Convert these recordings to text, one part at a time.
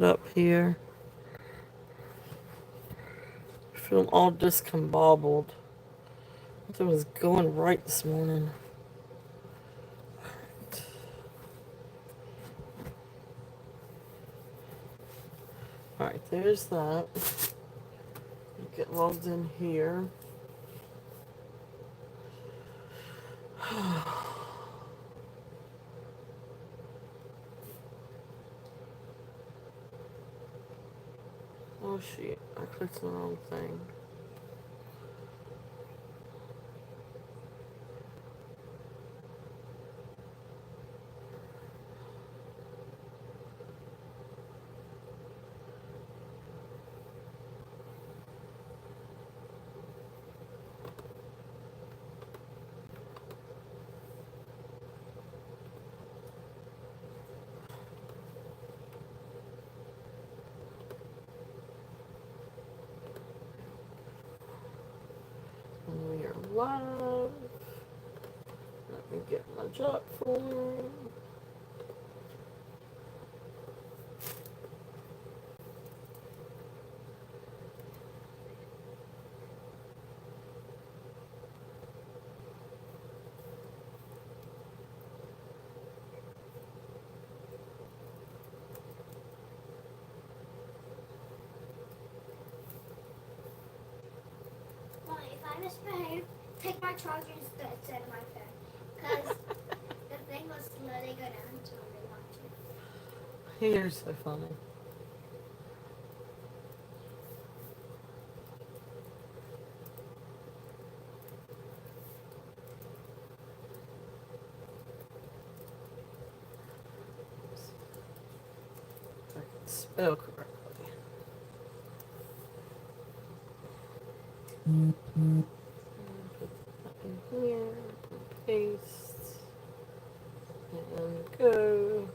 Up here. I feel all discombobbled. It was going right this morning. Alright, there's that. Get logged in here. Oh shit, I clicked the wrong thing. And we are live. Let me get my job form. I misbehaved, take my charger instead of my phone. Because the thing was slowly go down until I watched it. You're so funny. If I can spell correctly. Put that in here. Paste. And go.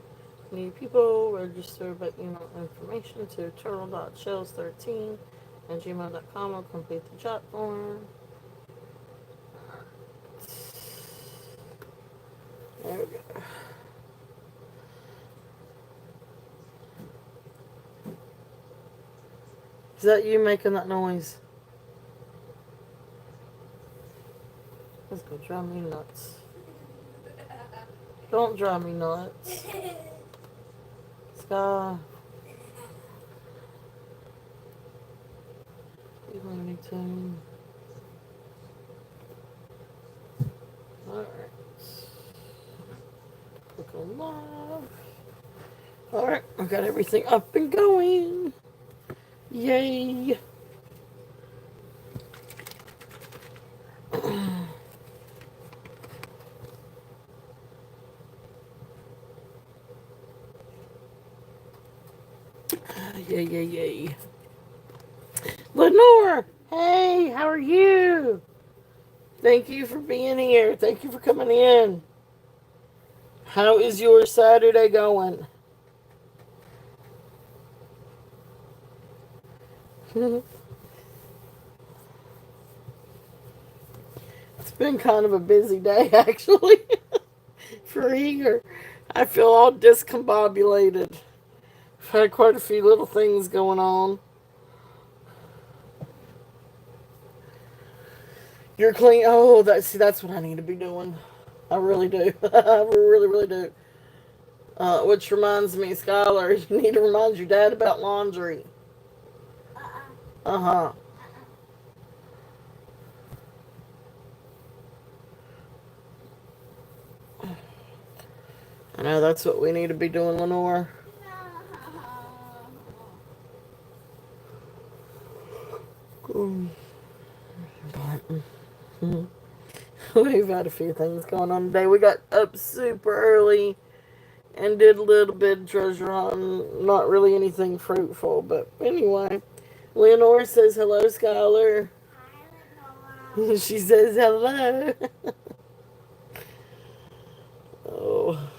New people, register by email information to turtle.shells13 at gmail.com or complete the chat form. There we go. Is that you making that noise? That's gonna drive me nuts. Don't drive me nuts. Sky. Looney Tune. Alright. Click on live. Alright, I've got everything up and going. Yay. Yay. Lenore, hey, how are you? Thank you for being here. Thank you for coming in. How is your Saturday going? It's been kind of a busy day, actually, for Eager. I feel all discombobulated. I've had quite a few little things going on. You're clean. Oh, that's what I need to be doing. I really do. I really do. Which reminds me, Skylar, you need to remind your dad about laundry. Uh huh. I know that's what we need to be doing, Lenore. We've had a few things going on today. We got up super early and did a little bit of treasure hunting. Not really anything fruitful, but anyway. Leonore says hello, Skylar. Hi, She says hello. Oh.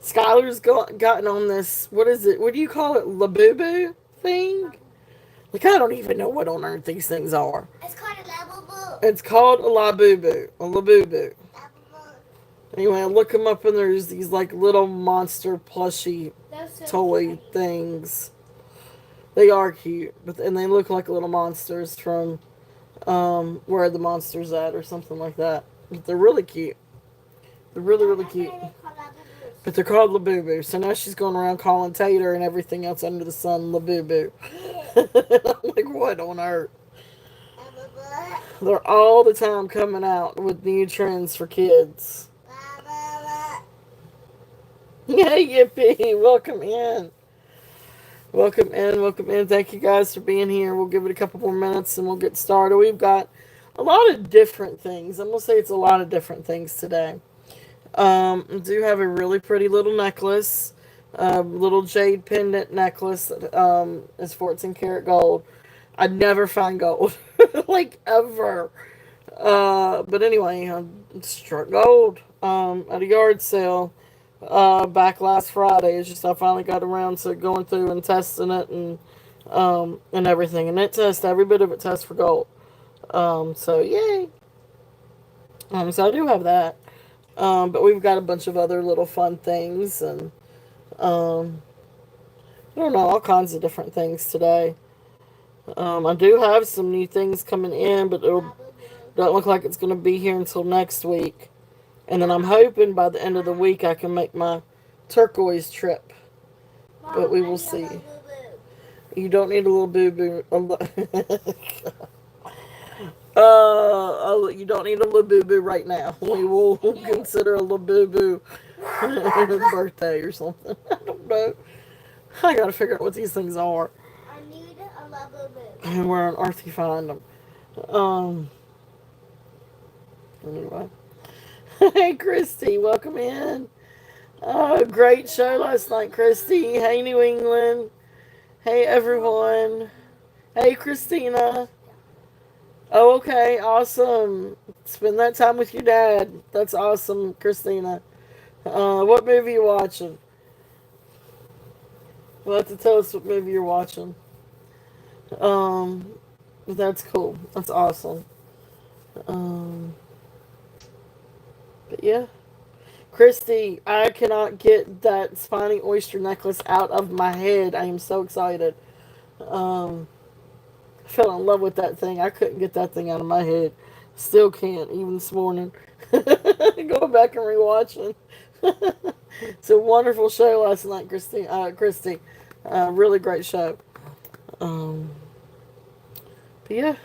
Skylar's gotten on this, what is it? What do you call it? Labubu thing? Like, I don't even know what on earth these things are. It's called a level book. It's called a labubu. A labubu. Anyway, I look them up and there's these like little monster plushy They're so toy pretty. things. They are cute, but and they look like little monsters from Where the Monsters At or something like that. But they're really cute. They're really Dad, really I cute. bet they call that boo But they're called Labubu. So now she's going around calling Tater and everything else under the sun Labubu. Yeah. I'm like, what on earth? They're all the time coming out with new trends for kids. Hey, Yippee! Welcome in. Welcome in. Welcome in. Thank you guys for being here. We'll give it a couple more minutes and we'll get started. We've got a lot of different things. I'm going to say it's a lot of different things today. I do have a really pretty little necklace, little jade pendant necklace that is 14 karat gold. I never find gold, like ever. But anyway, I struck gold at a yard sale back last Friday. It's just I finally got around to going through and testing it and everything, and it tests every bit of it tests for gold. So yay. So I do have that. But we've got a bunch of other little fun things and um, I don't know, all kinds of different things today. I do have some new things coming in, but it don't look like it's going to be here until next week. And then I'm hoping by the end of the week I can make my turquoise trip. But Mom, we I will need a see. little boo You don't need a little boo boo. You don't need a little boo boo right now. boo. We will Yes, I do. consider a little boo boo birthday or something. I don't know. I gotta figure out what these things are I need a little boo and where on earth you find them. Um. Anyway. Hey, Christy, welcome in. Great show last night, Christy. Hey, New England. Hey, everyone. Hey, Christina. Oh, okay, awesome. Spend that time with your dad. That's awesome, Christina. What movie you watching? You'll have to tell us what movie you're watching. Um, that's cool. That's awesome. Um, but yeah. Christy, I cannot get that spiny oyster necklace out of my head. I am so excited. Um, I fell in love with that thing. I couldn't get that thing out of my head. Still can't, even this morning. Going back and rewatching. It's a wonderful show last night, Christy. Christy, really great show. Um, but yeah.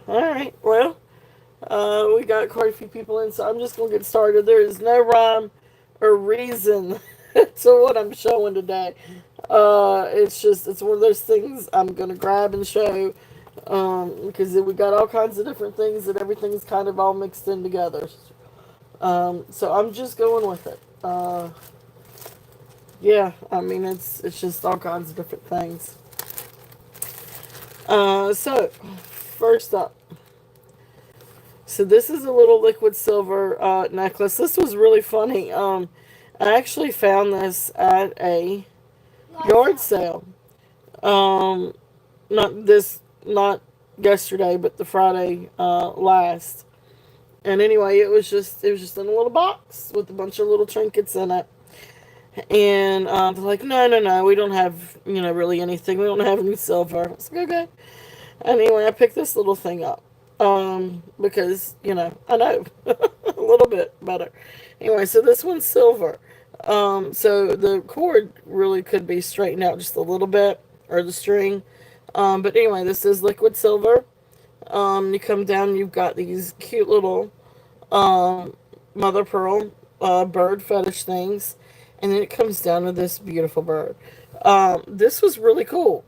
All right. Well, we got quite a few people in, so I'm just gonna get started. There is no rhyme or reason to what I'm showing today. It's one of those things I'm gonna grab and show because we got all kinds of different things that everything's kind of all mixed in together. So I'm just going with it. Yeah, I mean it's just all kinds of different things. So first up, so this is a little liquid silver necklace. This was really funny. I actually found this at a yard sale. Um, not yesterday, but the Friday last. And anyway, it was just in a little box with a bunch of little trinkets in it. And they're like, no, no, no, we don't have really anything. We don't have any silver. I was like, okay. Anyway, I picked this little thing up. Because, I know a little bit better. Anyway, so this one's silver. So the cord really could be straightened out just a little bit, or the string. But anyway, this is liquid silver. You come down, you've got these cute little um, mother pearl bird fetish things, and then it comes down to this beautiful bird. This was really cool.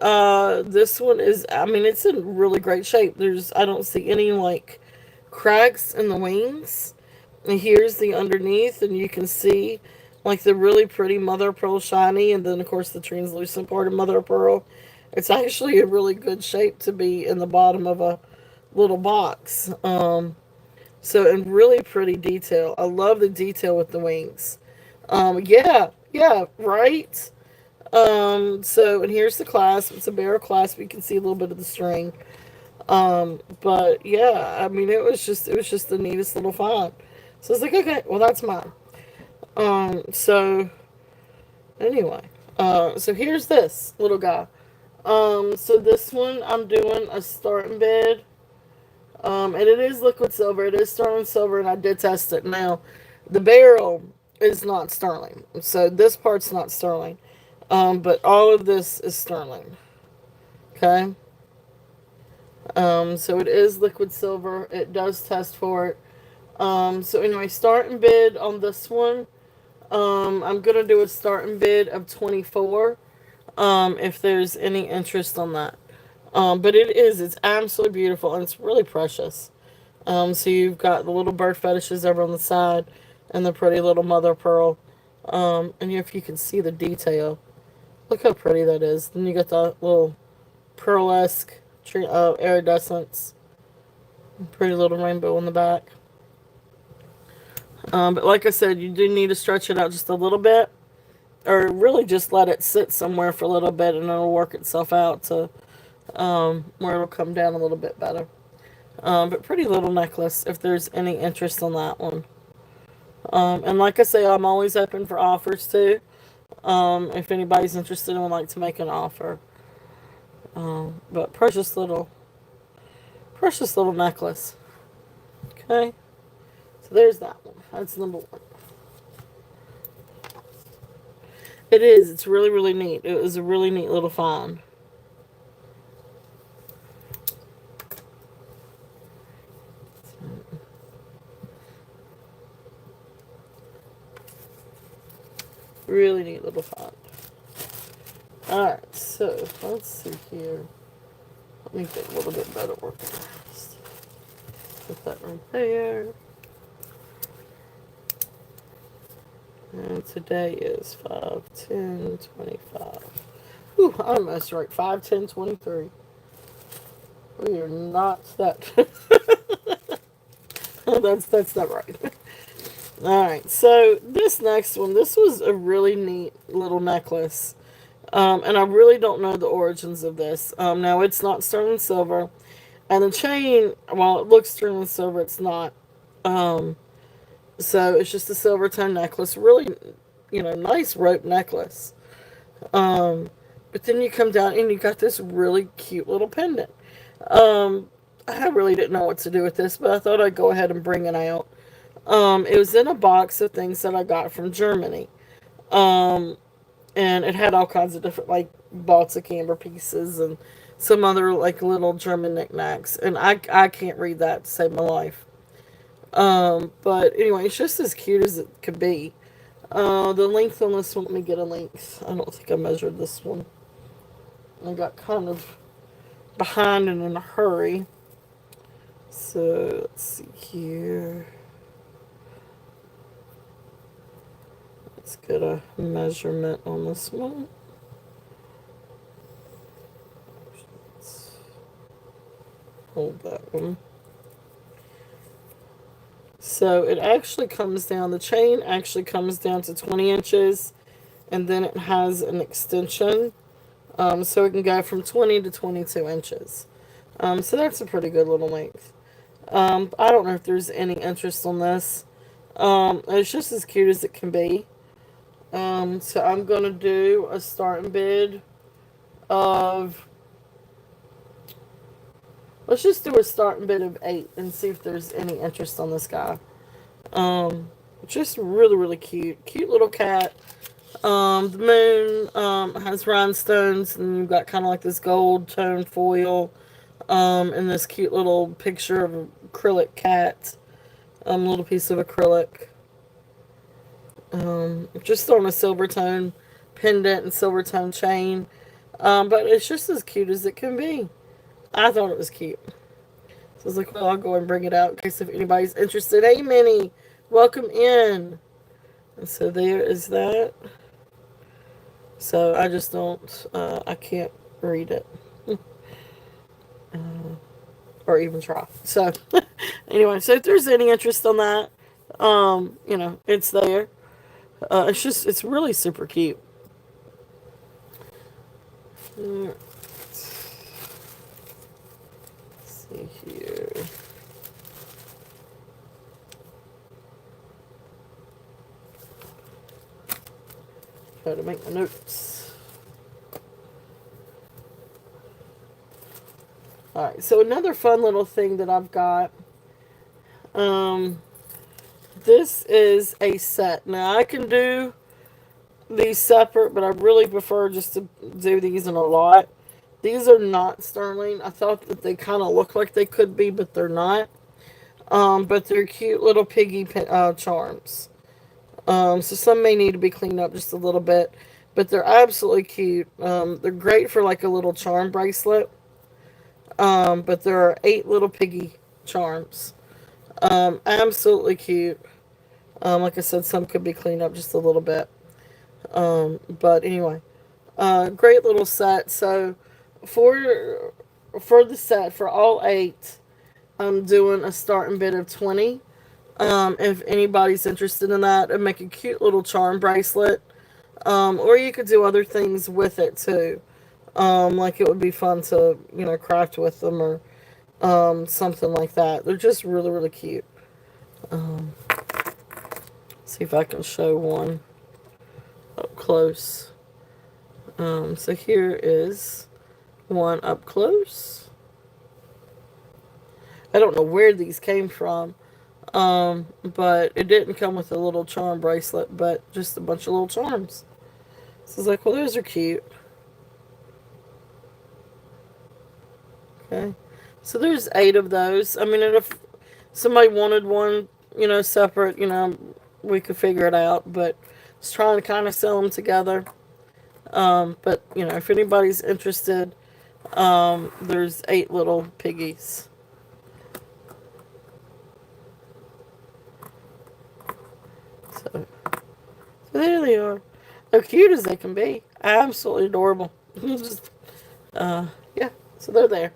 This one is, I mean, it's in really great shape. I don't see any like cracks in the wings. And here's the underneath, and you can see like the really pretty mother of pearl shiny, and then of course the translucent part of mother of pearl. It's actually a really good shape to be in the bottom of a little box. So in really pretty detail. I love the detail with the wings. Yeah, yeah, right. So and here's the clasp. It's a barrel clasp. You can see a little bit of the string. But yeah, I mean, it was just the neatest little find. So I was like, okay, well, that's mine. So anyway, so here's this little guy. So this one I'm doing a starting bid. And it is liquid silver. It is sterling silver, and I did test it. Now, the barrel is not sterling, so this part's not sterling. But all of this is sterling. Okay. So it is liquid silver. It does test for it. So anyway, starting bid on this one. I'm gonna do a starting bid of 24. If there's any interest on that. But it's absolutely beautiful and it's really precious. So you've got the little bird fetishes over on the side and the pretty little mother of pearl. And if you can see the detail, look how pretty that is. Then you got the little pearl-esque iridescence, pretty little rainbow in the back. But like I said, you do need to stretch it out just a little bit, or really just let it sit somewhere for a little bit, and it'll work itself out to where it'll come down a little bit better. But pretty little necklace if there's any interest on that one. And like I say, I'm always open for offers too. If anybody's interested and would like to make an offer. But precious little necklace. Okay, so there's that one. That's number one. It is. It's really, really neat. It was a really neat little find. Really neat little find. Alright, so let's see here. Let me get a little bit better organized. Put that right there. And today is 5/10/25. Ooh, I almost right. 5/10/23. We are not that. that's not right. Alright, so this next one, this was a really neat little necklace. And I really don't know the origins of this. Now, it's not sterling silver. And the chain, while it looks sterling silver, it's not. So it's just a silver tone necklace. Really, nice rope necklace. But then you come down and you got this really cute little pendant. I really didn't know what to do with this, but I thought I'd go ahead and bring it out. It was in a box of things that I got from Germany. And it had all kinds of different, like, Baltic amber pieces and some other, like, little German knickknacks. And I can't read that to save my life. But anyway, it's just as cute as it could be. The length on this one, let me get a length. I don't think I measured this one. I got kind of behind and in a hurry. So, let's see here. Let's get a measurement on this one. Let's hold that one. So it actually comes down, the chain actually comes down to 20 inches, and then it has an extension. So it can go from 20 to 22 inches. So that's a pretty good little length. I don't know if there's any interest on this. It's just as cute as it can be. So I'm going to do a starting bid of, let's just do a starting bid of 8 and see if there's any interest on this guy. Just really, really cute. Cute little cat. The moon has rhinestones, and you've got kind of like this gold tone foil, and this cute little picture of an acrylic cat. Little piece of acrylic. Just on a silver tone pendant and silver tone chain. But it's just as cute as it can be. I thought it was cute. So I was like, well, I'll go and bring it out in case if anybody's interested. Hey, Minnie, welcome in. And so there is that. So I just don't, I can't read it. Or even try. So, anyway, so if there's any interest on that, it's there. It's really super cute. here. Try to make my notes. Alright, so another fun little thing that I've got. Um, this is a set. Now I can do these separate, but I really prefer just to do these in a lot. These are not sterling. I thought that they kind of look like they could be, but they're not. But they're cute little piggy charms. So some may need to be cleaned up just a little bit, but they're absolutely cute. They're great for like a little charm bracelet. But there are 8 little piggy charms. Absolutely cute. Like I said, some could be cleaned up just a little bit. But anyway, great little set. So for for the set for all 8, I'm doing a starting bid of 20. If anybody's interested in that, and make a cute little charm bracelet. Or you could do other things with it too. Like it would be fun to, craft with them or something like that. They're just really, really cute. Um, see if I can show one up close. So here is one up close. I don't know where these came from, but it didn't come with a little charm bracelet, but just a bunch of little charms. So I was like, well, those are cute. Okay. So there's 8 of those. I mean, if somebody wanted one, separate, we could figure it out. But just trying to kind of sell them together. But, if anybody's interested, there's 8 little piggies. So there they are. They're cute as they can be. Absolutely adorable. Just, yeah. So they're there.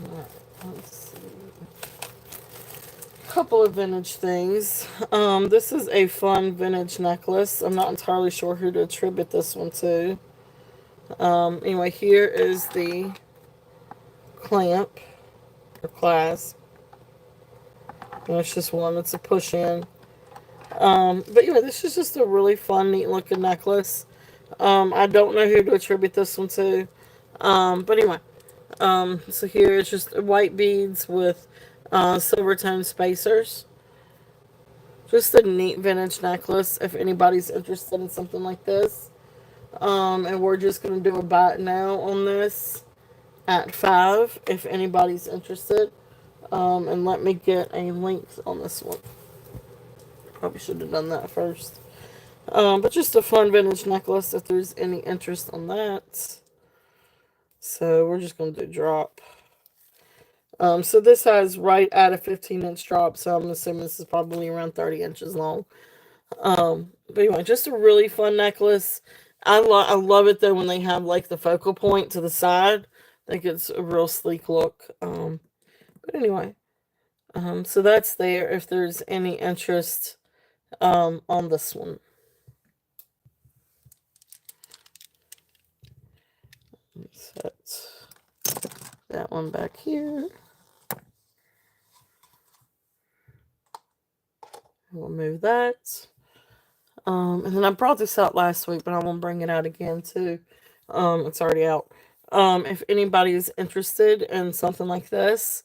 Alright, let's see. Couple of vintage things. This is a fun vintage necklace. I'm not entirely sure who to attribute this one to. Anyway, here is the clamp or clasp. And it's just one. It's a push in. But anyway, this is just a really fun, neat looking necklace. I don't know who to attribute this one to. But anyway, so here it's just white beads with silver tone spacers. Just a neat vintage necklace if anybody's interested in something like this. And we're just going to do a buy it now on this at 5 if anybody's interested. And let me get a link on this one. Probably should have done that first. But just a fun vintage necklace if there's any interest on that. So we're just going to do drop. So this has right at a 15-inch drop, so I'm assuming this is probably around 30 inches long. But anyway, just a really fun necklace. I love it though when they have like the focal point to the side. I think it's a real sleek look. But anyway, so that's there if there's any interest on this one. Set that one back here. We'll move that. And then I brought this out last week, but I won't bring it out again too. It's already out. If anybody is interested in something like this,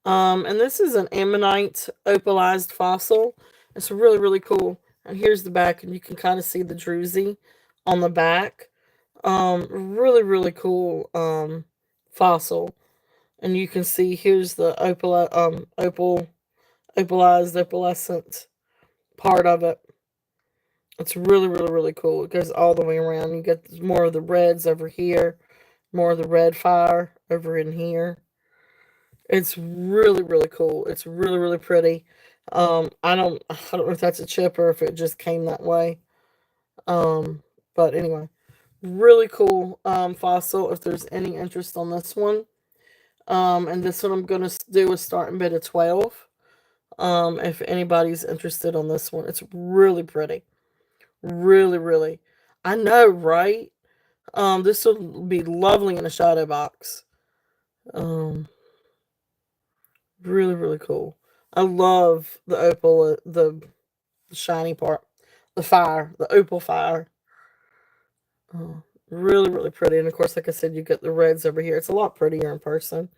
and this is an ammonite opalized fossil. It's really, really cool. And here's the back, and you can kind of see the druzy on the back. Really, really cool fossil. And you can see here's the opalized opalescent part of it. It's really, really, really cool. It goes all the way around. You get more of the reds over here, more of the red fire over in here. It's really, really cool. It's really, really pretty. I don't know if that's a chip or if it just came that way. Um, but anyway, really cool fossil. If there's any interest on this one, and this one I'm gonna do a starting bid of 12. If anybody's interested on this one, it's really pretty. Really, really. I know, right? This will be lovely in a shadow box. Um, really, really cool. I love the opal, the shiny part, the fire, the opal fire. Oh, really, really pretty. And of course, like I said, you get the reds over here. It's a lot prettier in person.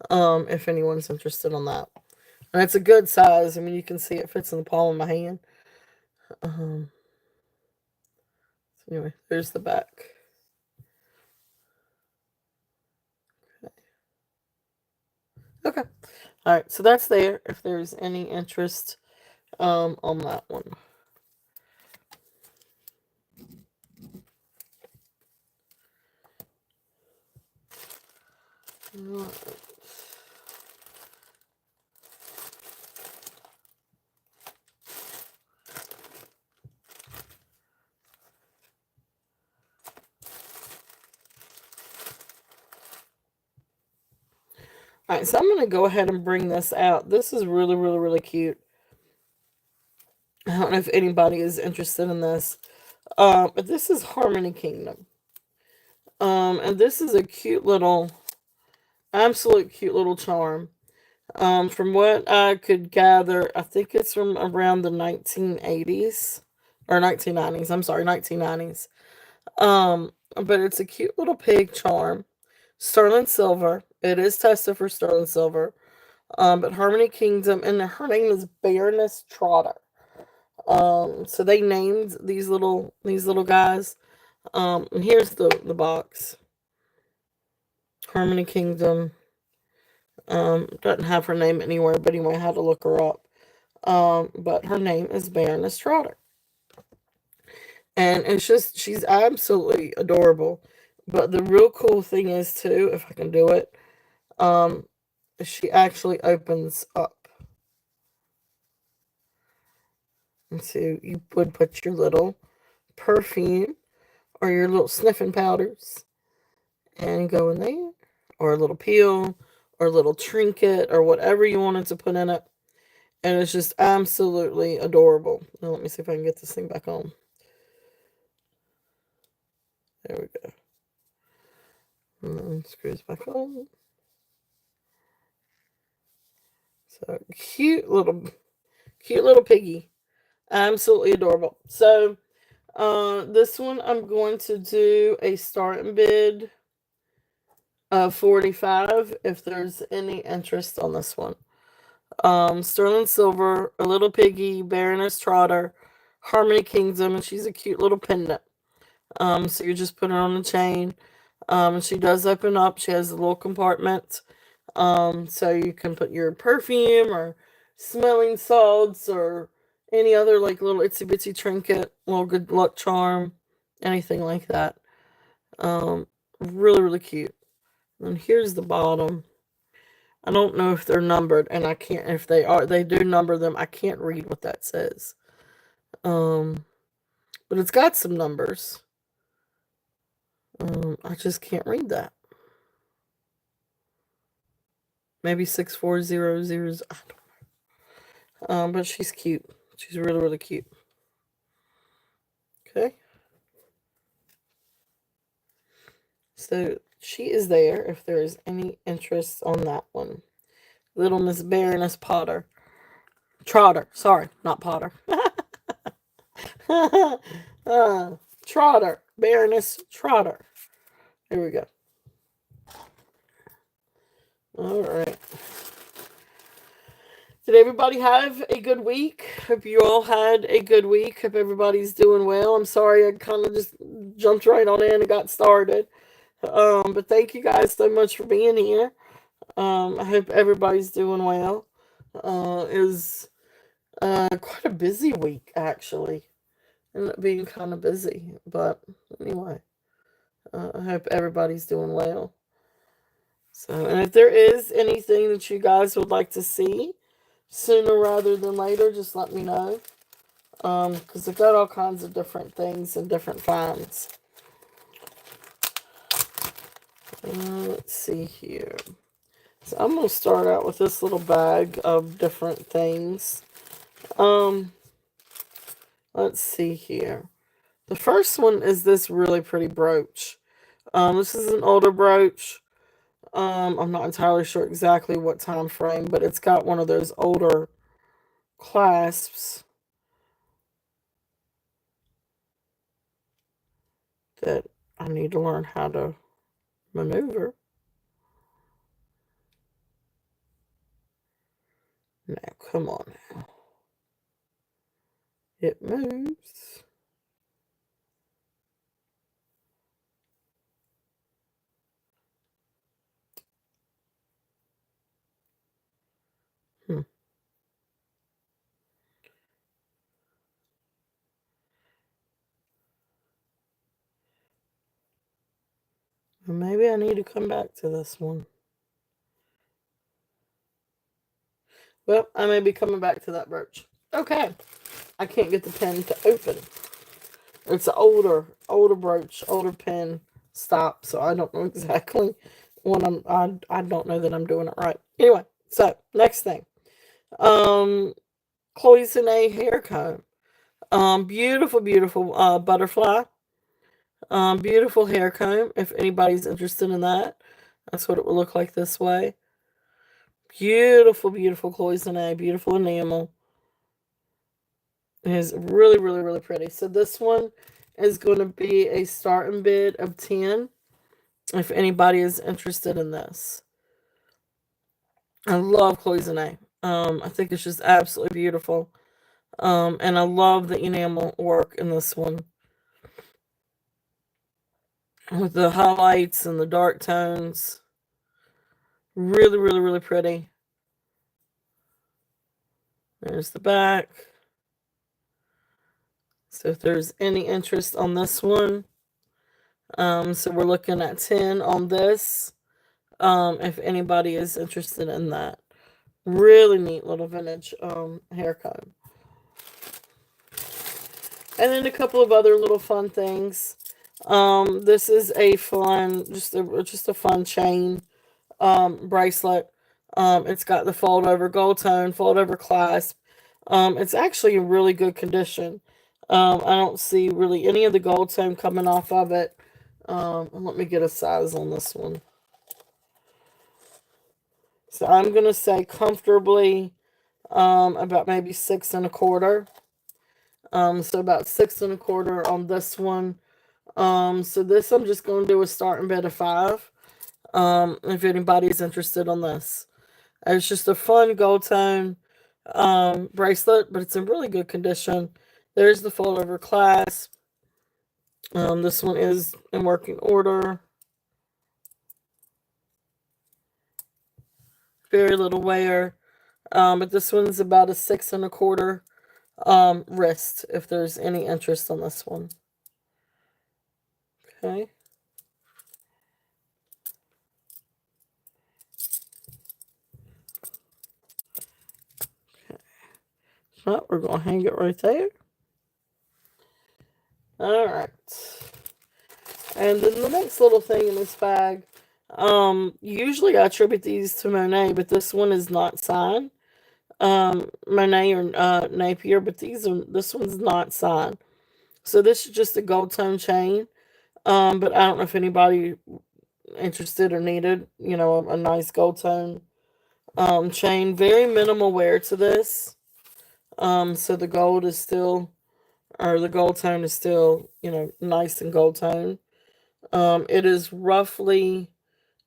If anyone's interested on that, and it's a good size. I mean, you can see it fits in the palm of my hand. Um, so anyway, there's the back. Okay. All right. So that's there. If there's any interest, on that one. All right. So I'm gonna go ahead and bring this out. This is really, really, really cute. I don't know if anybody is interested in this. But this is Harmony Kingdom. And this is a cute little, absolute cute little charm. From what I could gather, I think it's from around the 1980s or 1990s. I'm sorry, 1990s. But it's a cute little pig charm, sterling silver. It is tested for sterling silver. But Harmony Kingdom, and her name is Baroness Trotter. So they named these little guys. And here's the box. Harmony Kingdom. Doesn't have her name anywhere, but anyway, I had to look her up. But her name is Baroness Trotter. And it's just, she's absolutely adorable. But the real cool thing is, too, if I can do it, um, she actually opens up. And so you would put your little perfume or your little sniffing powders and go in there, or a little peel, or a little trinket, or whatever you wanted to put in it. And it's just absolutely adorable. Now, let me see if I can get this thing back on. There we go. And then screws back on. So cute little piggy. Absolutely adorable. So, this one I'm going to do a start and bid of 45 if there's any interest on this one. Sterling Silver, a little piggy, Baroness Trotter, Harmony Kingdom, and she's a cute little pendant. So you just put her on the chain. And she does open up. She has a little compartment. So you can put your perfume or smelling salts or any other like little itsy bitsy trinket, little good luck charm, anything like that. Um, really, really cute. And here's the bottom. I don't know if they're numbered, and I can't. If they are, they do number them. I can't read what that says. Um, but it's got some numbers. I just can't read that. Maybe 6400. But she's cute. She's really, really cute. Okay. So she is there if there is any interest on that one. Little Miss Baroness Potter. Trotter. Sorry, not Potter. Trotter. Baroness Trotter. Here we go. All right. Did everybody have a good week? Hope you all had a good week. Hope everybody's doing well. I'm sorry I kind of just jumped right on in and got started. But thank you guys so much for being here. I hope everybody's doing well. It was quite a busy week, actually. Ended up being kind of busy. But anyway, I hope everybody's doing well. So, and if there is anything that you guys would like to see sooner rather than later, just let me know. Because I've got all kinds of different things and different finds. Let's see here. So I'm going to start out with this little bag of different things. Let's see here. The first one is this really pretty brooch. This is an older brooch. I'm not entirely sure exactly what time frame, but it's got one of those older clasps that I need to learn how to maneuver. Now, come on now. It moves. Hmm. Well, maybe I need to come back to this one. Well, I may be coming back to that brooch. Okay. I can't get the pen to open. It's an older brooch, older pen stop, so I don't know exactly what I don't know that I'm doing it right. Anyway, so next thing. Um Cloisonne hair comb. Beautiful, beautiful butterfly. Beautiful hair comb. If anybody's interested in that, that's what it would look like this way. Beautiful, beautiful cloisonne. Beautiful enamel. It is really, really, really pretty. So this one is going to be a starting bid of 10. If anybody is interested in this, I love cloisonne. I think it's just absolutely beautiful. And I love the enamel work in this one with the highlights and the dark tones. Really, really, really pretty. There's the back. So if there's any interest on this one, so we're looking at 10 on this. If anybody is interested in that. Really neat little vintage hair comb. And then a couple of other little fun things. This is a fun, just a fun chain bracelet. It's got the fold over gold tone, fold over clasp. It's actually in really good condition. I don't see really any of the gold tone coming off of it. Let me get a size on this one. So I'm gonna say comfortably about maybe 6 1/4. So about 6 1/4 on this one. So this I'm just going to do a starting bid of 5. If anybody's interested on this, it's just a fun gold tone bracelet, but it's in really good condition. There's the fold over clasp. This one is in working order. Very little wear. But this one's about a 6 1/4 wrist. If there's any interest on this one. Okay. So we're gonna hang it right there. All right. And then the next little thing in this bag, usually I attribute these to Monet, but this one is not signed. Monet or Napier, but this one's not signed. So this is just a gold tone chain. But I don't know if anybody interested or needed, a nice gold tone chain. Very minimal wear to this. So the gold is still, or the gold tone is still, nice and gold tone. It is roughly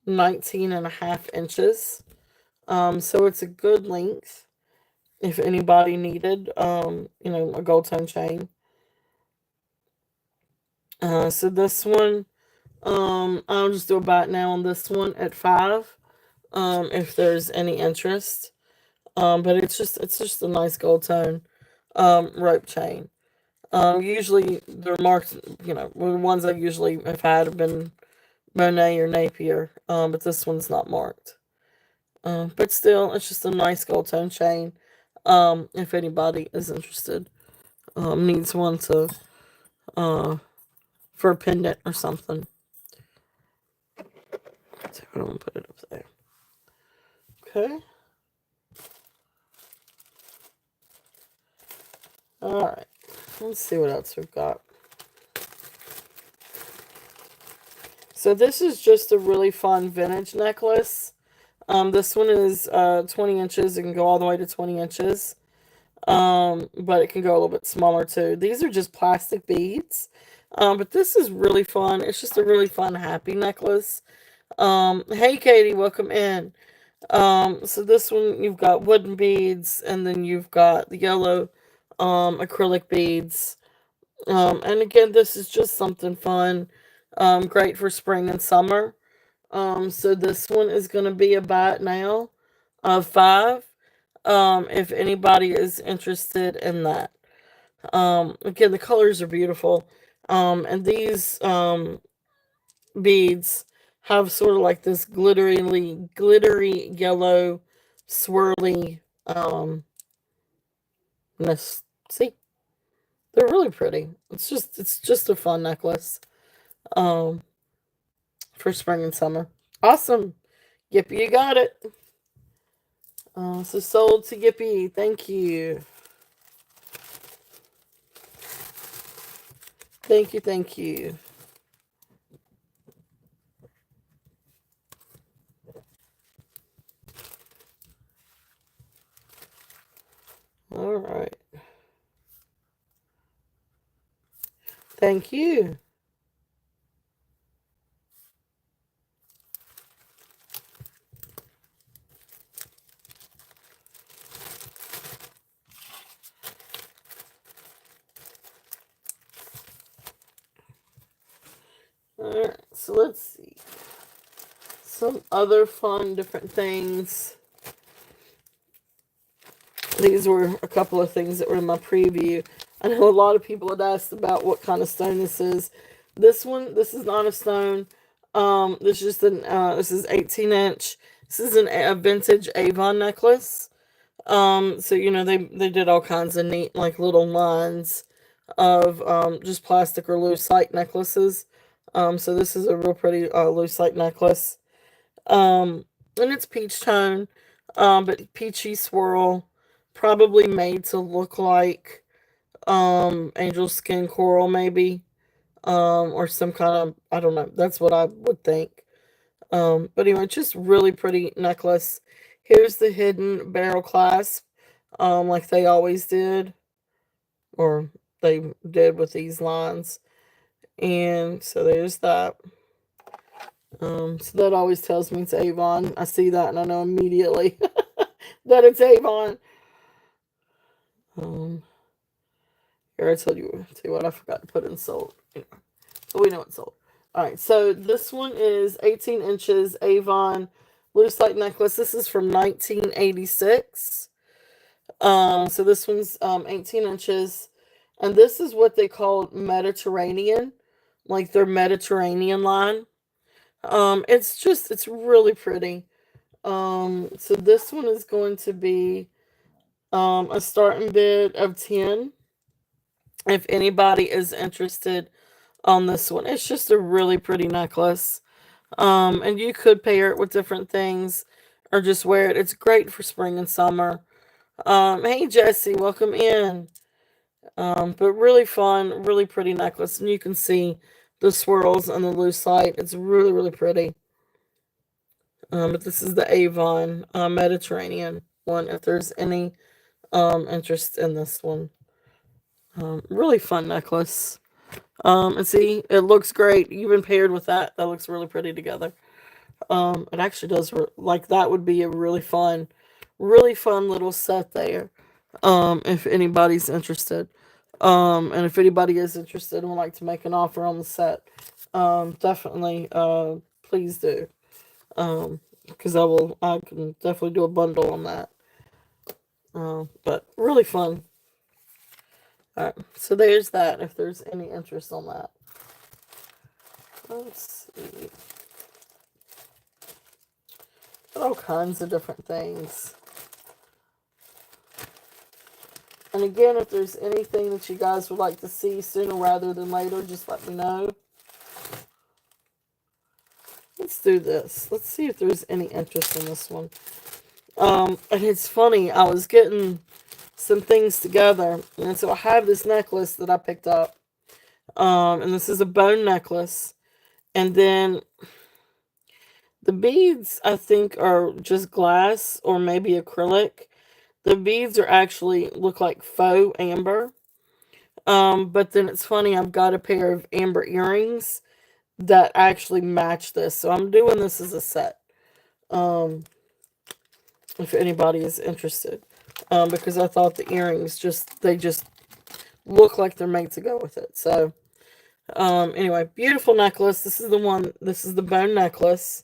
19.5 inches. So it's a good length if anybody needed, a gold tone chain. So this one, I'll just do a bite now on this one at 5. If there's any interest. But it's just a nice gold tone, rope chain. Usually they're marked, the ones I usually have had have been Monet or Napier, but this one's not marked. But still, it's just a nice gold tone chain. If anybody is interested, needs one to, for a pendant or something. So I'm gonna put it up there. Okay. All right. Let's see what else we've got. So this is just a really fun vintage necklace. This one is 20 inches. It can go all the way to 20 inches. But it can go a little bit smaller too. These are just plastic beads. But this is really fun. It's just a really fun, happy necklace. Hey Katie, welcome in. So this one you've got wooden beads, and then you've got the yellow acrylic beads. And again, this is just something fun. Great for spring and summer. So this one is gonna be a buy it now of five. If anybody is interested in that. Again, the colors are beautiful. And these beads have sort of like this glittery yellow swirly ness. See, they're really pretty. It's just a fun necklace um for spring and summer. Awesome. Yippee, you got it. So sold to Yippee. Thank you. Thank you, thank you. All right. Thank you. All right. So let's see. Some other fun, different things. These were a couple of things that were in my preview. I know a lot of people had asked about what kind of stone this is. This is not a stone. This is 18 inch. This is a vintage Avon necklace. So you know they did all kinds of neat like little lines of just plastic or lucite necklaces. So this is a real pretty lucite necklace. And it's peach tone, but peachy swirl, probably made to look like angel skin coral maybe, or some kind of, I don't know. That's what I would think. But anyway, just really pretty necklace. Here's the hidden barrel clasp, like they always did, or they did with these lines. And so there's that. So that always tells me it's Avon. I see that and I know immediately that it's Avon. Um, Here I tell you what I forgot to put in sold. Anyway, so we know it's sold. All right, so this one is 18 inches Avon lucite necklace. This is from 1986. So this one's 18 inches, and this is what they call Mediterranean, like their Mediterranean line. It's really pretty. So this one is going to be a starting bid of 10. If anybody is interested on this one, it's just a really pretty necklace. And you could pair it with different things or just wear it. It's great for spring and summer. Hey Jesse, welcome in. But really fun, really pretty necklace, and you can see the swirls on the loose light. It's really, really pretty. But this is the Avon Mediterranean one. If there's any interest in this one, really fun necklace. And see, it looks great. Even paired with that, that looks really pretty together. It actually does like that would be a really fun little set there. If anybody's interested. And if anybody is interested and would like to make an offer on the set, definitely, please do. Because I can definitely do a bundle on that. But really fun. Alright, so there's that, if there's any interest on that. Let's see. All kinds of different things. And again, if there's anything that you guys would like to see sooner rather than later, just let me know. Let's do this. Let's see if there's any interest in this one. And it's funny, I was getting some things together, and so I have this necklace that I picked up. And this is a bone necklace, And then the beads, I think, are just glass or maybe acrylic. The beads are actually look like faux amber. But then it's funny, I've got a pair of amber earrings that actually match this. So I'm doing this as a set. Um, if anybody is interested. Because I thought the earrings just look like they're made to go with it. So anyway, beautiful necklace. This is the bone necklace.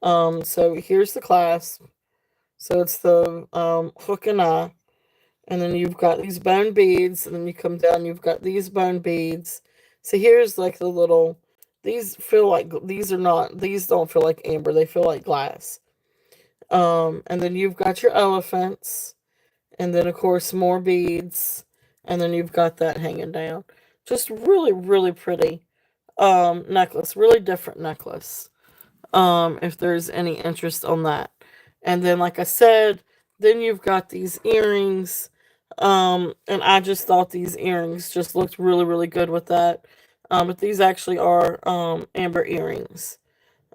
So here's the clasp. So it's the hook and eye. And then you've got these bone beads, and then you come down, you've got these bone beads. So here's like the little, these don't feel like amber, they feel like glass. And then you've got your elephants, and then of course more beads, and then you've got that hanging down. Just really, really pretty necklace, really different necklace. If there's any interest on that. And then, like I said, then you've got these earrings. And I just thought these earrings just looked really, really good with that. But these actually are amber earrings.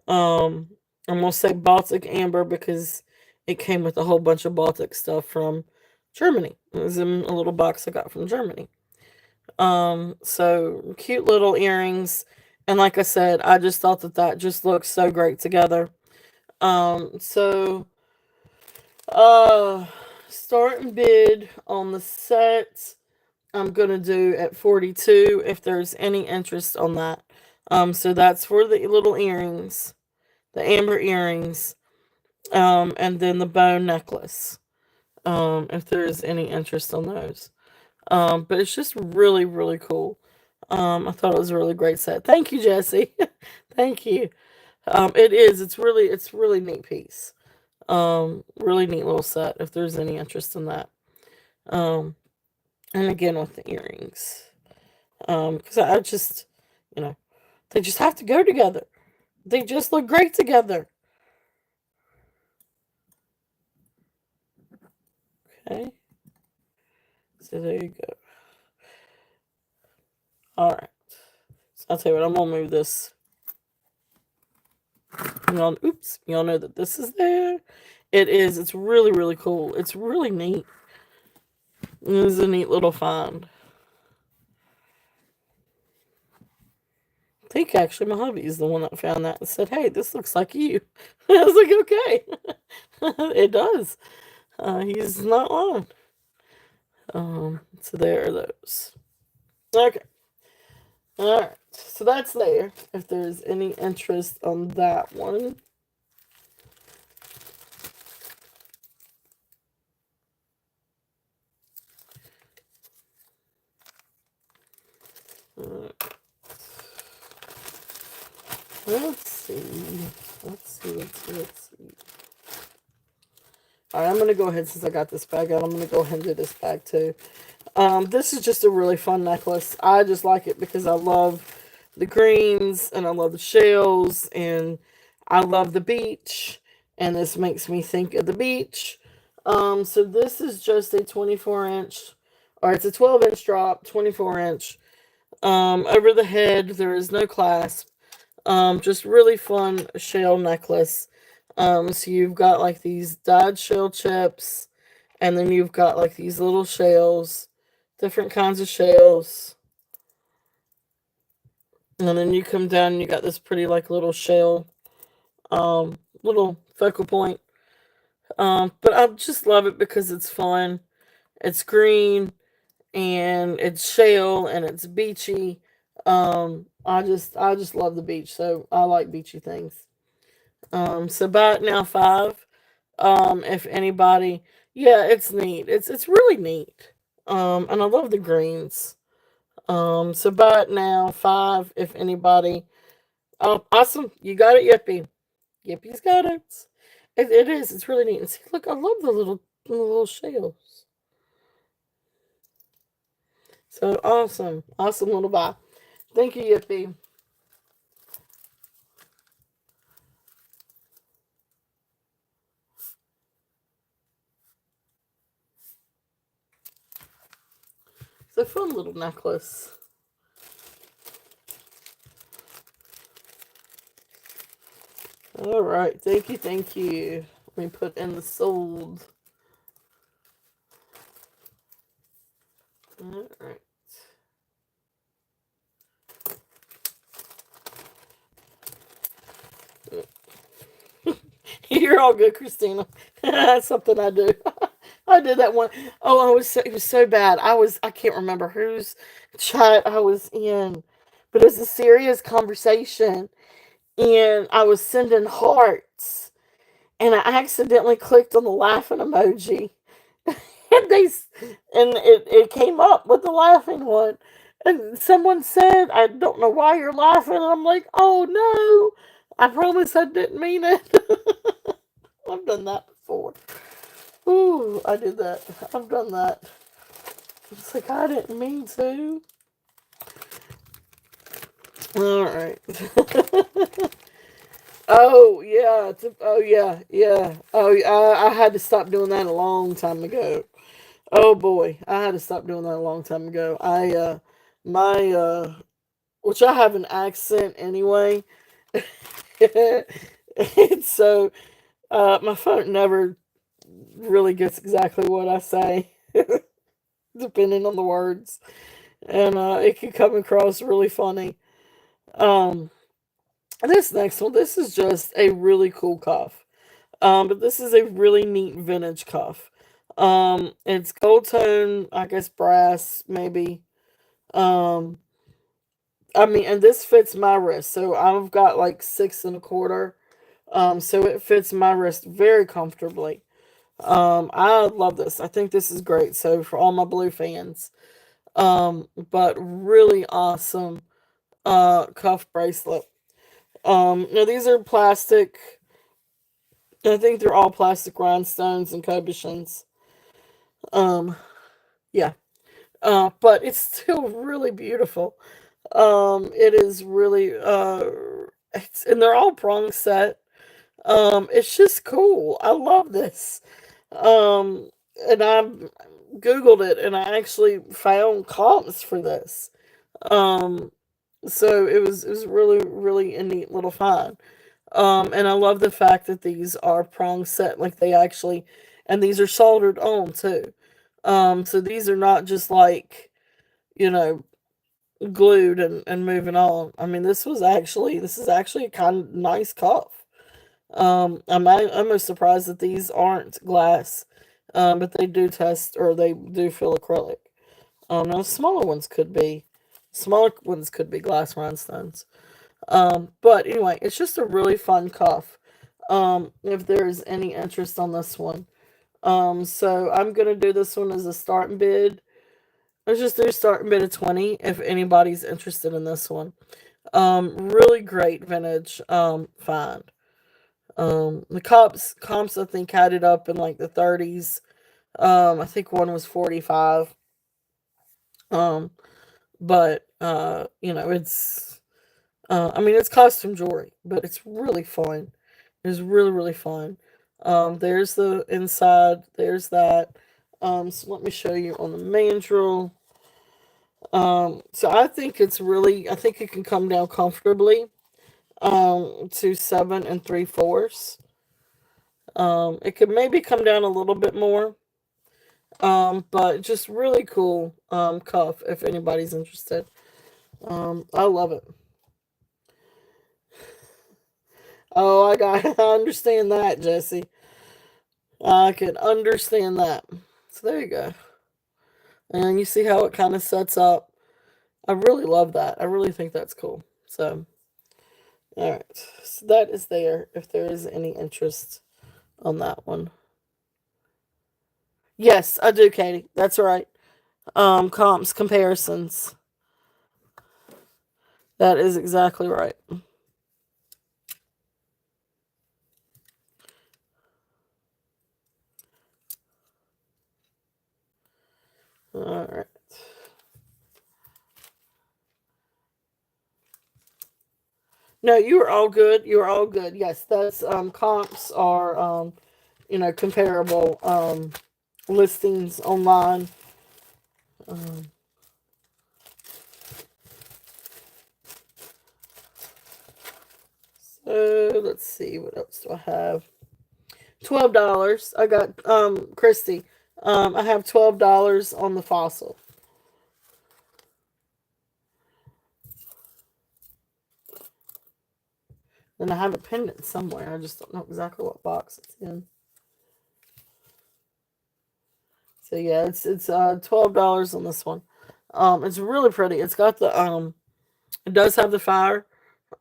Um, I'm gonna say Baltic amber because it came with a whole bunch of Baltic stuff from Germany. It was in a little box I got from Germany. So cute little earrings. And like I said, I just thought that that just looks so great together. So uh starting bid on the set I'm gonna do at 42 if there's any interest on that. So that's for the little earrings, the amber earrings, and then the bone necklace. If there's any interest on those. But it's just really, really cool. I thought it was a really great set. Thank you, Jesse. Thank you. It is. It's really neat piece. Really neat little set. If there's any interest in that. Um, and again with the earrings. Because I just, you know, they just have to go together. They just look great together. Okay. So there you go. All right. So I'll tell you what. I'm gonna move this. Oops. Y'all know that this is there. It is. It's really, really cool. It's really neat. It is a neat little find. I think actually my hubby is the one that found that and said, "Hey, this looks like you." I was like, "Okay, it does." He's not lying. So there are those. Okay, all right. So that's there. If there's any interest on that one, uh, let's see. Let's see. All right, I'm gonna go ahead since I got this bag out. I'm gonna go ahead and do this bag too. This is just a really fun necklace. I just like it because I love the greens and I love the shells and I love the beach. And this makes me think of the beach. So this is just a 24-inch, or it's a 12-inch drop, 24-inch. Over the head, there is no clasp. Just really fun shell necklace. So you've got like these dyed shell chips, and then you've got like these little shells, different kinds of shells. And then you come down and you got this pretty like little shell, little focal point. But I just love it because it's fun. It's green and it's shell and it's beachy. I just love the beach, so I like beachy things. So buy it now 5. If anybody, yeah, it's neat. It's really neat. And I love the greens. So buy it now 5. If anybody, oh, awesome, you got it, Yippee. Yippee's got it. It is. It's really neat. And see, look, I love the little shells. So awesome, awesome little buy. Thank you, Yippee. It's a fun little necklace. All right. Thank you. Thank you. Let me put in the sold. All right. You're all good, Christina. That's something I do. I did that one. Oh, it was so bad. I can't remember whose chat I was in, but it was a serious conversation, and I was sending hearts, and I accidentally clicked on the laughing emoji, and it came up with the laughing one, and someone said, "I don't know why you're laughing," and I'm like, "Oh no, I promise I didn't mean it." I've done that before. Ooh, I did that. I've done that. It's like I didn't mean to. All right. Oh yeah. Oh yeah. Yeah. Oh, I had to stop doing that a long time ago. Oh boy, I had to stop doing that a long time ago. My which I have an accent anyway. And so my phone never really gets exactly what I say, depending on the words, and it can come across really funny. Um, this next one, this is just a really cool cuff. But this is a really neat vintage cuff. It's gold tone, I guess brass maybe. Um, I mean, and this fits my wrist, so I've got like 6 1/4. So it fits my wrist very comfortably. I love this. I think this is great. So for all my blue fans, but really awesome cuff bracelet. Now these are plastic. I think they're all plastic rhinestones and cabochons. Um, yeah. But it's still really beautiful. It is really and they're all prong set. It's just cool. I love this. Um, and I googled it and I actually found comps for this. Um, so it was really a neat little find. And I love the fact that these are prong set, like they actually, and these are soldered on too. So these are not just like, you know, glued and moving on. I mean, this is actually a kind of nice cuff. I'm almost surprised that these aren't glass, but they do test or they do feel acrylic. Now smaller ones could be glass rhinestones. But anyway, it's just a really fun cuff. If there's any interest on this one. So I'm gonna do this one as a starting bid. Let's just do a starting bid of 20 if anybody's interested in this one. Really great vintage find. The comps I think had it up in like the 30s. I think one was 45. Um, but it's I mean it's costume jewelry, but it's really fun. It's really fun. There's the inside. There's that. So let me show you on the mandrel. So I think it can come down comfortably. To 7 3/4. It could maybe come down a little bit more. But just really cool cuff if anybody's interested. I love it. Oh, I understand that, Jesse. I can understand that. So there you go. And you see how it kind of sets up. I really love that. I really think that's cool. So, all right. So that is there if there is any interest on that one. Yes, I do, Katie. That's right. Comps, comparisons. That is exactly right. All right. No, you are all good. You are all good. Yes, that's comps are comparable listings online. Um, Let's see, what else do I have? $12. I got Christy. I have $12 on the fossil. And I have a pendant somewhere. I just don't know exactly what box it's in. So yeah, it's $12 on this one. It's really pretty. It's got the it does have the fire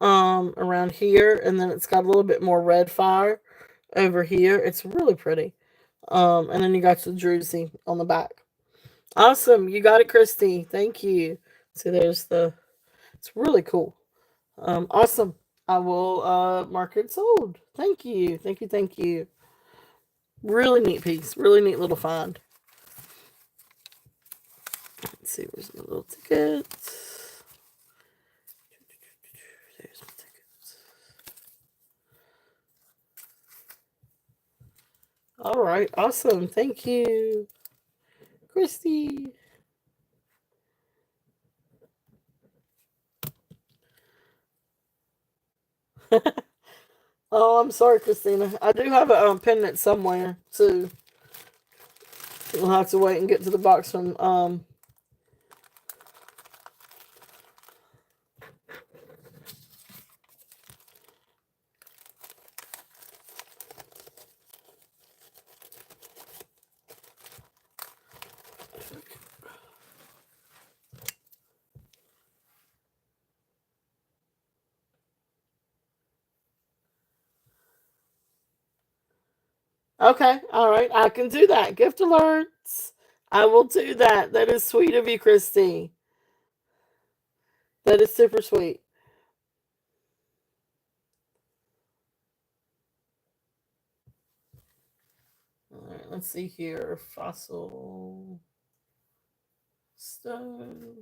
around here, and then it's got a little bit more red fire over here. It's really pretty. And then you got the druzy on the back. Awesome, you got it, Christy. Thank you. See, there's the. It's really cool. Awesome. I will mark it sold. Thank you. Thank you. Thank you. Really neat piece. Really neat little find. Let's see. Where's my little ticket? There's my tickets. All right. Awesome. Thank you, Christy. Oh, I'm sorry, Christina. I do have a pendant somewhere too. We'll have to wait and get to the box from Okay, all right, I can do that. Gift alerts. I will do that. That is sweet of you, Christy. That is super sweet. All right, let's see here. Fossil stone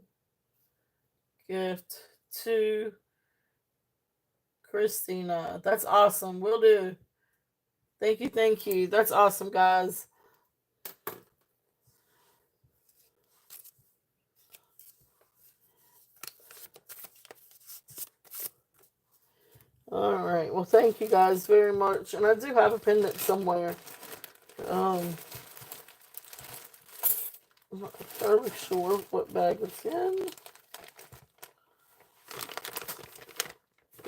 gift to Christina. That's awesome. Will do. Thank you, thank you. That's awesome, guys. All right. Well, thank you guys very much. And I do have a pendant somewhere. Um, I'm not entirely sure what bag it's in.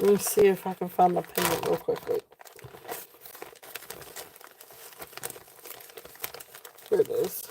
Let me see if I can find my pendant real quickly. Here it is.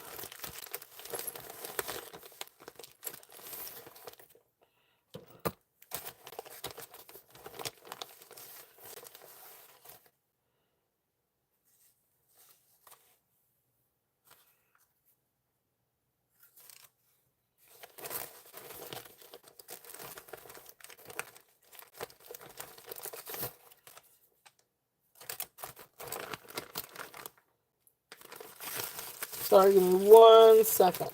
Sorry, give me 1 second.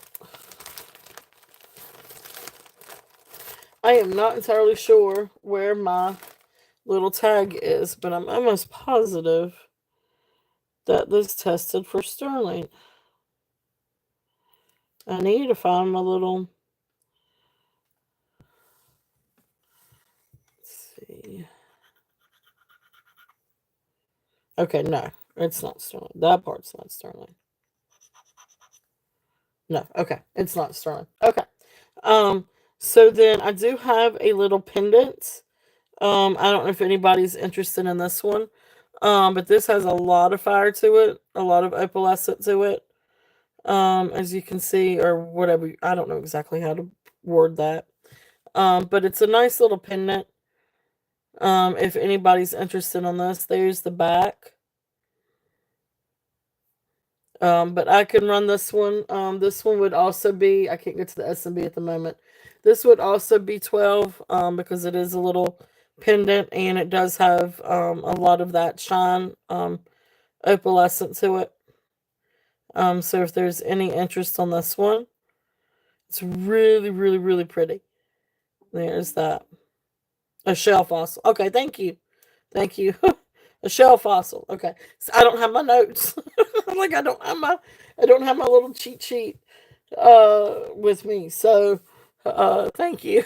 I am not entirely sure where my little tag is, but I'm almost positive that this tested for sterling. I need to find my little. Let's see. Okay, no, it's not sterling. That part's not sterling. No, okay, it's not sterling. Okay. Um, so then I do have a little pendant. I don't know if anybody's interested in this one. But this has a lot of fire to it, a lot of opalescent to it. As you can see, or whatever. I don't know exactly how to word that. But it's a nice little pendant. If anybody's interested on this, there's the back. But I can run this one. This one would also be. I can't get to the SMB at the moment. This would also be 12. Because it is a little pendant and it does have a lot of that shine opalescent to it. So if there's any interest on this one, it's really, really, really pretty. There's that. A shell fossil. Okay, thank you. Thank you. A shell fossil. Okay. So I don't have my notes. Like I don't have my little cheat sheet with me. So thank you.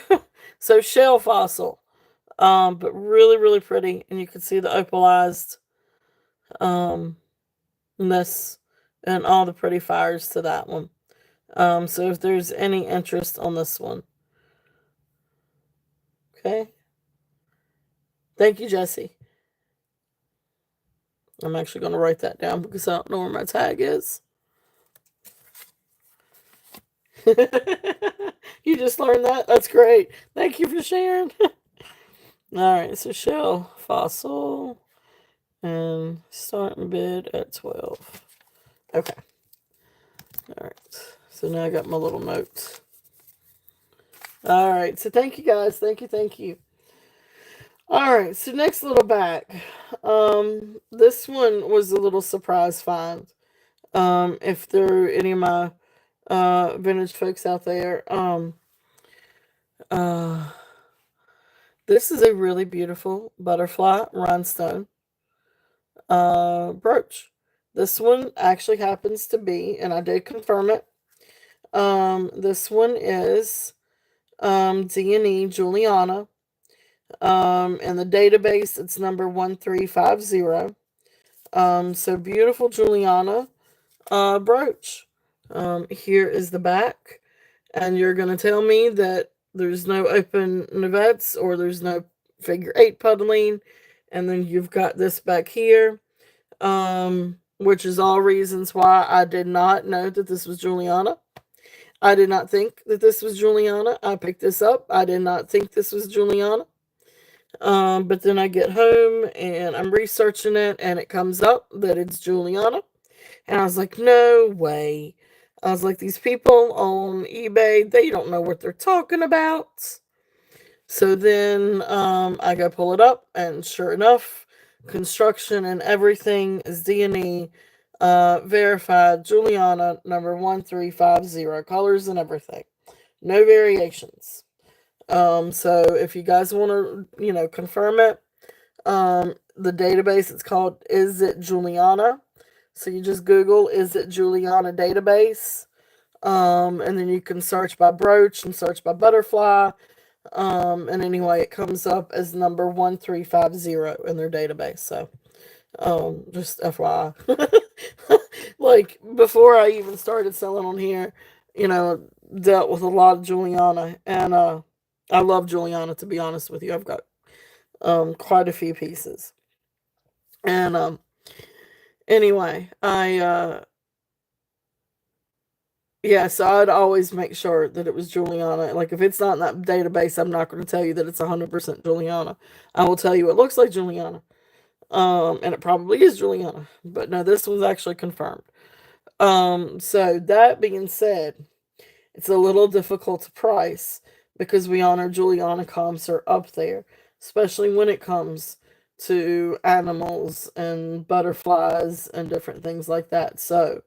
So shell fossil. But really, really pretty. And you can see the opalized um, ness and all the pretty fires to that one. So if there's any interest on this one, okay. Thank you, Jesse. I'm actually going to write that down because I don't know where my tag is. You just learned that? That's great. Thank you for sharing. Alright, so shell, fossil, and starting bid at 12. Okay. Alright. So now I got my little notes. Alright, so thank you guys. Thank you, thank you. Alright, so next little back. This one was a little surprise find. If there are any of my vintage folks out there. Uh this is a really beautiful butterfly rhinestone brooch. This one actually happens to be, and I did confirm it. This one is D&E Juliana. In the database, it's number 1350. So beautiful Juliana brooch. Here is the back, and you're gonna tell me that there's no open navets or there's no figure eight puddling, and then you've got this back here, which is all reasons why I did not know that this was Juliana. I did not think that this was Juliana. I picked this up. I did not think this was Juliana. But then I get home and I'm researching it, and it comes up that it's Juliana. And I was like, no way. I was like, these people on eBay, they don't know what they're talking about. So then I go pull it up, and sure enough, construction and everything is D&E verified Juliana number 1350, colors and everything. No variations. So if you guys want to, confirm it, the database, it's called Is It Juliana? So you just Google Is It Juliana database. And then you can search by brooch and search by butterfly. And anyway, it comes up as number 1350 in their database. So, just FYI. Like, before I even started selling on here, dealt with a lot of Juliana. And, I love Juliana, to be honest with you. I've got, quite a few pieces. And, anyway, yeah, so I'd always make sure that it was Juliana. Like, if it's not in that database, I'm not going to tell you that it's 100% Juliana. I will tell you it looks like Juliana. And it probably is Juliana. But no, this one's actually confirmed. So that being said, it's a little difficult to price because we honor Juliana comps are up there, especially when it comes to animals and butterflies and different things like that. So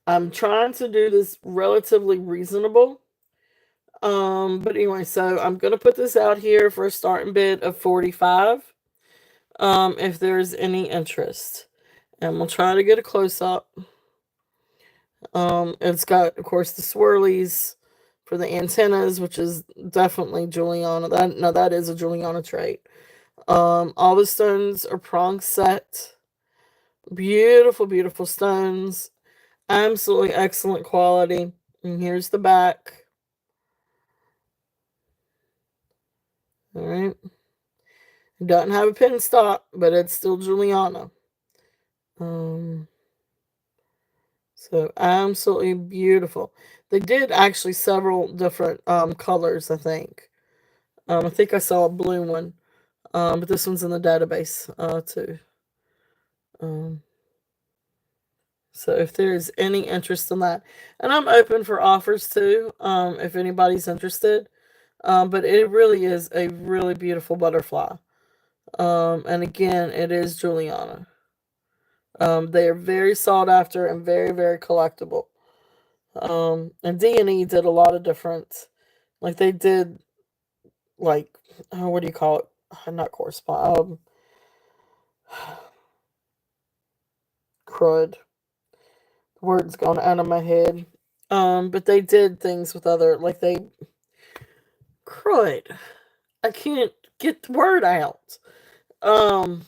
I'm trying to do this relatively reasonable. But anyway, so I'm gonna put this out here for a starting bid of 45. If there's any interest. And we'll try to get a close up. It's got, of course, the swirlies for the antennas, which is definitely Juliana. That is a Juliana trait. All the stones are prong set. Beautiful, beautiful stones. Absolutely excellent quality. And here's the back. All right. Doesn't have a pin stop, but it's still Juliana. Um, so absolutely beautiful. They did actually several different colors, I think. I think I saw a blue one. But this one's in the database too. Um, so if there's any interest in that, and I'm open for offers too, if anybody's interested. But it really is a really beautiful butterfly. And again, it is Juliana. They are very sought after and very, very collectible. And D&E did a lot of different, like they did, like, what do you call it? Not correspond. Crud. The word's gone out of my head. But they did things with other, like they, crud. I can't. get the word out. Um,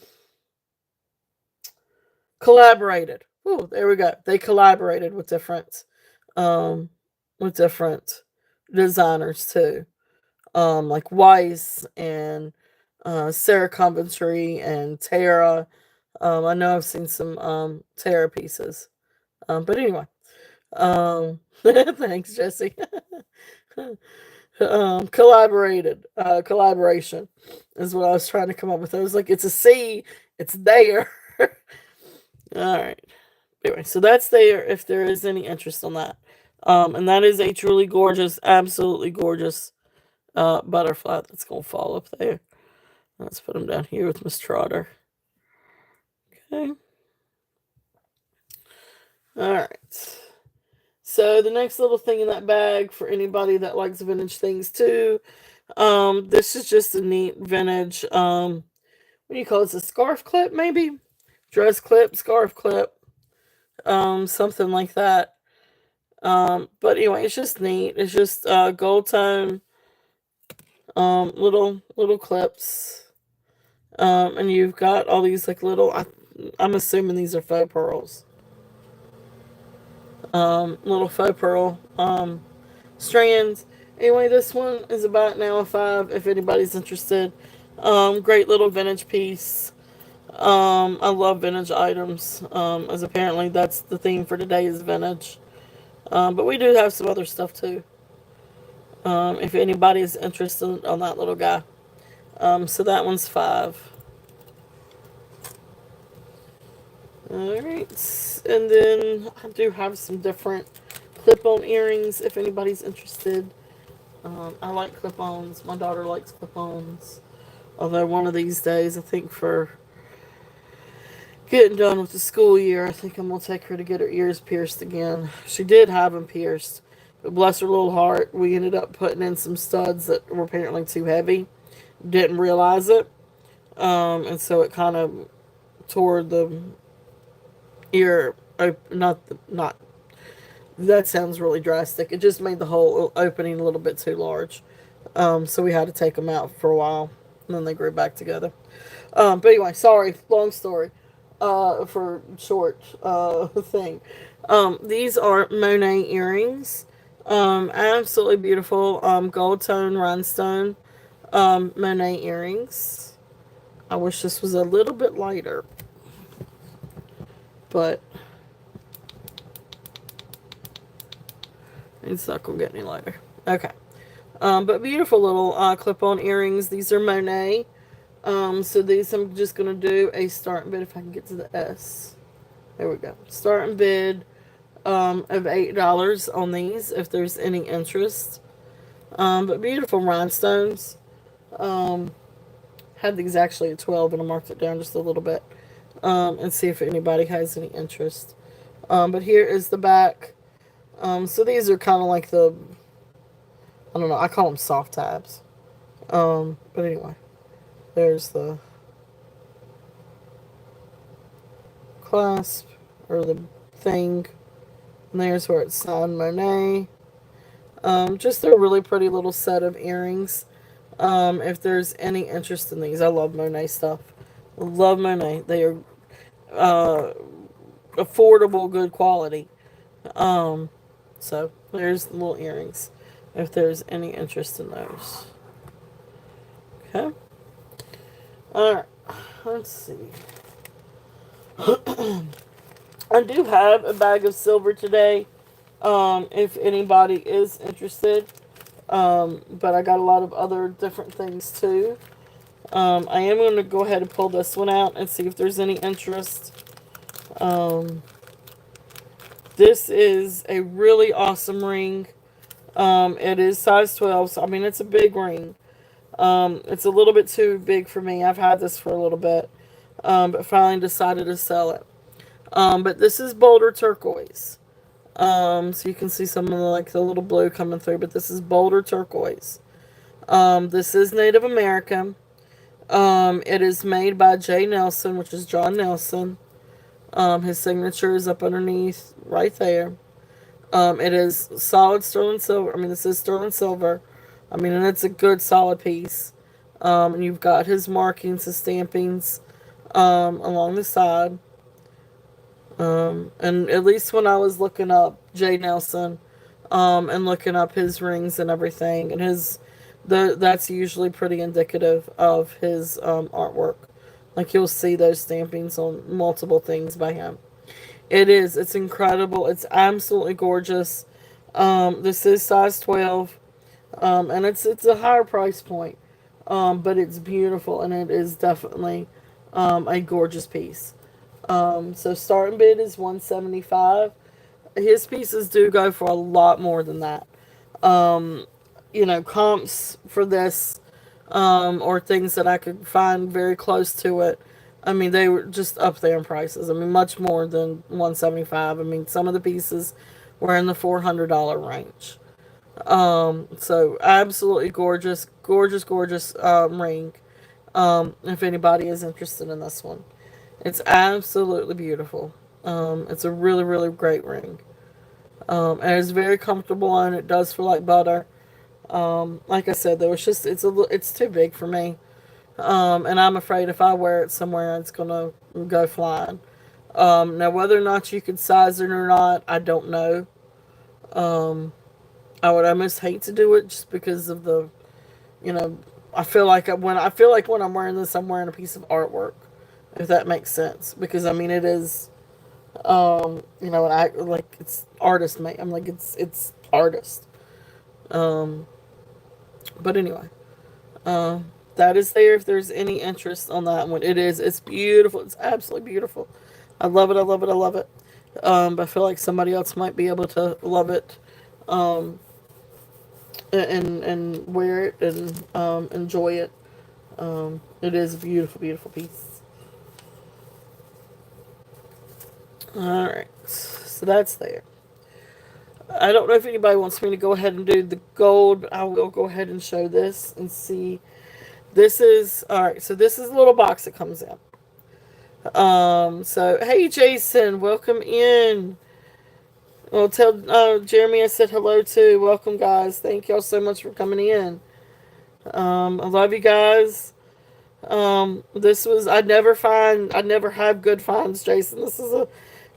collaborated. Oh, there we go. They collaborated um, with different designers too. Like Weiss and Sarah Coventry and Tara. I know I've seen some Tara pieces. But anyway, thanks, Jesse. Collaboration is what I was trying to come up with. I was like, it's a C, it's there. All right. Anyway, so that's there if there is any interest on that. And that is a truly gorgeous, absolutely gorgeous butterfly that's gonna fall up there. Let's put him down here with Miss Trotter. Okay. All right. So the next little thing in that bag for anybody that likes vintage things too. This is just a neat vintage. What do you call it? It's a scarf clip, maybe dress clip, scarf clip, something like that. But anyway, it's just neat. It's just gold tone, little clips. And you've got all these like little. I'm assuming these are faux pearls. Little faux pearl strands. Anyway, this one is about now a 5 if anybody's interested. Great little vintage piece. I love vintage items. As apparently that's the theme for today is vintage. But we do have some other stuff too. If anybody is interested on that little guy. So that one's 5. Alright. And then I do have some different clip-on earrings if anybody's interested. I like clip-ons. My daughter likes clip-ons. Although one of these days, I think for getting done with the school year, I think I'm going to take her to get her ears pierced again. She did have them pierced. But bless her little heart, we ended up putting in some studs that were apparently too heavy. Didn't realize it. And so it kind of tore the ear, not that sounds really drastic. It just made the whole opening a little bit too large. So we had to take them out for a while. And then they grew back together. But anyway, sorry, long story. For short thing. These are Monet earrings. Absolutely beautiful. Gold tone rhinestone Monet earrings. I wish this was a little bit lighter. But it's not going to get any lighter. Okay. But beautiful little clip-on earrings. These are Monet. So these I'm just going to do a starting bid if I can get to the S. There we go. Starting bid of $8 on these if there's any interest. But beautiful rhinestones. Had these actually at 12 and I marked it down just a little bit. And see if anybody has any interest. But here is the back. So these are kind of like I don't know, I call them soft tabs. But anyway, there's the clasp or the thing. And there's where it's signed Monet. Just a really pretty little set of earrings. If there's any interest in these, I love Monet stuff. Love Monet. They are affordable, good quality. So there's the little earrings. If there's any interest in those. Okay. Alright. Let's see. I do have a bag of silver today. If anybody is interested. But I got a lot of other different things too. I am going to go ahead and pull this one out and see if there's any interest. This is a really awesome ring. It is size 12, so I mean it's a big ring. It's a little bit too big for me. I've had this for a little bit, but finally decided to sell it. But this is Boulder turquoise. So you can see some of the little blue coming through, but this is Boulder turquoise. This is Native American. It is made by J. Nelson, which is John Nelson. His signature is up underneath right there. It is solid sterling silver. I mean, this is sterling silver. I mean, and it's a good solid piece. And you've got his markings, his stampings along the side. And at least when I was looking up Jay Nelson, and looking up his rings and everything, and that's usually pretty indicative of his artwork. Like you'll see those stampings on multiple things by him. It's incredible. It's absolutely gorgeous. This is size 12, and it's a higher price point, but it's beautiful and it is definitely a gorgeous piece. So starting bid is 175. His pieces do go for a lot more than that. Um, Comps for this, or things that I could find very close to it. I mean, they were just up there in prices. I mean, much more than 175. I mean, some of the pieces were in the $400 range. So absolutely gorgeous, gorgeous, gorgeous ring. If anybody is interested in this one, it's absolutely beautiful. It's a really, really great ring. And it's very comfortable and it does feel like butter. Like I said, though, it's too big for me. And I'm afraid if I wear it somewhere, it's gonna go flying. Now, whether or not you could size it or not, I don't know. Um, I would almost hate to do it just because of the, you know, I feel like when I'm wearing this, I'm wearing a piece of artwork, if that makes sense. Because I mean, it is, and I like it's artist made. I'm like it's artist. Um, but anyway, that is there. If there's any interest on that one, it's beautiful. It's absolutely beautiful. I love it. I love it. I love it. But I feel like somebody else might be able to love it. Um, and wear it and enjoy it. It is a beautiful, beautiful piece. All right, so that's there. I don't know if anybody wants me to go ahead and do the gold. I will go ahead and show this and see. This is all right. So this is a little box that comes in. So hey Jason, welcome in. Well, tell Jeremy I said hello too. Welcome guys. Thank y'all so much for coming in. I love you guys. I never have good finds, Jason.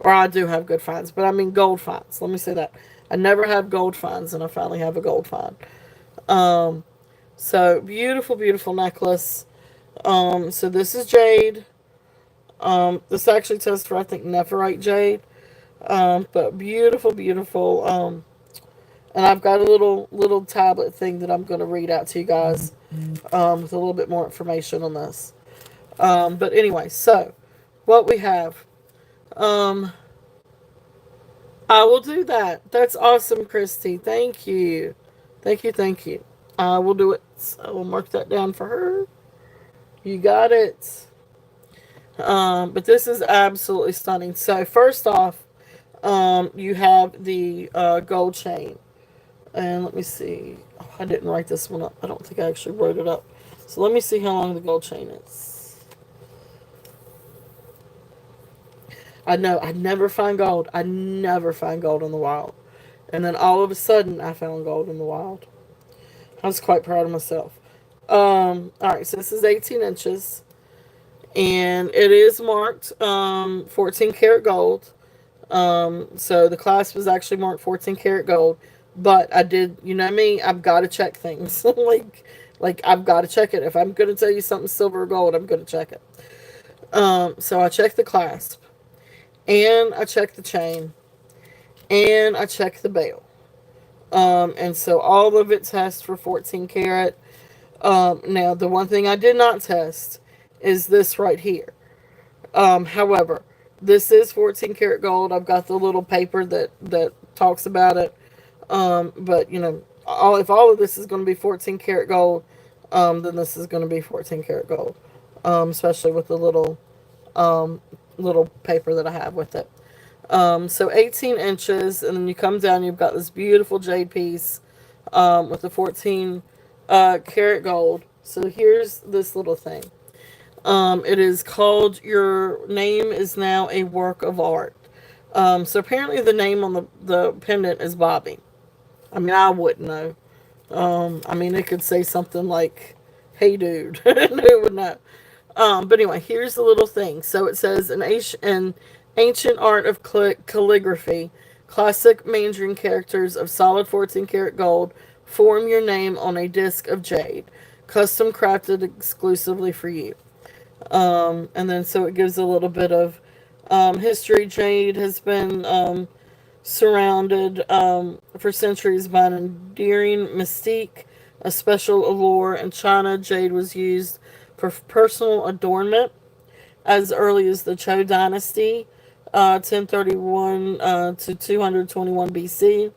Or I do have good finds, but I mean gold finds. Let me say that. I never have gold finds, and I finally have a gold find. Um, so beautiful, beautiful necklace. So this is jade. This actually tests for, I think, nephrite jade. But beautiful, beautiful. And I've got a little tablet thing that I'm going to read out to you guys, with a little bit more information on this. But anyway, so what we have. Um, I will do that. That's awesome, Christy. Thank you. Thank you, thank you. I will do it. So I will mark that down for her. You got it. But this is absolutely stunning. So first off, you have the gold chain. And let me see. Oh, I didn't write this one up. I don't think I actually wrote it up. So let me see how long the gold chain is. I know I never find gold. I never find gold in the wild. And then all of a sudden, I found gold in the wild. I was quite proud of myself. Alright, so this is 18 inches. And it is marked 14 karat gold. So the clasp was actually marked 14 karat gold. But I did, you know me, I've got to check things. like I've got to check it. If I'm going to tell you something silver or gold, I'm going to check it. So I checked the clasp. And I checked the chain. And I checked the bell. And so all of it tests for 14 karat. Now, the one thing I did not test is this right here. However, this is 14 karat gold. I've got the little paper that talks about it. But, if all of this is going to be 14 karat gold, then this is going to be 14 karat gold. Especially with the um, little paper that I have with it. So 18 inches, and then you come down, you've got this beautiful jade piece with the 14 karat gold. So here's this little thing. It is called Your Name Is Now a Work of Art. So apparently the name on the pendant is Bobby. I mean, I wouldn't know. I mean, it could say something like Hey, dude. Who would know? But anyway, here's the little thing. So it says an ancient art of calligraphy, classic Mandarin characters of solid 14 karat gold form your name on a disc of jade, custom crafted exclusively for you. And then so it gives a little bit of history. Jade has been surrounded for centuries by an endearing mystique, a special allure. In China, jade was used for personal adornment as early as the Zhou Dynasty, 1031 to 221 BC.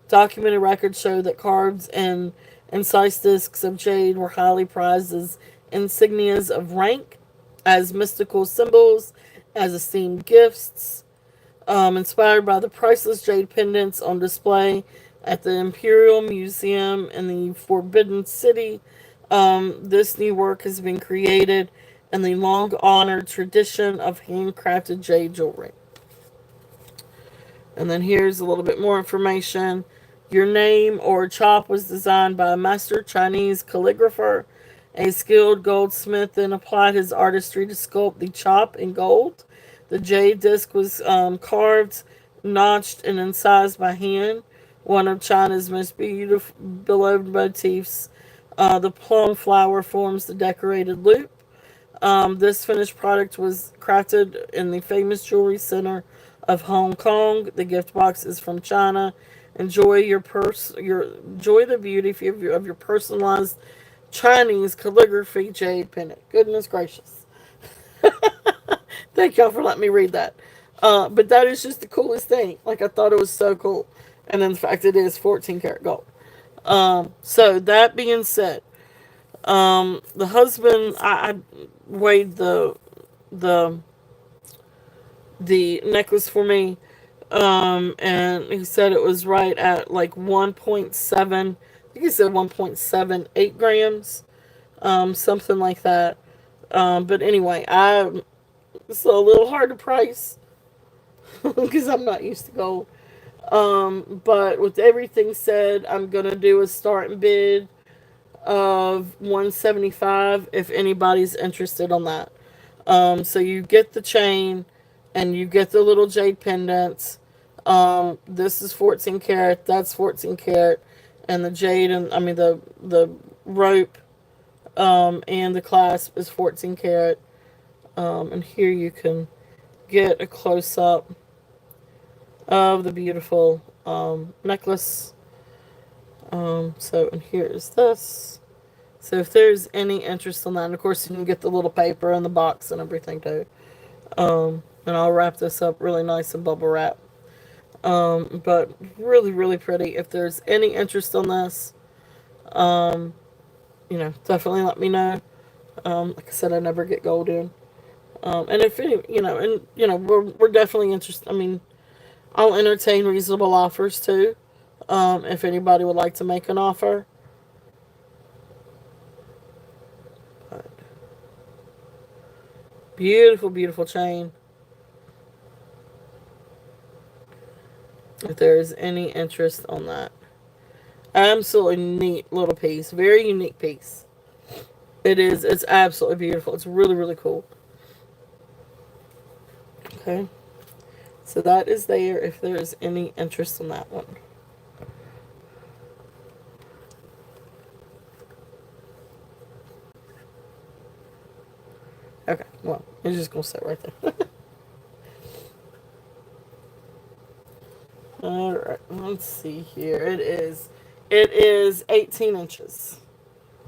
Documented records show that carved and incised discs of jade were highly prized as insignias of rank, as mystical symbols, as esteemed gifts. Inspired by the priceless jade pendants on display at the Imperial Museum in the Forbidden City, this new work has been created in the long honored tradition of handcrafted jade jewelry. And then here's a little bit more information. Your name or chop was designed by a master Chinese calligrapher. A skilled goldsmith then applied his artistry to sculpt the chop in gold. The jade disc was carved, notched, and incised by hand. One of China's most beautiful, beloved motifs. The plum flower forms the decorated loop. This finished product was crafted in the famous jewelry center of Hong Kong. The gift box is from China. Enjoy the beauty of your personalized Chinese calligraphy jade pendant. Goodness gracious! Thank y'all for letting me read that. But that is just the coolest thing. Like, I thought it was so cool, and in fact, it is 14 karat gold. So that being said, the husband, I weighed the the necklace for me, and he said it was right at like 1.7. I think he said 1.78 grams, something like that. But anyway, it's a little hard to price because I'm not used to gold. But with everything said, I'm gonna do a starting bid of 175 if anybody's interested on that. So you get the chain and you get the little jade pendants. This is 14 karat, that's 14 karat, and the jade and the rope and the clasp is 14 karat. And here you can get a close up of the beautiful necklace. And here's this. So if there's any interest in that, and of course you can get the little paper and the box and everything too. And I'll wrap this up really nice and bubble wrap. But really, really pretty. If there's any interest in this, definitely let me know. Like I said, I never get gold in. And if any, we're definitely interested. I mean, I'll entertain reasonable offers too. If anybody would like to make an offer. But beautiful, beautiful chain. If there is any interest on that. Absolutely neat little piece. Very unique piece. It is. It's absolutely beautiful. It's really, really cool. Okay. So that is there if there is any interest in that one. Okay. Well, it's just going to sit right there. Alright. Let's see here. It is 18 inches.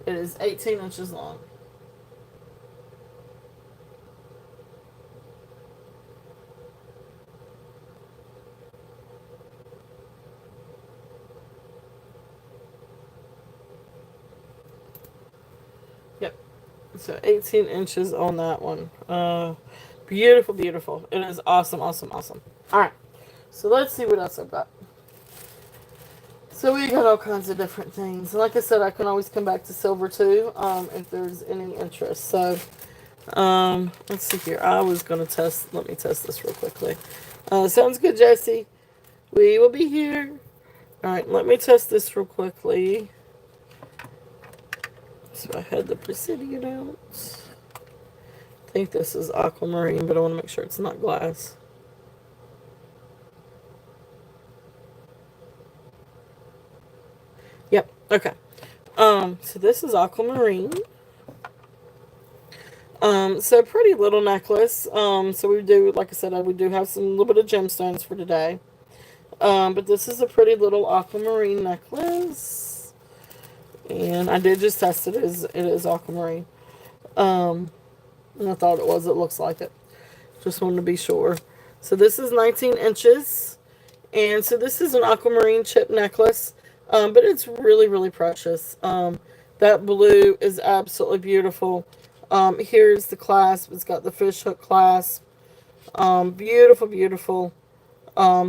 It is 18 inches long. Yep. So 18 inches on that one. Beautiful, beautiful. It is awesome, awesome, awesome. Alright. So let's see what else I've got. So we got all kinds of different things. And like I said, I can always come back to silver too, if there's any interest. So, let's see here. I was going to let me test this real quickly. Sounds good, Jesse. We will be here. Alright, let me test this real quickly. So I had the Presidian out. I think this is aquamarine, but I want to make sure it's not glass. Yep, okay. So this is aquamarine. So pretty little necklace. So we do, like I said, we do have some little bit of gemstones for today. But this is a pretty little aquamarine necklace. And I did just test it. It is aquamarine. And I thought it was. It looks like it. Just wanted to be sure. So this is 19 inches. And so this is an aquamarine chip necklace. But it's really, really precious. That blue is absolutely beautiful. Here's the clasp. It's got the fish hook clasp. Beautiful, beautiful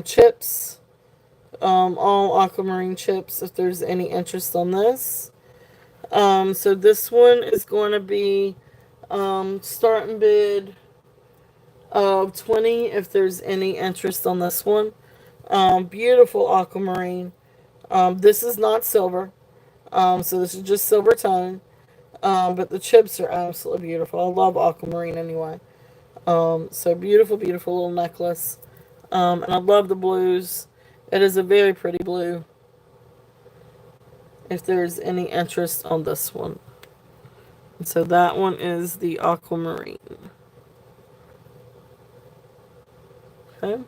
chips. All aquamarine chips, if there's any interest on this. So this one is going to be starting bid of 20 if there's any interest on this one. Beautiful aquamarine. This is not silver. So this is just silver tone. But the chips are absolutely beautiful. I love aquamarine anyway. So beautiful, beautiful little necklace. And I love the blues. It is a very pretty blue. If there's any interest on this one. And so that one is the aquamarine. Okay.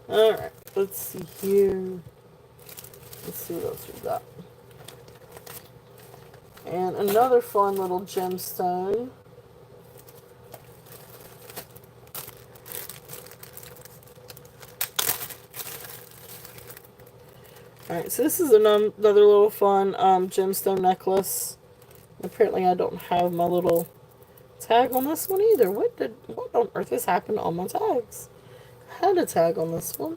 Alright, let's see here. Let's see what else we got. And another fun little gemstone. Alright, so this is another little fun gemstone necklace. Apparently I don't have my little tag on this one either. What on earth has happened to all my tags? I had a tag on this one.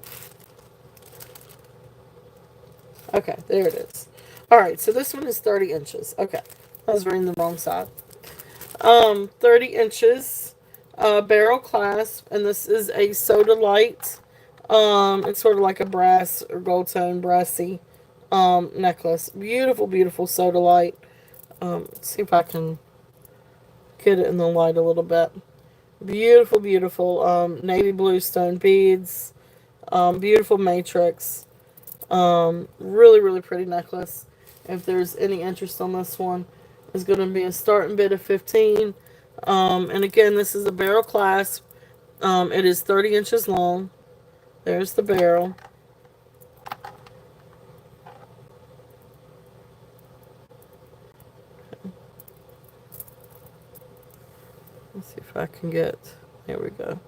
Okay, there it is. Alright, so this one is 30 inches. Okay, I was reading the wrong side. 30 inches, barrel clasp, and this is a soda light. It's sort of like a brass or gold tone brassy necklace. Beautiful, beautiful soda light. Let's see if I can get it in the light a little bit. Beautiful, beautiful navy blue stone beads. Beautiful matrix. Really, really pretty necklace. If there's any interest on this one, it's going to be a starting bid of 15. And again, this is a barrel clasp. It is 30 inches long. There's the barrel. Let's see if I can get, there we go.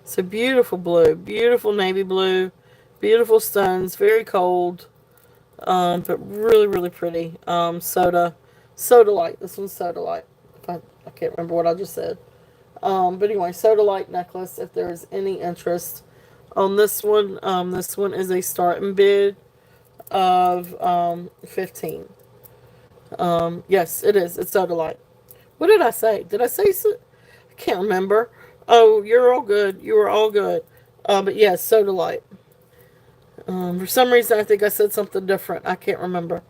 So beautiful blue, beautiful navy blue, beautiful stones, very cold, but really, really pretty. Soda light. This one's soda light. I can't remember what I just said. But anyway, soda light necklace. If there's any interest on this one is a starting bid of 15. Yes, it is. It's soda light. What did I say? Did I say so? I can't remember. Oh, you're all good. You were all good. But yes, soda light. For some reason, I think I said something different. I can't remember.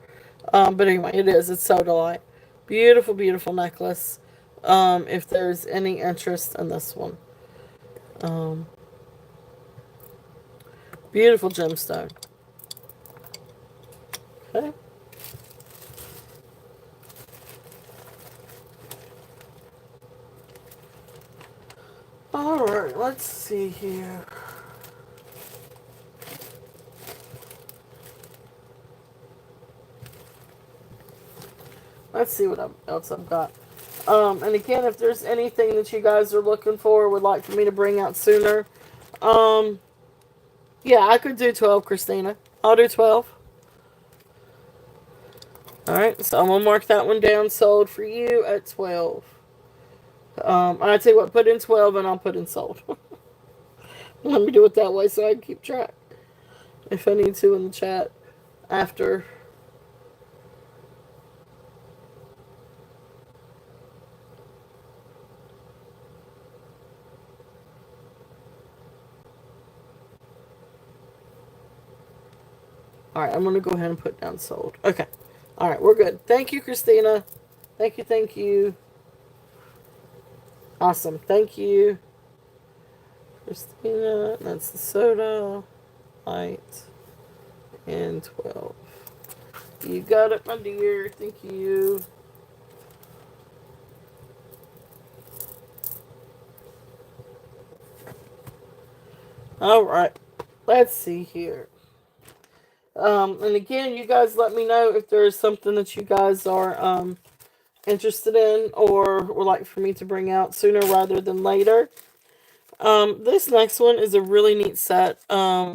But anyway, it is. It's soda light. Beautiful, beautiful necklace. If there's any interest in this one. Beautiful gemstone. Okay. Alright, let's see here. Let's see what else I've got. And again, if there's anything that you guys are looking for, would like for me to bring out sooner, yeah, I could do 12, Christina. I'll do 12. Alright, so I'm going to mark that one down, sold for you at 12. I tell you what, put in 12 and I'll put in sold. Let me do it that way so I can keep track. If I need to in the chat after. All right, I'm going to go ahead and put down sold. Okay. All right, we're good. Thank you, Christina. Thank you, thank you. Awesome. Thank you, Christina. That's the soda. Light. And 12. You got it, my dear. Thank you. All right. Let's see here. And again, you guys let me know if there is something that you guys are interested in or would like for me to bring out sooner rather than later. This next one is a really neat set. Oh,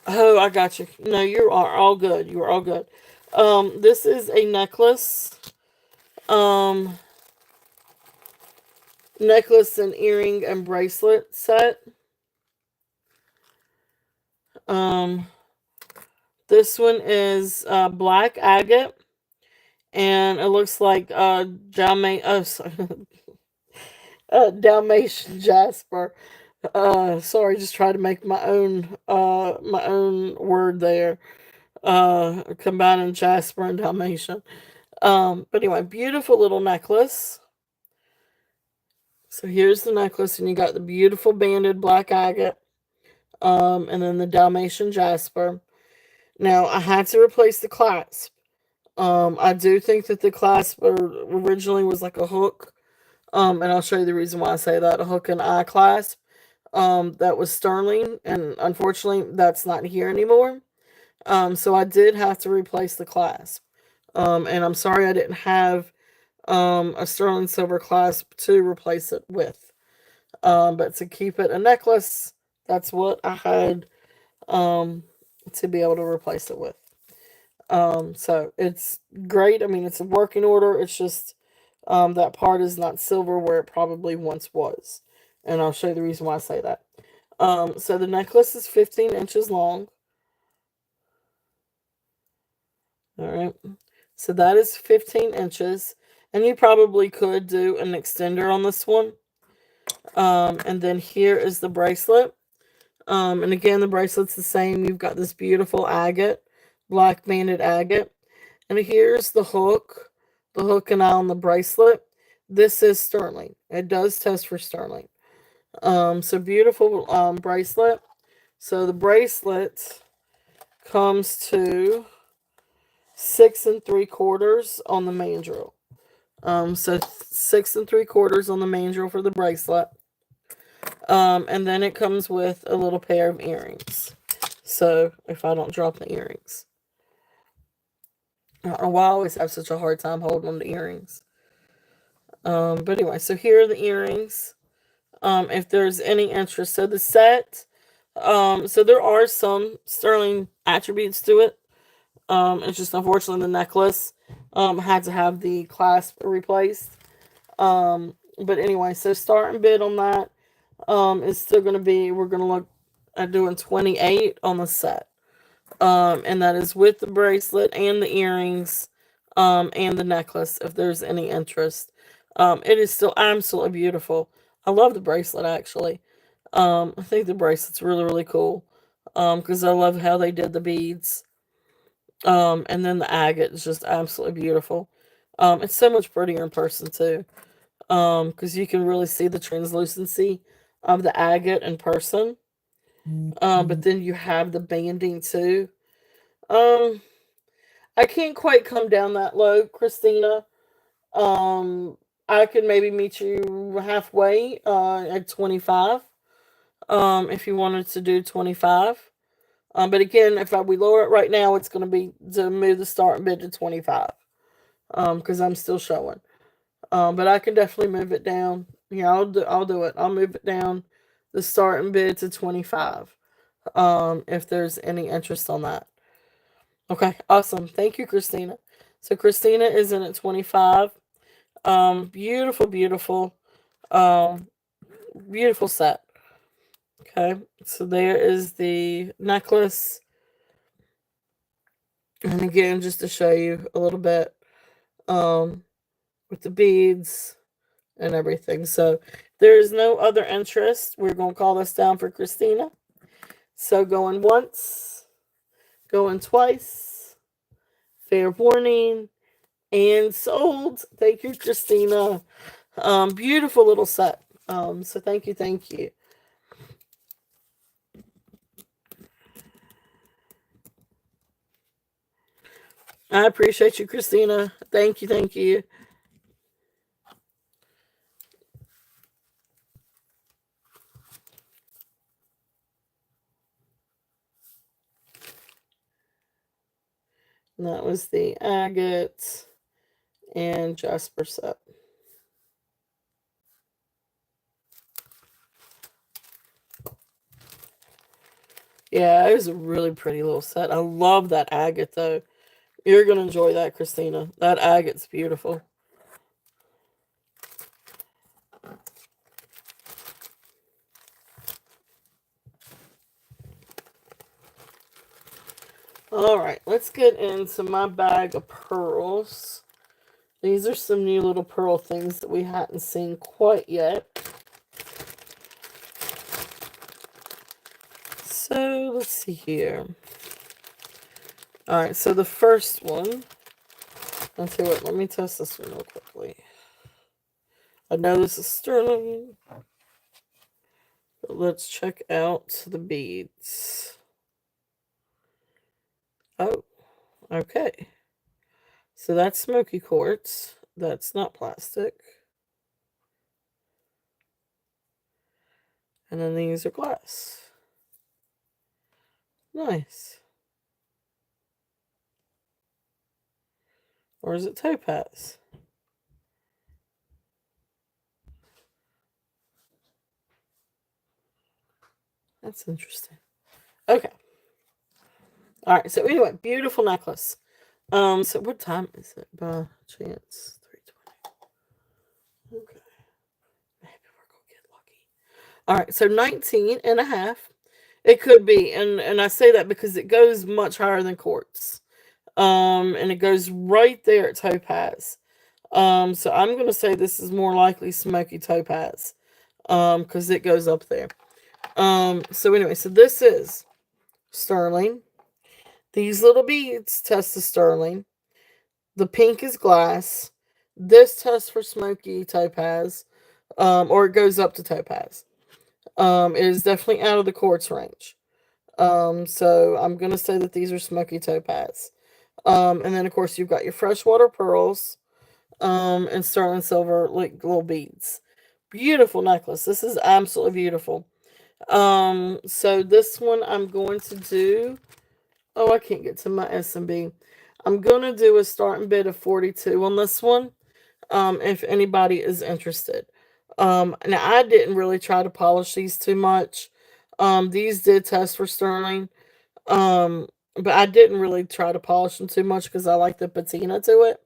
I got you. No, you are all good. You are all good. This is a necklace. Um, necklace and earring and bracelet set. Um, this one is black agate, and it looks like Dalmatian jasper. Sorry, just try to make my own word there. Combining jasper and Dalmatian. But anyway, beautiful little necklace. So here's the necklace, and you got the beautiful banded black agate, and then the Dalmatian jasper. Now I had to replace the clasp. I do think that the clasp originally was like a hook. And I'll show you the reason why I say that, a hook and eye clasp. That was sterling, and unfortunately, that's not here anymore. So I did have to replace the clasp. And I'm sorry I didn't have a sterling silver clasp to replace it with. But to keep it a necklace, that's what I had to be able to replace it with. So it's great. I mean, it's a working order. It's just that part is not silver where it probably once was. And I'll show you the reason why I say that. So the necklace is 15 inches long. All right. So that is 15 inches. And you probably could do an extender on this one. And then here is the bracelet. And again, the bracelet's the same. You've got this beautiful agate, black banded agate. And here's the hook and eye on the bracelet. This is sterling. It does test for sterling. So beautiful bracelet. So the bracelet comes to 6 3/4 on the mandrel. So 6 3/4 on the mandrel for the bracelet. And then it comes with a little pair of earrings. So if I don't drop the earrings. I don't know why I always have such a hard time holding on to earrings. But anyway, so here are the earrings. If there's any interest. So the set, so there are some sterling attributes to it. It's just unfortunately the necklace had to have the clasp replaced. But anyway, so start and bid on that is still going to be, we're going to look at doing 28 on the set. And that is with the bracelet and the earrings and the necklace if there's any interest. It is still absolutely beautiful. I love the bracelet actually. I think the bracelet's really, really cool. Because I love how they did the beads. And then the agate is just absolutely beautiful. It's so much prettier in person too. Because you can really see the translucency of the agate in person. But then you have the banding too. Um, I can't quite come down that low, Christina. Um, I could maybe meet you halfway at 25. If you wanted to do 25. But again, we lower it right now, it's going to be to move the starting bid to 25. Because I'm still showing. But I can definitely move it down. Yeah, I'll do it. I'll move it down the starting bid to 25. If there's any interest on that. Okay, awesome. Thank you, Christina. So Christina is in at 25. Beautiful, beautiful, um, beautiful set. Okay, so there is the necklace. And again, just to show you a little bit, with the beads and everything. So there is no other interest. We're going to call this down for Christina. So going once, Going twice. Fair warning. And sold. Thank you, Christina. Beautiful little set. So thank you, thank you. I appreciate you, Christina. Thank you, thank you. And that was the agate and jasper set. Yeah, it was a really pretty little set. I love that agate though. You're gonna enjoy that, Christina. That agate's beautiful. Alright, let's get into my bag of pearls. These are some new little pearl things that we hadn't seen quite yet. So, let's see here. Alright, so the first one. Let's see what, let me test this one real quickly. I know this is sterling. But let's check out the beads. Oh, okay. So that's smoky quartz. That's not plastic. And then these are glass. Nice. Or is it topaz? That's interesting. Okay. Alright, so anyway, beautiful necklace. So what time is it by chance? 3:20. Okay. Maybe we're gonna get lucky. Alright, so 19 and a half. It could be, and I say that because it goes much higher than quartz. And it goes right there at topaz. So I'm gonna say this is more likely smoky topaz. Because it goes up there. So anyway, so this is sterling. These little beads test the sterling. The pink is glass. This tests for smoky topaz. Or it goes up to topaz. It is definitely out of the quartz range. So I'm gonna say that these are smoky topaz. And then of course you've got your freshwater pearls, and sterling silver like little beads. Beautiful necklace. This is absolutely beautiful. So this one I'm going to do. Oh, I can't get to my SMB. I'm gonna do a starting bid of 42 on this one. If anybody is interested. Now I didn't really try to polish these too much. These did test for sterling. But I didn't really try to polish them too much because I like the patina to it.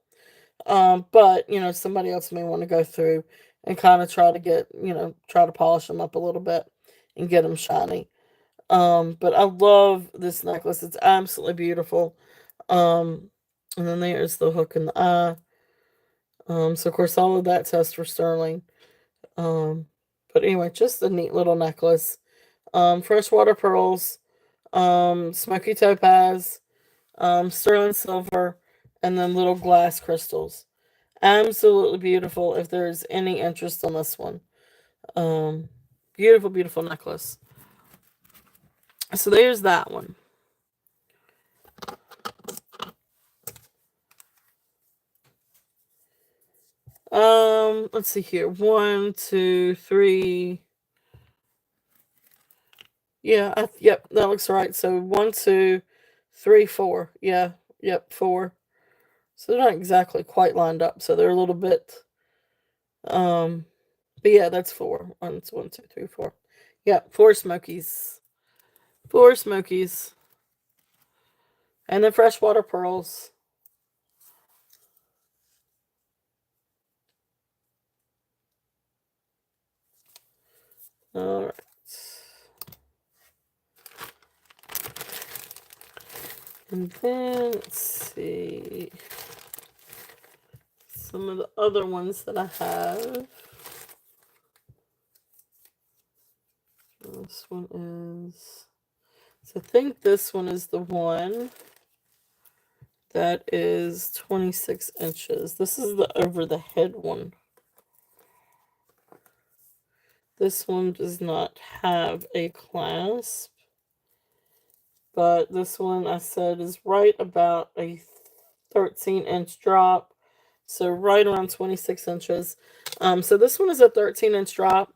But somebody else may want to go through and kind of try to get, try to polish them up a little bit and get them shiny. But I love this necklace. It's absolutely beautiful. Um, and then there's the hook in the eye. So of course all of that tests for sterling. Um, but anyway, just a neat little necklace. Freshwater pearls, smoky topaz, sterling silver, and then little glass crystals. Absolutely beautiful if there's any interest on this one. Um, Beautiful, beautiful necklace. So there's that one. Let's see here. 1, 2, 3. Yeah, yep, that looks right. So 1, 2, 3, 4. Yeah, yep, 4. So they're not exactly quite lined up. So they're a little bit. Um, but yeah, that's 4. 1, 2, 3, 4. Yeah, 4 smokies. 4 smokies. And then freshwater pearls. All right. And then let's see some of the other ones that I have. This one is So I think this one is the one that is 26 inches. This is the over the head one. This one does not have a clasp, but this one I said is right about a 13-inch drop. So right around 26 inches. So this one is a 13-inch drop,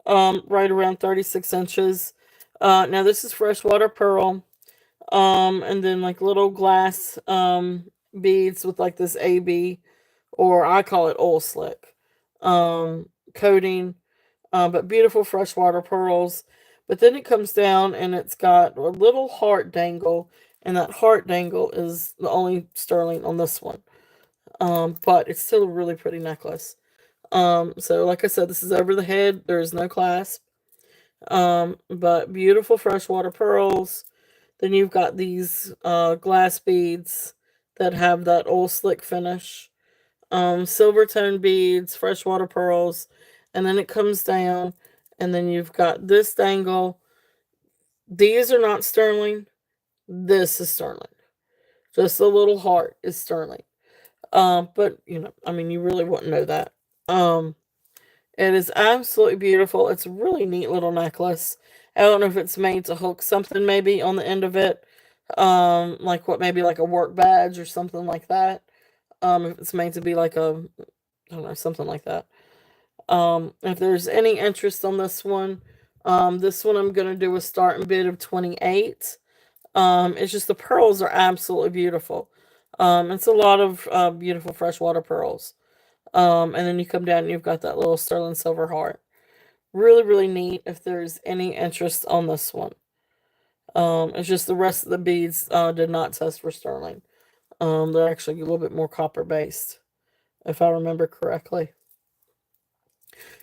right around 36 inches. Now this is freshwater pearl. And then like little glass beads with like this AB, or I call it oil slick coating, but beautiful freshwater pearls. But then it comes down and it's got a little heart dangle, and that heart dangle is the only sterling on this one. But it's still a really pretty necklace. So like I said, this is over the head. There is no clasp. But beautiful freshwater pearls. Then you've got these glass beads that have that oil slick finish. Silver tone beads, freshwater pearls, and then it comes down, and then you've got this dangle. These are not sterling. This is sterling. Just a little heart is sterling. But I mean, you really wouldn't know that. Um, it is absolutely beautiful. It's a really neat little necklace. I don't know if it's made to hook something maybe on the end of it. Like what, maybe like a work badge or something like that. If it's made to be like I don't know, something like that. If there's any interest on this one I'm gonna do a starting bid of 28. It's just the pearls are absolutely beautiful. It's a lot of beautiful freshwater pearls. And then you come down and you've got that little sterling silver heart. Really, really neat if there's any interest on this one. It's just the rest of the beads did not test for sterling. They're actually a little bit more copper based, if I remember correctly.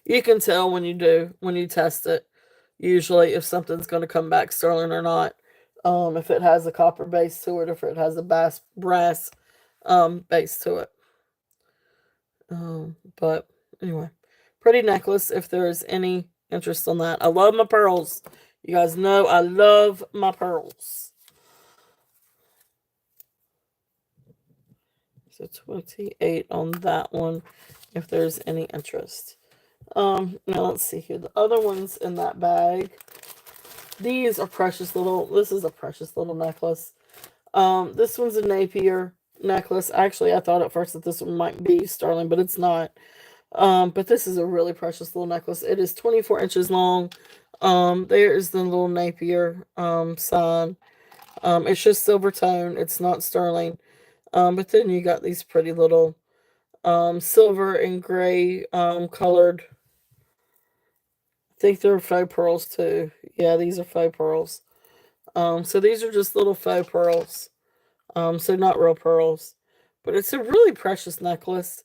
You can tell when you test it, usually if something's going to come back sterling or not. If it has a copper base to it, if it has a brass base to it. But anyway, pretty necklace if there is any interest on that. I love my pearls. You guys know I love my pearls. So 28 on that one if there's any interest. Now let's see here. The other ones in that bag. These are this is a precious little necklace. This one's a Napier necklace. Actually, I thought at first that this one might be sterling, but it's not. But this is a really precious little necklace. It is 24 inches long. There is the little Napier sign. It's just silver tone. It's not sterling. But then you got these pretty little silver and gray colored. I think they're faux pearls too. Yeah, these are faux pearls. So these are just little faux pearls. So not real pearls. But it's a really precious necklace.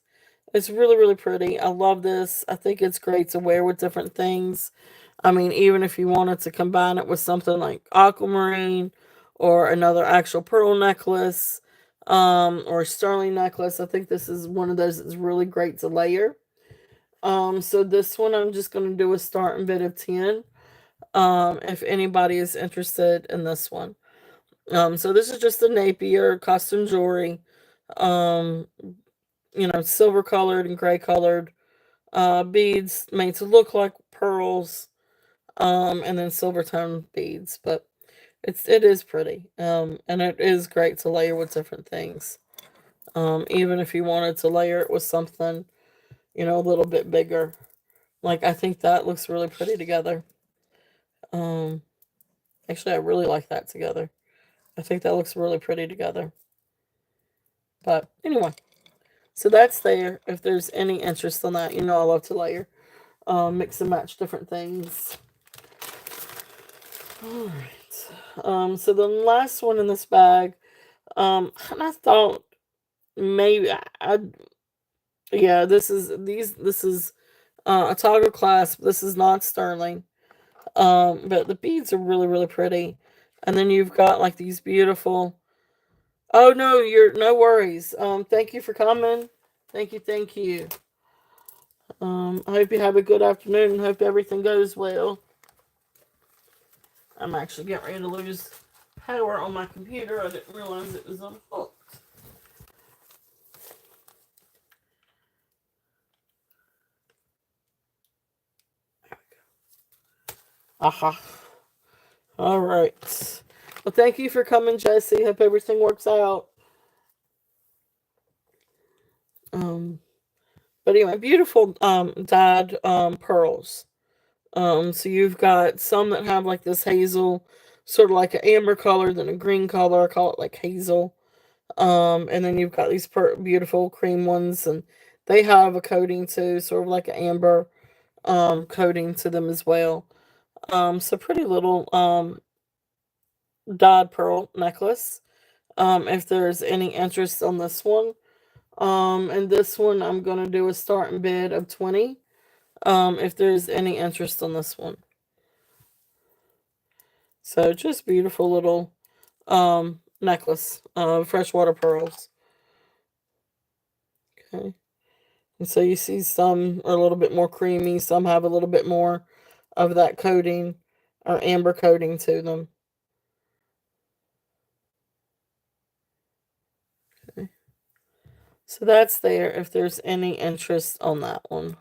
It's really, really pretty. I love this. I think it's great to wear with different things. I mean, even if you wanted to combine it with something like aquamarine or another actual pearl necklace, or a sterling necklace, I think this is one of those that's really great to layer. So this one I'm just going to do a starting bid of 10. If anybody is interested in this one. So this is just the Napier custom jewelry. Um, silver colored and gray colored beads made to look like pearls. And then silver tone beads, but it is pretty. And it is great to layer with different things. Even if you wanted to layer it with something, a little bit bigger. Like I think that looks really pretty together. Um, Actually, I really like that together. I think that looks really pretty together. But anyway, so that's there. If there's any interest in that, I love to layer, mix and match different things. All right. So the last one in this bag, and I thought maybe yeah, this is a toggle clasp. This is not sterling. But the beads are really, really pretty. And then you've got like these beautiful. Oh no, you're no worries. Thank you for coming. Thank you, thank you. I hope you have a good afternoon and hope everything goes well. I'm actually getting ready to lose power on my computer. I didn't realize it was unhooked. Aha. All right. Well, thank you for coming, Jesse. Hope everything works out. Um, but anyway, beautiful dyed pearls. So you've got some that have like this hazel, sort of like an amber color, then a green color. I call it like hazel. And then you've got these beautiful cream ones, and they have a coating too, sort of like an amber coating to them as well. So pretty little dyed pearl necklace. If there's any interest on this one. And this one I'm gonna do a starting bid of 20. If there's any interest on this one. So just beautiful little necklace of freshwater pearls. Okay. And so you see some are a little bit more creamy, some have a little bit more of that coating or amber coating to them. Okay. So that's there if there's any interest on that one.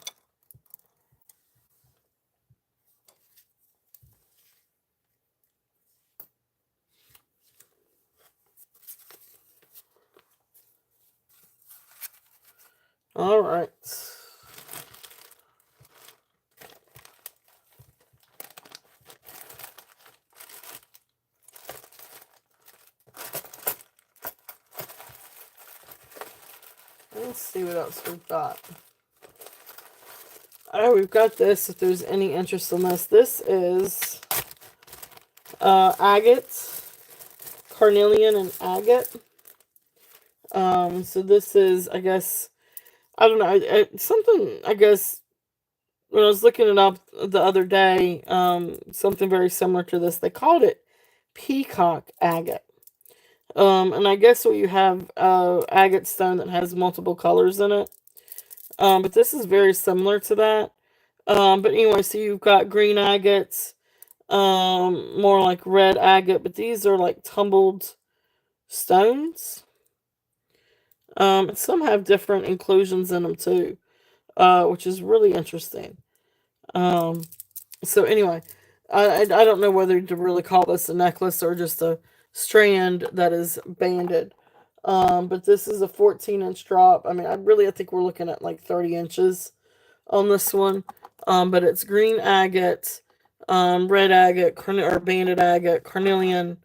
All right. Let's see what else we've got. Oh, we've got this if there's any interest in this. This is agate, carnelian, and agate. So this is, I guess, I don't know, something, I guess, when I was looking it up the other day, something very similar to this. They called it peacock agate. And I guess what you have, agate stone that has multiple colors in it. But this is very similar to that. But anyway, so you've got green agates, more like red agate, but these are like tumbled stones. Some have different inclusions in them too, which is really interesting. Um, so anyway, I don't know whether to really call this a necklace or just a strand that is banded. But this is a 14-inch drop. I mean, I think we're looking at like 30 inches on this one. But it's green agate, red agate, or banded agate, carnelian.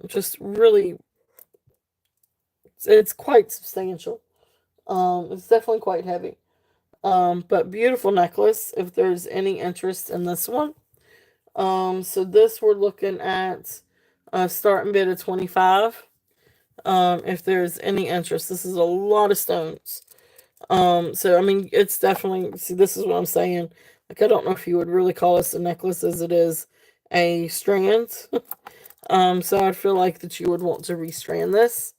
Just really, it's quite substantial. It's definitely quite heavy. But beautiful necklace if there's any interest in this one. So this we're looking at starting bid of 25. If there's any interest, this is a lot of stones. So I mean, it's definitely, see, this is what I'm saying. Like, I don't know if you would really call this a necklace as it is a strand. So I feel like that you would want to restrand this.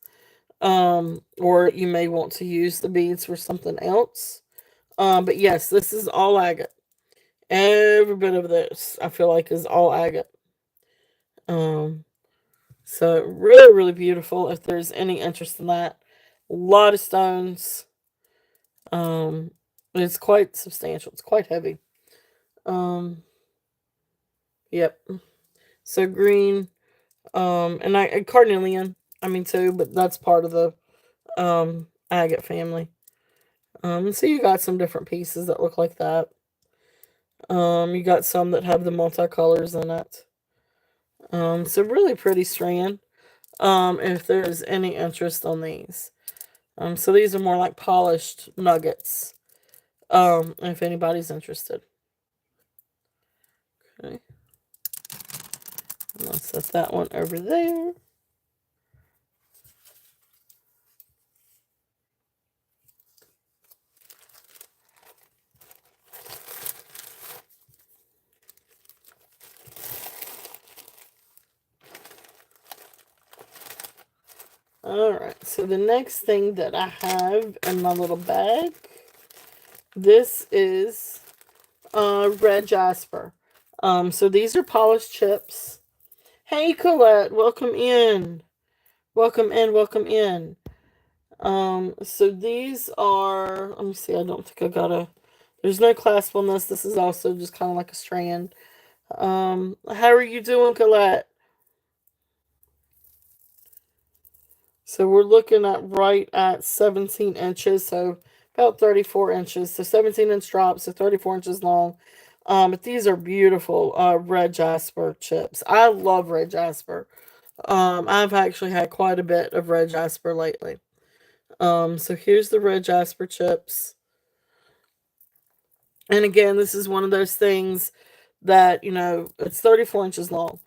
Or you may want to use the beads for something else. But yes, this is all agate. Every bit of this, I feel like, is all agate. Um, so really, really beautiful. If there's any interest in that, a lot of stones. Um, it's quite substantial. It's quite heavy. Um, yep. So green, and carnelian. I mean too, but that's part of the agate family. So you got some different pieces that look like that. You got some that have the multicolors in it. So really pretty strand. If there's any interest on these. So these are more like polished nuggets. If anybody's interested. Okay. I'll set that one over there. Alright, so the next thing that I have in my little bag, this is red jasper. So these are polished chips. Hey Colette, welcome in. Welcome in, welcome in. So these are, let me see, I don't think I got a, there's no clasp on this. This is also just kind of like a strand. How are you doing, Colette? So we're looking at right at 17 inches, so about 34 inches. So 17-inch drops, so 34 inches long. But these are beautiful red jasper chips. I love red jasper. I've actually had quite a bit of red jasper lately. So here's the red jasper chips. And again, this is one of those things that, it's 34 inches long.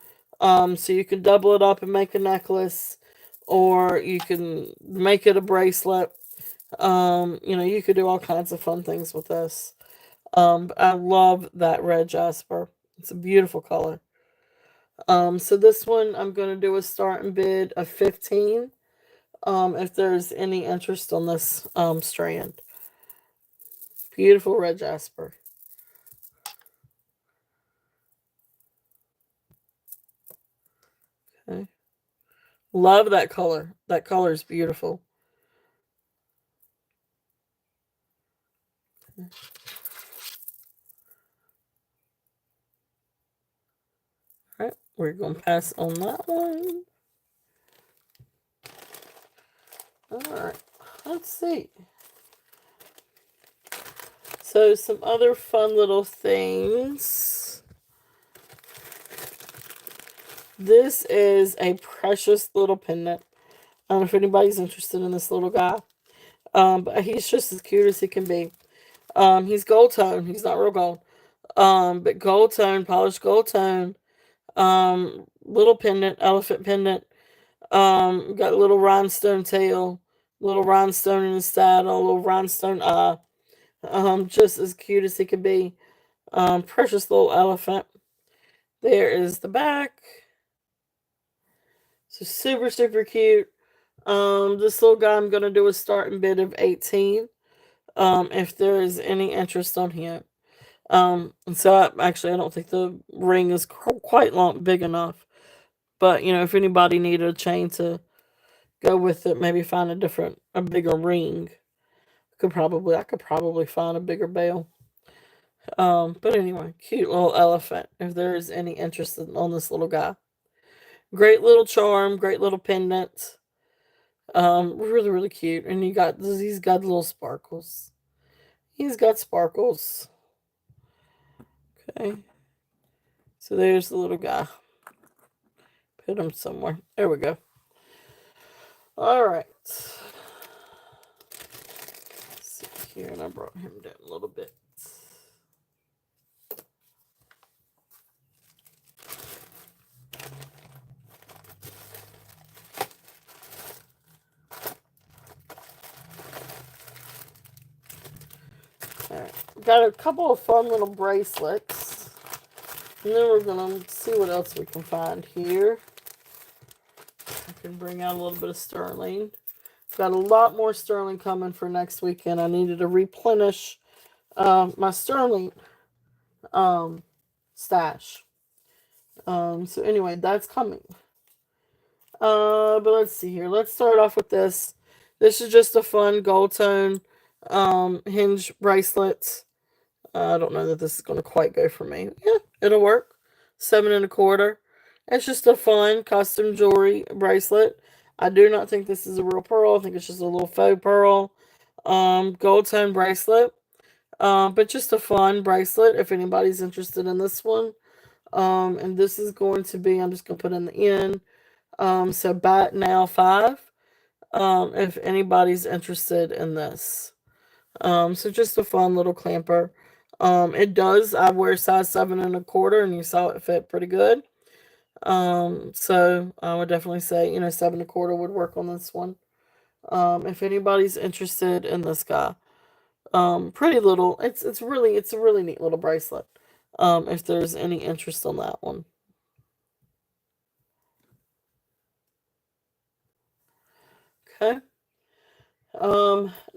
So you can double it up and make a necklace, or you can make it a bracelet. You could do all kinds of fun things with this. I love that red jasper. It's a beautiful color. So this one I'm going to do a starting bid of 15. If there's any interest on this strand. Beautiful red jasper. Okay. Love that color. That color is beautiful. All right, we're going to pass on that one. All right, let's see. So some other fun little things. This is a precious little pendant. I don't know if anybody's interested in this little guy. But he's just as cute as he can be. He's gold tone. He's not real gold. But gold tone, polished gold tone. Little pendant, elephant pendant. Got a little rhinestone tail, little rhinestone in his saddle, a little rhinestone eye. Just as cute as he could be. Precious little elephant. There is the back. So super, super cute. This little guy I'm gonna do a starting bid of 18. If there is any interest on him. And so actually I don't think the ring is quite long, big enough. But if anybody needed a chain to go with it, maybe find a bigger ring. I could probably find a bigger bale. But anyway, cute little elephant. If there is any interest on this little guy, great little charm, great little pendant. Really really cute, and he's got little sparkles. He's got sparkles. Okay, so there's the little guy. Put him somewhere. There we go. All right. Let's see here, and I brought him down a little bit. Alright, got a couple of fun little bracelets. And then we're going to see what else we can find here. I can bring out a little bit of sterling. Got a lot more sterling coming for next weekend. I needed to replenish my sterling stash. So anyway, that's coming. But let's see here. Let's start off with this. This is just a fun gold tone hinge bracelet. I don't know that this is going to quite go for me. Yeah, it'll work. 7 1/4. It's just a fun custom jewelry bracelet. I do not think this is a real pearl. I think it's just a little faux pearl gold tone bracelet. But just a fun bracelet if anybody's interested in this one. And this is going to be, I'm just going to put in the end. So bat now 5. If anybody's interested in this. So just a fun little clamper. I wear size 7 1/4, and you saw it fit pretty good. So I would definitely say, 7 1/4 would work on this one. If anybody's interested in this guy, pretty little. It's a really neat little bracelet. If there's any interest on that one. Okay.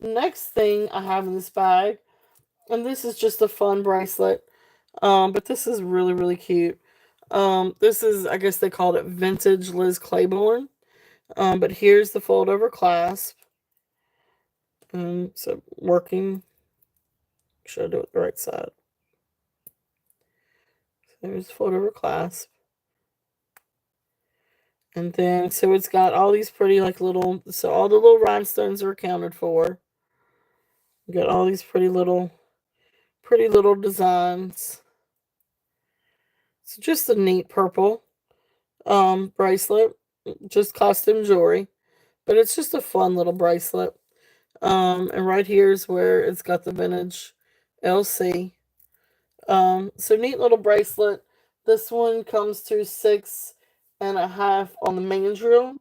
Next thing I have in this bag, and this is just a fun bracelet. But this is really, really cute. This is, I guess they called it vintage Liz Claiborne. But here's the fold over clasp. So working, should I do it the right side? So there's fold over clasp. And then, so it's got all these pretty, like, little, so all the little rhinestones are accounted for. You got all these pretty little designs. It's just a neat purple bracelet, just costume jewelry, but it's just a fun little bracelet. And right here is where it's got the vintage LC. So neat little bracelet. This one comes to 6.5 on the mandrel.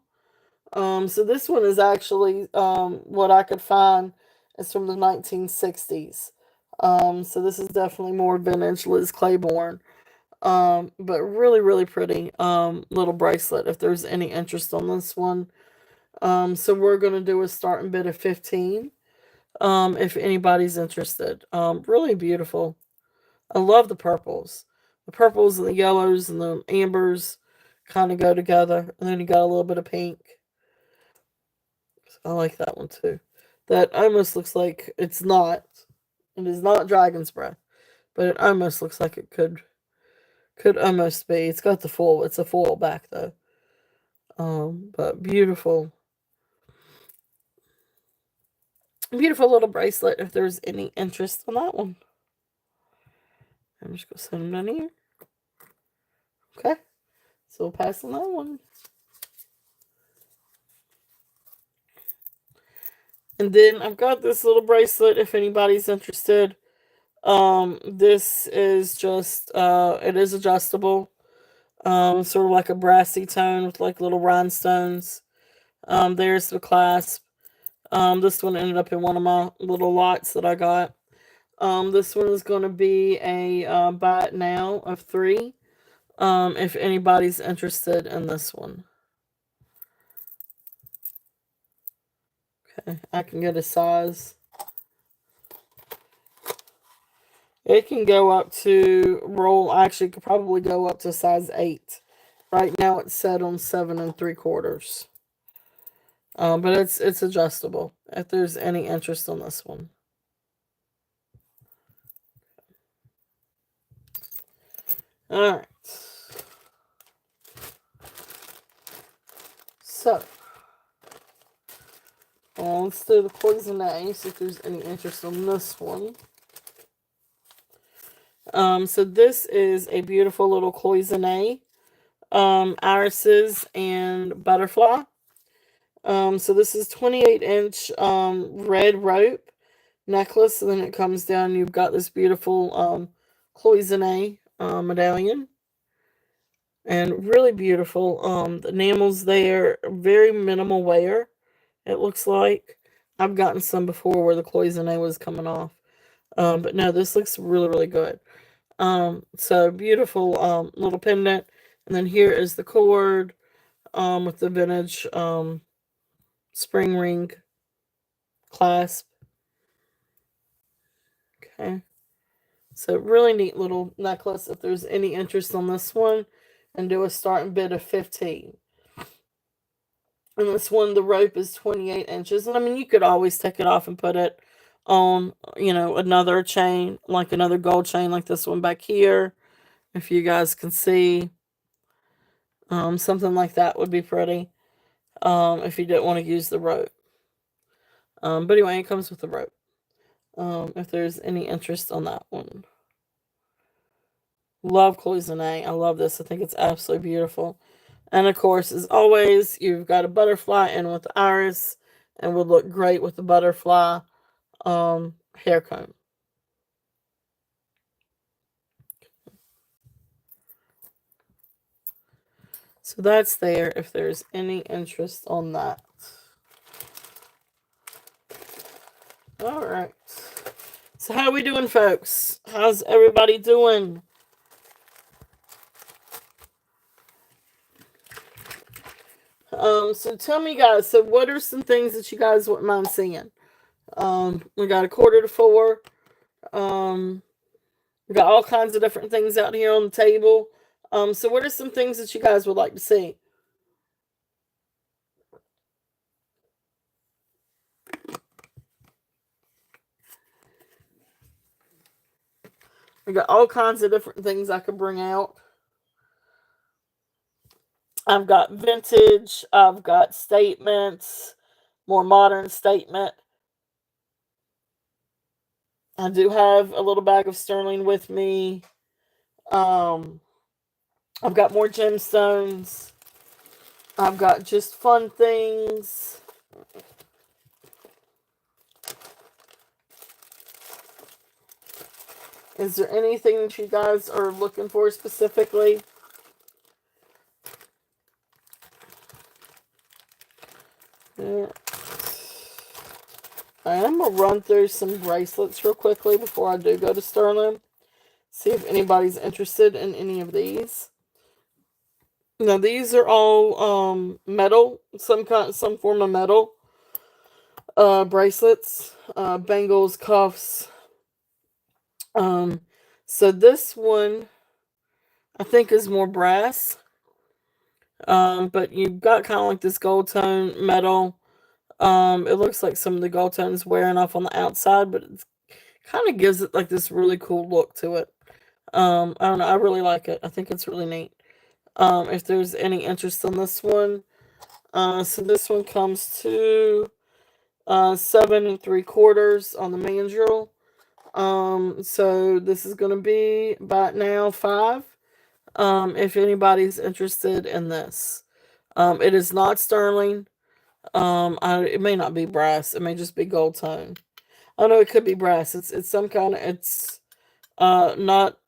So this one is actually what I could find is from the 1960s. So this is definitely more vintage Liz Claiborne. But really, really pretty little bracelet if there's any interest on this one. So we're gonna do a starting bid of 15. If anybody's interested. Really beautiful. I love the purples. The purples and the yellows and the ambers kind of go together. And then you got a little bit of pink. So I like that one too. That almost looks like it's not. It is not dragon's breath, but it almost looks like it could almost be. It's got the full. It's a full back though. But beautiful, beautiful little bracelet. If there's any interest on that one, I'm just gonna send them down here. Okay, so we'll pass on that one. And then I've got this little bracelet. If anybody's interested, this is just it is adjustable. Sort of like a brassy tone with like little rhinestones. There's the clasp. This one ended up in one of my little lots that I got. This one is going to be a buy it now of 3. If anybody's interested in this one. Okay, I can get a size. It can go up to roll. Actually, could probably go up to size 8. Right now, it's set on 7 3/4. But it's adjustable. If there's any interest on this one. All right. So, let's do the poison A. See if there's any interest on this one. So this is a beautiful little cloisonne, irises and butterfly. So this is 28-inch red rope necklace, and then it comes down. You've got this beautiful cloisonne medallion, and really beautiful. The enamels there, very minimal wear. It looks like I've gotten some before where the cloisonne was coming off, but no, this looks really, really good. So beautiful little pendant. And then here is the cord with the vintage spring ring clasp. Okay. So really neat little necklace if there's any interest on this one. And do a starting bid of 15. And this one, the rope is 28 inches. And I mean, you could always take it off and put it on, another chain, like another gold chain like this one back here. If you guys can see, something like that would be pretty. If you didn't want to use the rope. But anyway, it comes with the rope. If there's any interest on that one. Love cloisonne. I love this. I think it's absolutely beautiful. And of course, as always, you've got a butterfly in with the iris, and would look great with the butterfly hair comb. So that's there if there's any interest on that. All right. So how we doing, folks? How's everybody doing? So tell me, guys. So what are some things that you guys wouldn't mind seeing? We got 3/4 to 4. We got all kinds of different things out here on the table. So what are some things that you guys would like to see? We got all kinds of different things I could bring out. I've got vintage, I've got statements, more modern statement. I do have a little bag of sterling with me. Um, I've got more gemstones. I've got just fun things. Is there anything that you guys are looking for specifically? Yeah. I am going to run through some bracelets real quickly before I do go to sterling. See if anybody's interested in any of these. Now these are all metal, some form of metal. Bracelets, bangles, cuffs. So this one I think is more brass. But you've got kind of like this gold tone metal. It looks like some of the gold tone's wearing off on the outside, but it kind of gives it like this really cool look to it. I don't know. I really like it. I think it's really neat. If there's any interest in this one, so this one comes to 7 3/4 on the mandrel. So this is going to be about now 5. If anybody's interested in this, it is not sterling. It may not be brass. It may just be gold tone. Oh no, it could be brass. It's some kind of not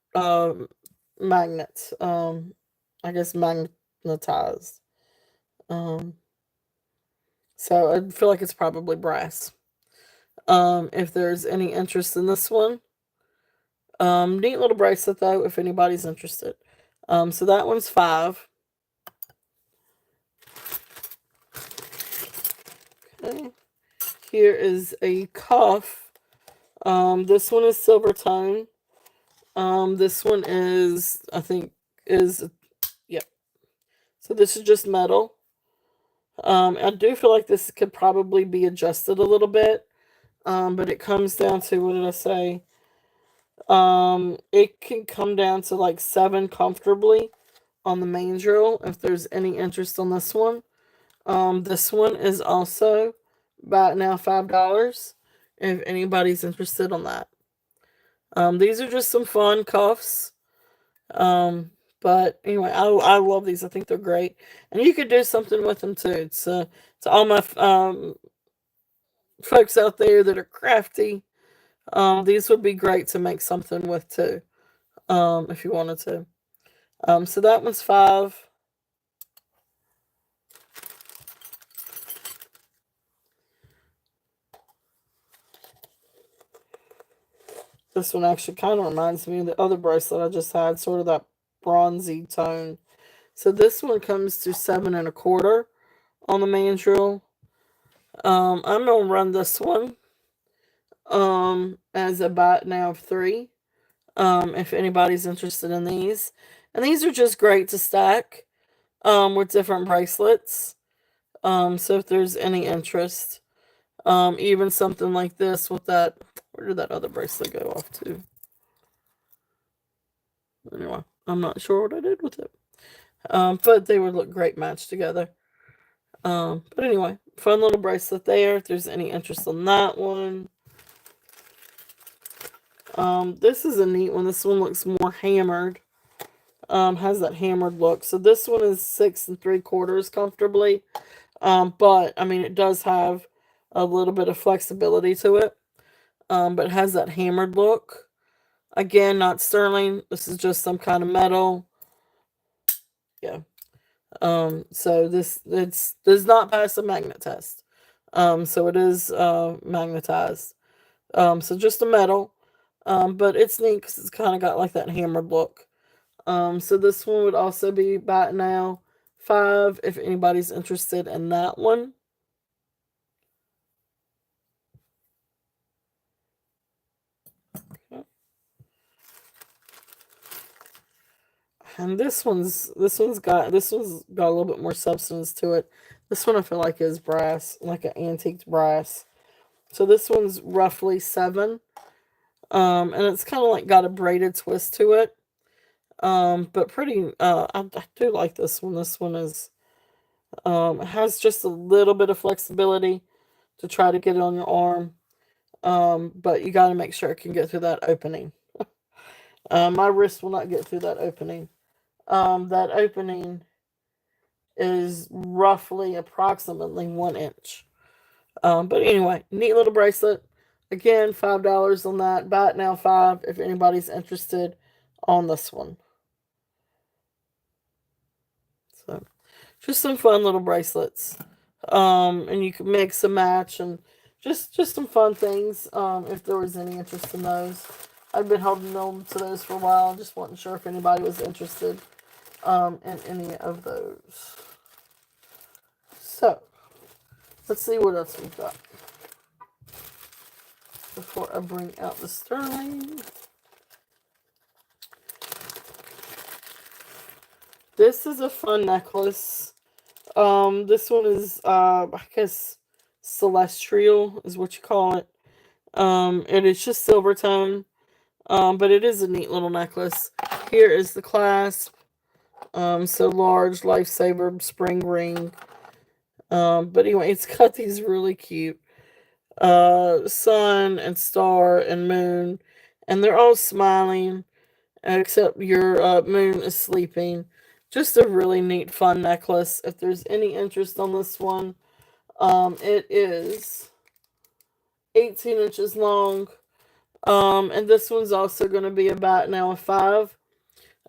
magnet. I guess magnetized. Um, so I feel like it's probably brass. If there's any interest in this one, neat little bracelet though. If anybody's interested, so that one's 5. Okay. Here is a cuff. This one is silver tone. This one is, I think, yeah. So this is just metal. I do feel like this could probably be adjusted a little bit. But it comes down to, what did I say? It can come down to like 7 comfortably on the main drill if there's any interest on this one. This one is also about now $5 if anybody's interested on that. These are just some fun cuffs. But anyway, I love these. I think they're great, and you could do something with them too. So to all my folks out there that are crafty, these would be great to make something with too. If you wanted to. So that one's 5. This one actually kind of reminds me of the other bracelet I just had, sort of that bronzy tone. So this one comes to 7 1/4 on the mandrel. I'm gonna run this one as a buy now of 3. If anybody's interested in these, and these are just great to stack with different bracelets. So if there's any interest, even something like this with that. Where did that other bracelet go off to? Anyway, I'm not sure what I did with it. But they would look great matched together. But anyway, fun little bracelet there. If there's any interest in that one. This is a neat one. This one looks more hammered. Has that hammered look. So this one is 6 3/4 comfortably. But I mean, it does have a little bit of flexibility to it. But it has that hammered look. Again, not sterling. This is just some kind of metal. Yeah. So this does not pass a magnet test. So it is magnetized. So just a metal. But it's neat because it's kind of got like that hammered look. So this one would also be about now 5 if anybody's interested in that one. Okay. And this one's got a little bit more substance to it. This one I feel like is brass, like an antique brass. So this one's roughly 7. And it's kind of like got a braided twist to it. But pretty. I do like this one. This one is it has just a little bit of flexibility to try to get it on your arm. But you got to make sure it can get through that opening. My wrist will not get through that opening. That opening is roughly approximately 1 inch. But anyway, neat little bracelet. Again, $5 on that. Buy it now, 5 if anybody's interested on this one. So, just some fun little bracelets. And you can mix and match and just some fun things. If there was any interest in those, I've been holding on to those for a while. I just wasn't sure if anybody was interested in any of those. So, let's see what else we've got before I bring out the sterling. This is a fun necklace. This one is, I guess, celestial is what you call it. It is just silver tone, but it is a neat little necklace. Here is the clasp. So large, lifesaver, spring ring. But anyway, it's got these really cute sun and star and moon, and they're all smiling, except your moon is sleeping. Just a really neat, fun necklace. If there's any interest on this one, it is 18 inches long. And this one's also going to be about now a 5.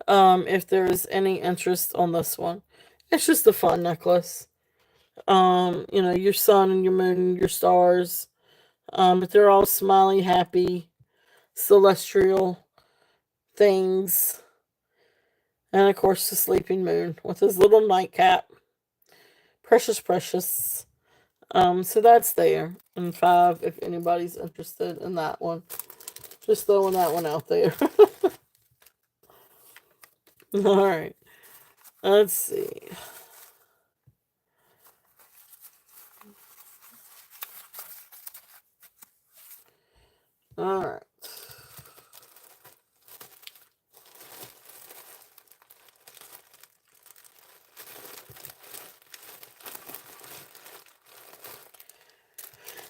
If there's any interest on this one, it's just a fun necklace. Your sun and your moon, and your stars. But they're all smiley, happy, celestial things. And of course, the sleeping moon with his little nightcap. Precious, precious. So that's there. And 5 if anybody's interested in that one. Just throwing that one out there. Alright. Let's see. Alright.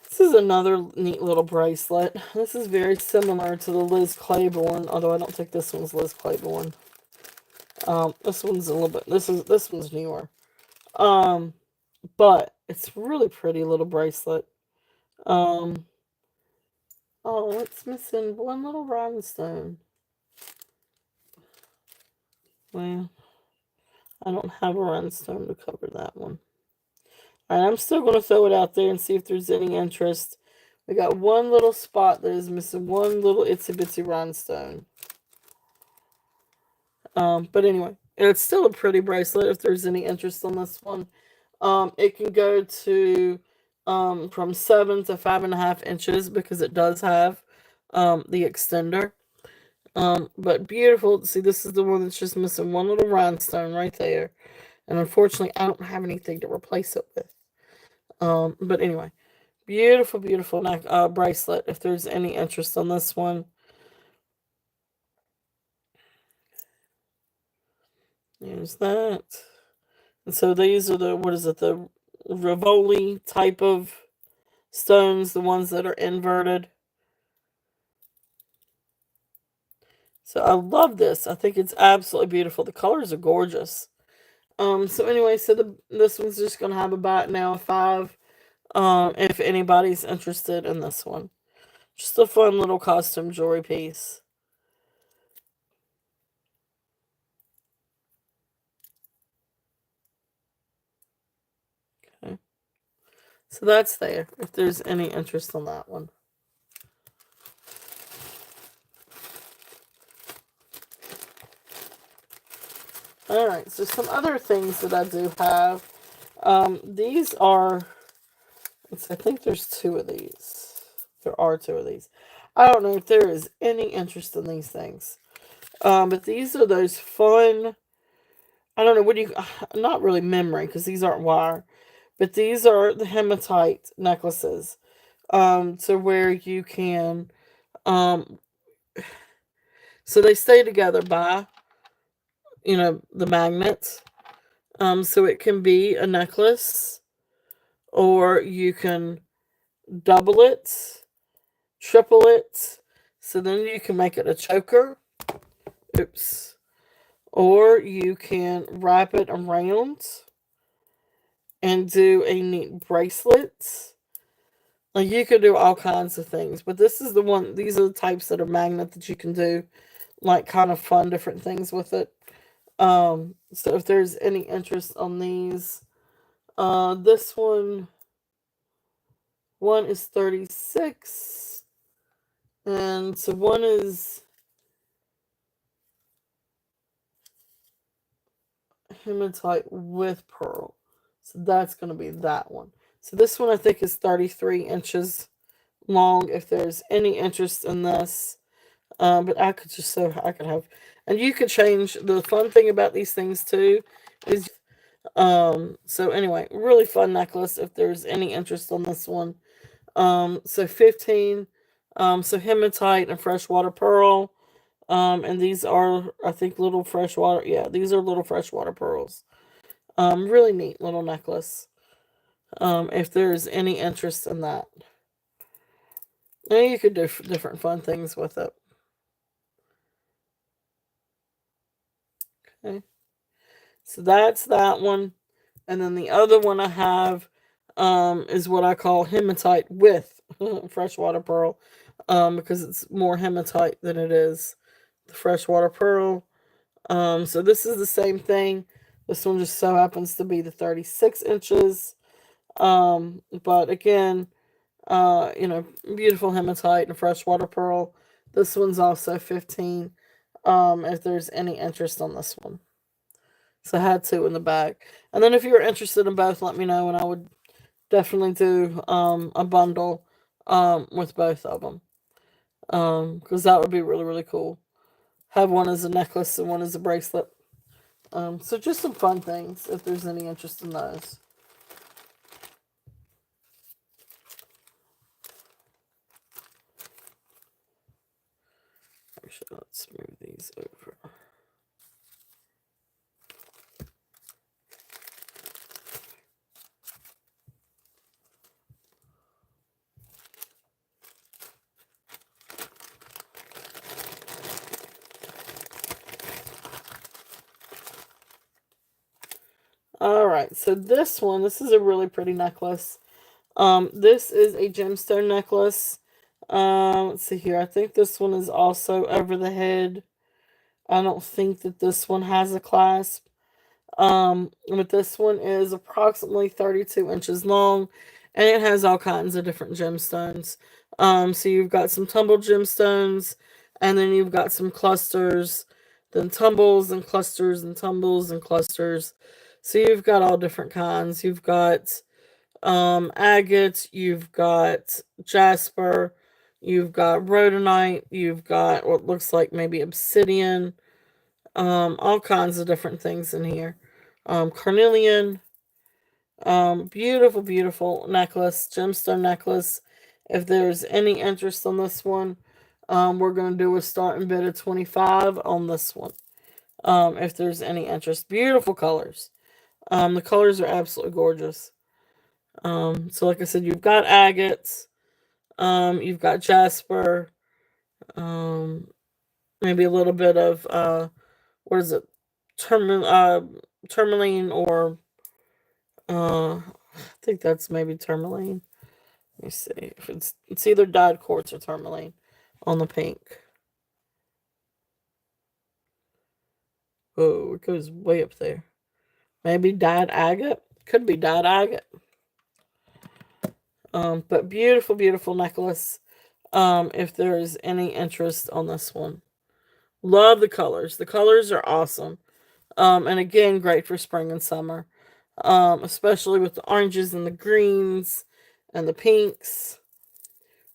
This is another neat little bracelet. This is very similar to the Liz Claiborne, although I don't think this one's Liz Claiborne. This one's a little bit. This one's newer. But it's really pretty little bracelet. Oh, it's missing one little rhinestone. Well, I don't have a rhinestone to cover that one. Alright, I'm still going to throw it out there and see if there's any interest. We got one little spot that is missing one little itsy bitsy rhinestone. But anyway, it's still a pretty bracelet if there's any interest on this one. It can go to from 7 to 5.5 inches because it does have the extender. But beautiful. See, this is the one that's just missing one little rhinestone right there. And unfortunately, I don't have anything to replace it with. But anyway, beautiful, beautiful neck bracelet. If there's any interest on this one, here's that. And so these are the Rivoli type of stones, the ones that are inverted. So I love this. I think it's absolutely beautiful. The colors are gorgeous. So anyway, so this one's just gonna have about now a 5. If anybody's interested in this one. Just a fun little costume jewelry piece. Okay. So that's there, if there's any interest on that one. Alright, so some other things that I do have. These are, I think there's 2 of these. There are 2 of these. I don't know if there is any interest in these things. But these are those fun I don't know, what do you, not really memory, because these aren't wire, but these are the hematite necklaces. To where you can, um, so they stay together by, the magnets. So it can be a necklace, or you can double it, triple it. So then you can make it a choker. Oops. Or you can wrap it around and do a neat bracelet. Like, you could do all kinds of things, but this is the one. These are the types that are magnet that you can do, like, kind of fun different things with it. So if there's any interest on these, this one is 36, and so one is hematite with pearl. So that's going to be that one. So this one I think is 33 inches long. If there's any interest in this, but I could have, and you could change. The fun thing about these things too is, so anyway, really fun necklace. If there's any interest on this one, so 15, so hematite and freshwater pearl. And these are, I think, little freshwater. Yeah, these are little freshwater pearls. Really neat little necklace. If there's any interest in that, and you could do different fun things with it. Okay, so that's that one, and then the other one I have, is what I call hematite with freshwater pearl, because it's more hematite than it is the freshwater pearl. So this is the same thing. This one just so happens to be the 36 inches. But again, beautiful hematite and freshwater pearl. This one's also 15. If there's any interest on this one. So I had two in the bag. And then if you're interested in both, let me know, and I would definitely do a bundle with both of them. Because that would be really, really cool. Have one as a necklace and one as a bracelet. So just some fun things if there's any interest in those. Actually, let's move these over. All right, so this is a really pretty necklace. This is a gemstone necklace. Let's see here. I think this one is also over the head. I don't think that this one has a clasp. But this one is approximately 32 inches long, and it has all kinds of different gemstones. So you've got some tumbled gemstones, and then you've got some clusters, then tumbles and clusters and tumbles and clusters. So you've got all different kinds. You've got agate, you've got jasper, you've got rhodonite, you've got what looks like maybe obsidian, all kinds of different things in here. Carnelian, beautiful, beautiful necklace, gemstone necklace. If there's any interest on this one, we're going to do a starting bid of 25 on this one. If there's any interest, beautiful colors. The colors are absolutely gorgeous. So like I said, you've got agates, you've got jasper, um, maybe a little bit of what is it, tourmaline, or I think that's maybe tourmaline. Let me see if it's either dyed quartz or tourmaline on the pink. Oh, it goes way up there. Maybe dyed agate. Could be dyed agate. But beautiful, beautiful necklace. If there's any interest on this one. Love the colors. The colors are awesome. And again, great for spring and summer. Especially with the oranges and the greens and the pinks.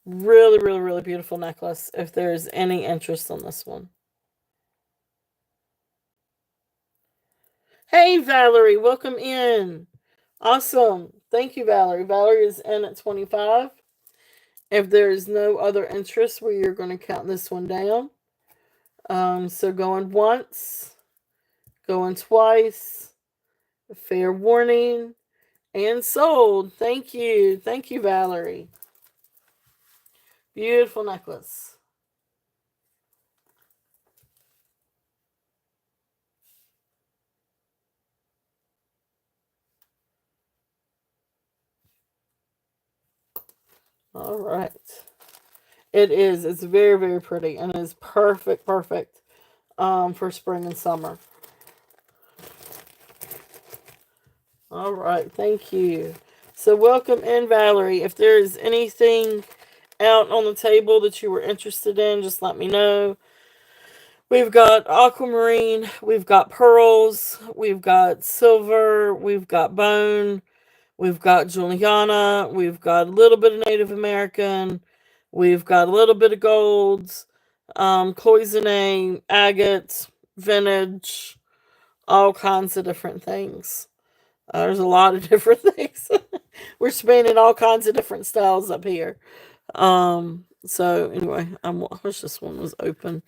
Really, really, really beautiful necklace if there's any interest on this one. Hey, Valerie, welcome in. Awesome. Thank you, Valerie. Valerie is in at 25. If there's no other interest, we are going to count this one down. So going once, going twice, fair warning, and sold. Thank you. Thank you, Valerie. Beautiful necklace. All right. It is. It's very, very pretty and is perfect, perfect for spring and summer. All right. Thank you. So welcome in, Valerie. If there is anything out on the table that you were interested in, just let me know. We've got aquamarine, we've got pearls, we've got silver, we've got bone, we've got Juliana, we've got a little bit of Native American, we've got a little bit of golds, cloisonne, agate, vintage, all kinds of different things. There's a lot of different things. We're spanning all kinds of different styles up here. So anyway, I wish this one was open.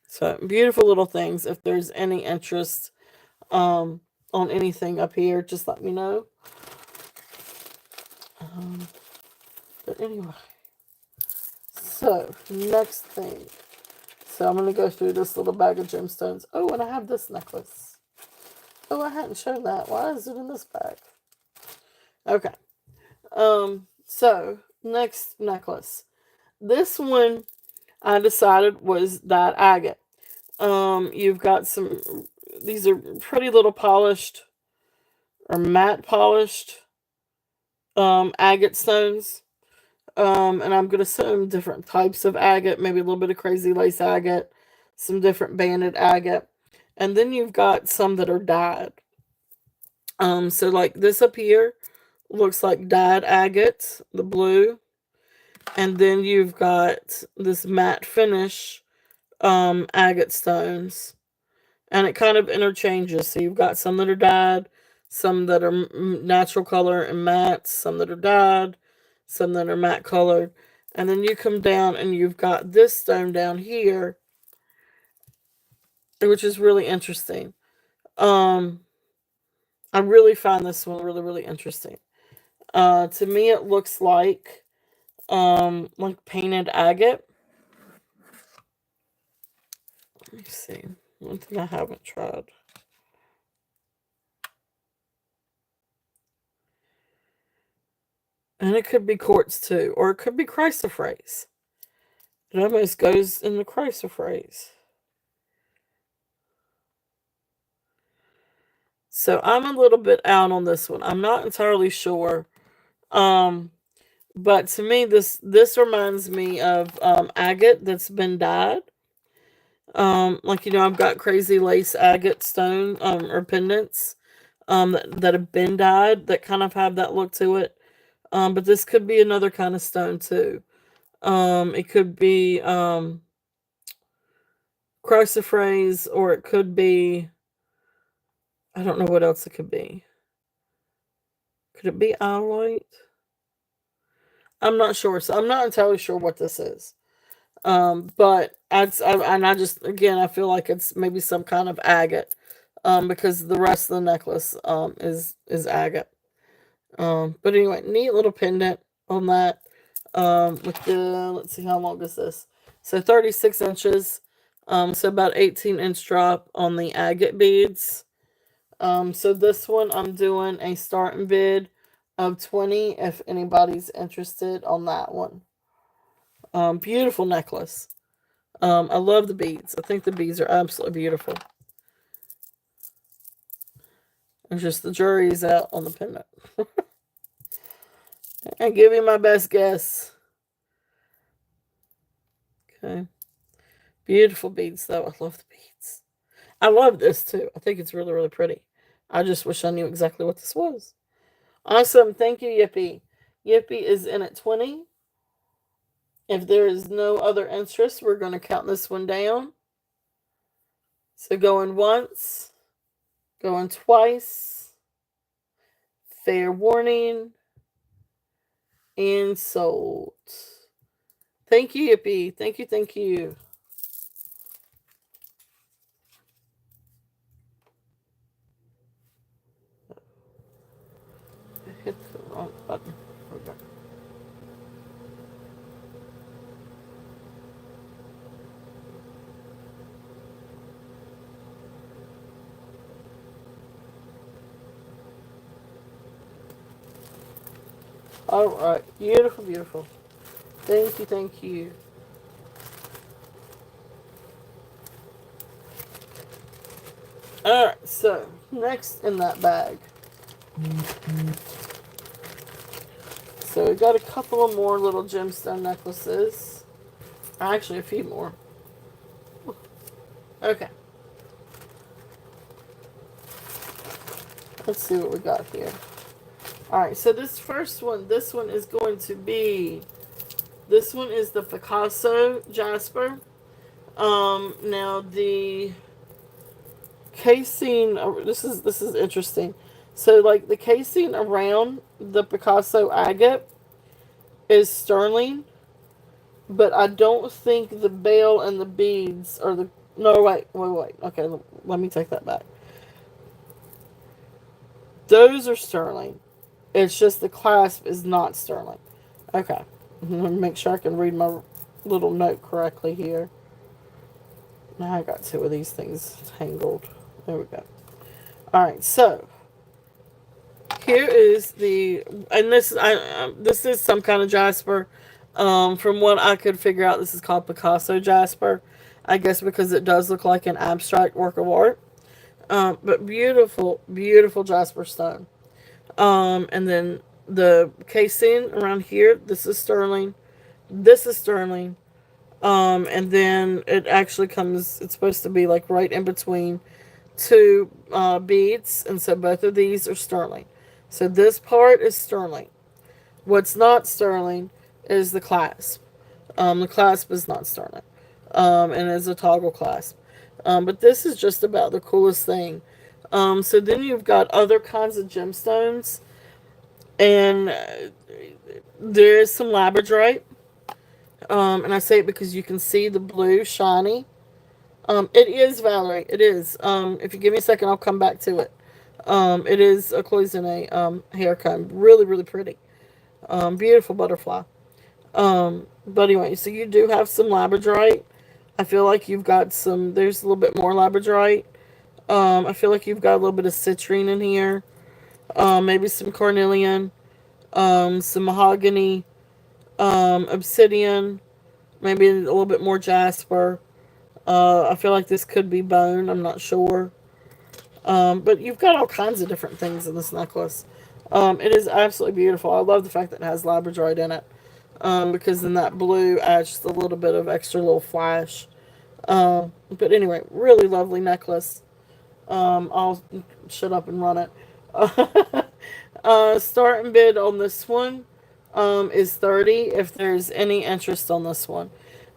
So beautiful little things. If there's any interest on anything up here, just let me know. Um, but anyway, so next thing. So I'm gonna go through this little bag of gemstones. Oh, and I have this necklace. Oh, I hadn't shown that. Why is it in this bag? Okay. So next necklace. This one I decided was that agate. You've got some. These are pretty little polished or matte polished agate stones. And I'm gonna some different types of agate, maybe a little bit of crazy lace agate, some different banded agate, and then you've got some that are dyed. So like this up here looks like dyed agate, the blue, and then you've got this matte finish agate stones, and it kind of interchanges. So you've got some that are dyed, some that are natural color and matte, some that are dyed, some that are matte colored, and then you come down and you've got this stone down here, which is really interesting. Um, I really find this one really really interesting. To me, it looks like painted agate. Let me see. One thing I haven't tried. And it could be quartz too, or it could be chrysoprase. It almost goes in the chrysoprase. So I'm a little bit out on this one. I'm not entirely sure. Um, but to me, this reminds me of agate that's been dyed. Like I've got crazy lace agate stone or pendants that have been dyed that kind of have that look to it. But this could be another kind of stone too. It could be chrysoprase, or it could be, I don't know what else it could be. Could it be iolite? I'm not sure. So I'm not entirely sure what this is. But I just again I feel like it's maybe some kind of agate. Because the rest of the necklace is agate. But anyway, neat little pendant on that. With the let's see how long is this? So 36 inches. So about 18-inch drop on the agate beads. So this one I'm doing a starting bid of 20 if anybody's interested on that one. Beautiful necklace. I love the beads. I think the beads are absolutely beautiful. It's just the jury's out on the pendant. And give you my best guess. Okay. Beautiful beads though. I love the beads. I love this too. I think it's really, really pretty. I just wish I knew exactly what this was. Awesome. Thank you, Yippee. Yippee is in at 20. If there is no other interest, we're going to count this one down. So going once, going twice, fair warning, and sold. Thank you, Yippee. Thank you, thank you. I hit the wrong button. Okay. Alright. Beautiful, beautiful. Thank you, thank you. Alright, so next in that bag. So we got a couple of more little gemstone necklaces. Actually, a few more. Okay. Let's see what we got here. Alright, so this first one, this one is going to be, this one is the Picasso Jasper. Now the casing, this is interesting. So like the casing around the Picasso agate is sterling, but I don't think the bale and the beads are the, no, wait. Okay, let me take that back. Those are sterling. It's just the clasp is not sterling. Okay. Let me make sure I can read my little note correctly here. Now I got two of these things tangled. There we go. Alright, so here is the, and this is some kind of jasper. From what I could figure out, this is called Picasso jasper. I guess because it does look like an abstract work of art. But beautiful, beautiful jasper stone. And then the casing around here, this is sterling. This is sterling. And then it actually comes, it's supposed to be like right in between two beads. And so both of these are sterling. So this part is sterling. What's not sterling is the clasp. The clasp is not sterling. And is a toggle clasp. But this is just about the coolest thing. So then you've got other kinds of gemstones. And there is some labradorite. And I say it because you can see the blue shiny. It is Valerie. It is. If you give me a second, I'll come back to it. It is a cloisonne hair comb. Really, really pretty. Beautiful butterfly. But anyway, so you do have some labradorite. I feel like you've got some. There's a little bit more labradorite. I feel like you've got a little bit of citrine in here. Maybe some carnelian. Some mahogany. Obsidian. Maybe a little bit more jasper. I feel like this could be bone. I'm not sure. But you've got all kinds of different things in this necklace. It is absolutely beautiful. I love the fact that it has labradorite in it. Because then that blue adds just a little bit of extra little flash. But anyway, really lovely necklace. I'll shut up and run it. Starting bid on this one is 30 if there's any interest on this one.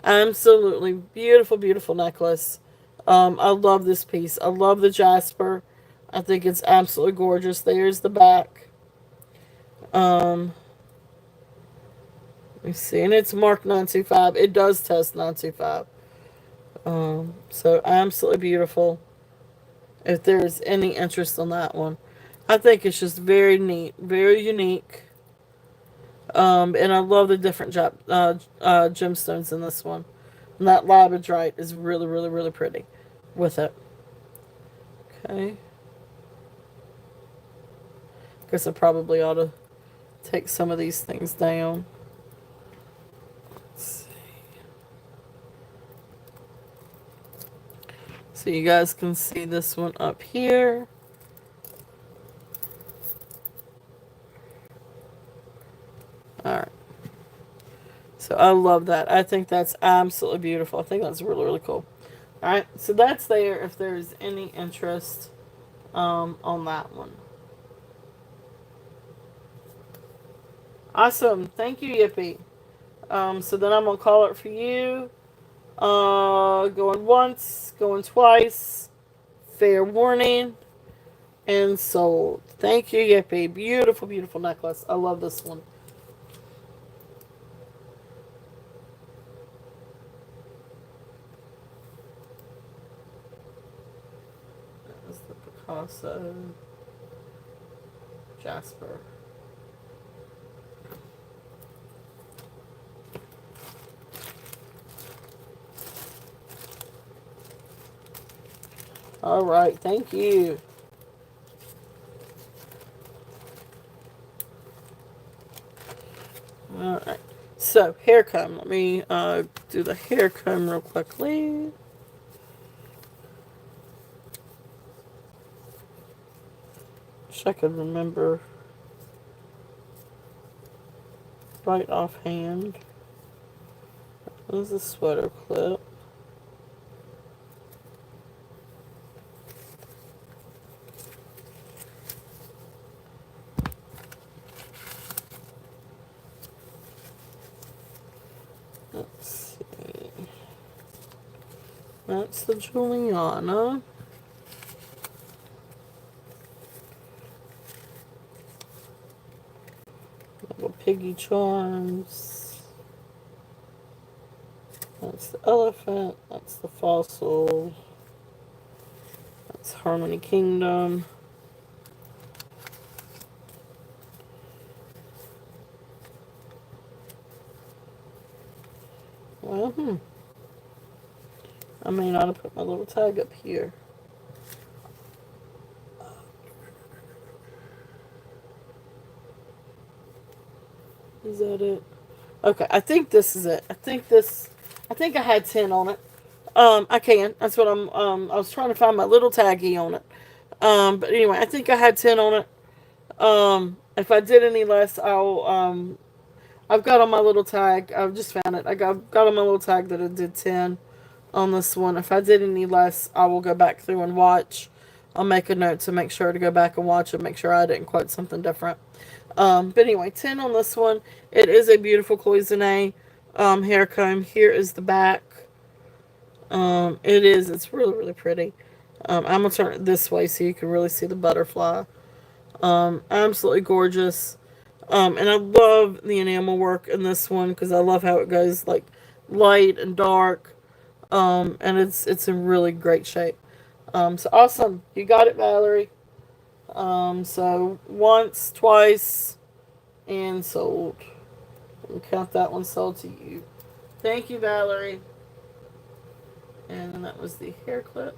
Absolutely beautiful, beautiful necklace. I love this piece. I love the jasper. I think it's absolutely gorgeous. There's the back. Let me see. And it's marked 925. It does test 925. So absolutely beautiful. If there's any interest on that one. I think it's just very neat. Very unique. And I love the different gemstones in this one. And that labradorite is really, really, really pretty with it. Okay. Guess I probably ought to take some of these things down. Let's see. So you guys can see this one up here. Alright. So I love that. I think that's absolutely beautiful. I think that's really, really cool. Alright, so that's there if there's any interest on that one. Awesome. Thank you, Yippee. So then I'm going to call it for you. Going once, going twice. Fair warning. And sold. Thank you, Yippee. Beautiful, beautiful necklace. I love this one. That was the Picasso Jasper. All right, thank you. All right. So, hair comb. Let me do the hair comb real quickly. Wish I could remember right offhand. There's a sweater clip. Let's see. That's the Juliana. Little piggy charms. That's the elephant. That's the fossil. That's Harmony Kingdom. Well, I may not have put my little tag up here. Is that it? Okay, I think this is it. I think I had 10 on it. I can. That's what I was trying to find my little taggy on it. But anyway, I think I had 10 on it. If I did any less, I've got on my little tag. I've just found it. I got on my little tag that I did 10 on this one. If I did any less, I will go back through and watch. I'll make a note to make sure to go back and watch and make sure I didn't quote something different. But anyway, 10 on this one. It is a beautiful cloisonne hair comb. Here is the back. It's really, really pretty. I'm going to turn it this way so you can really see the butterfly. Absolutely gorgeous. And I love the enamel work in this one because I love how it goes like light and dark. And it's in really great shape. So awesome. You got it, Valerie. So once, twice, and sold. And count that one sold to you. Thank you, Valerie. And that was the hair clip.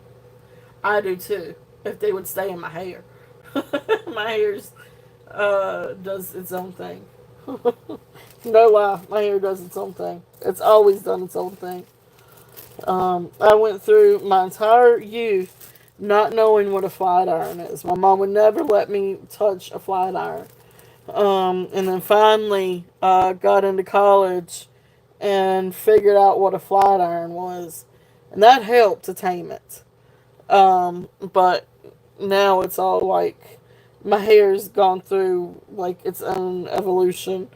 I do too. If they would stay in my hair. My hair's does its own thing. No lie, my hair does its own thing. It's always done its own thing. I went through my entire youth not knowing what a flat iron is. My mom would never let me touch a flat iron. And then finally got into college and figured out what a flat iron was. And that helped to tame it. But now it's all like my hair's gone through like its own evolution.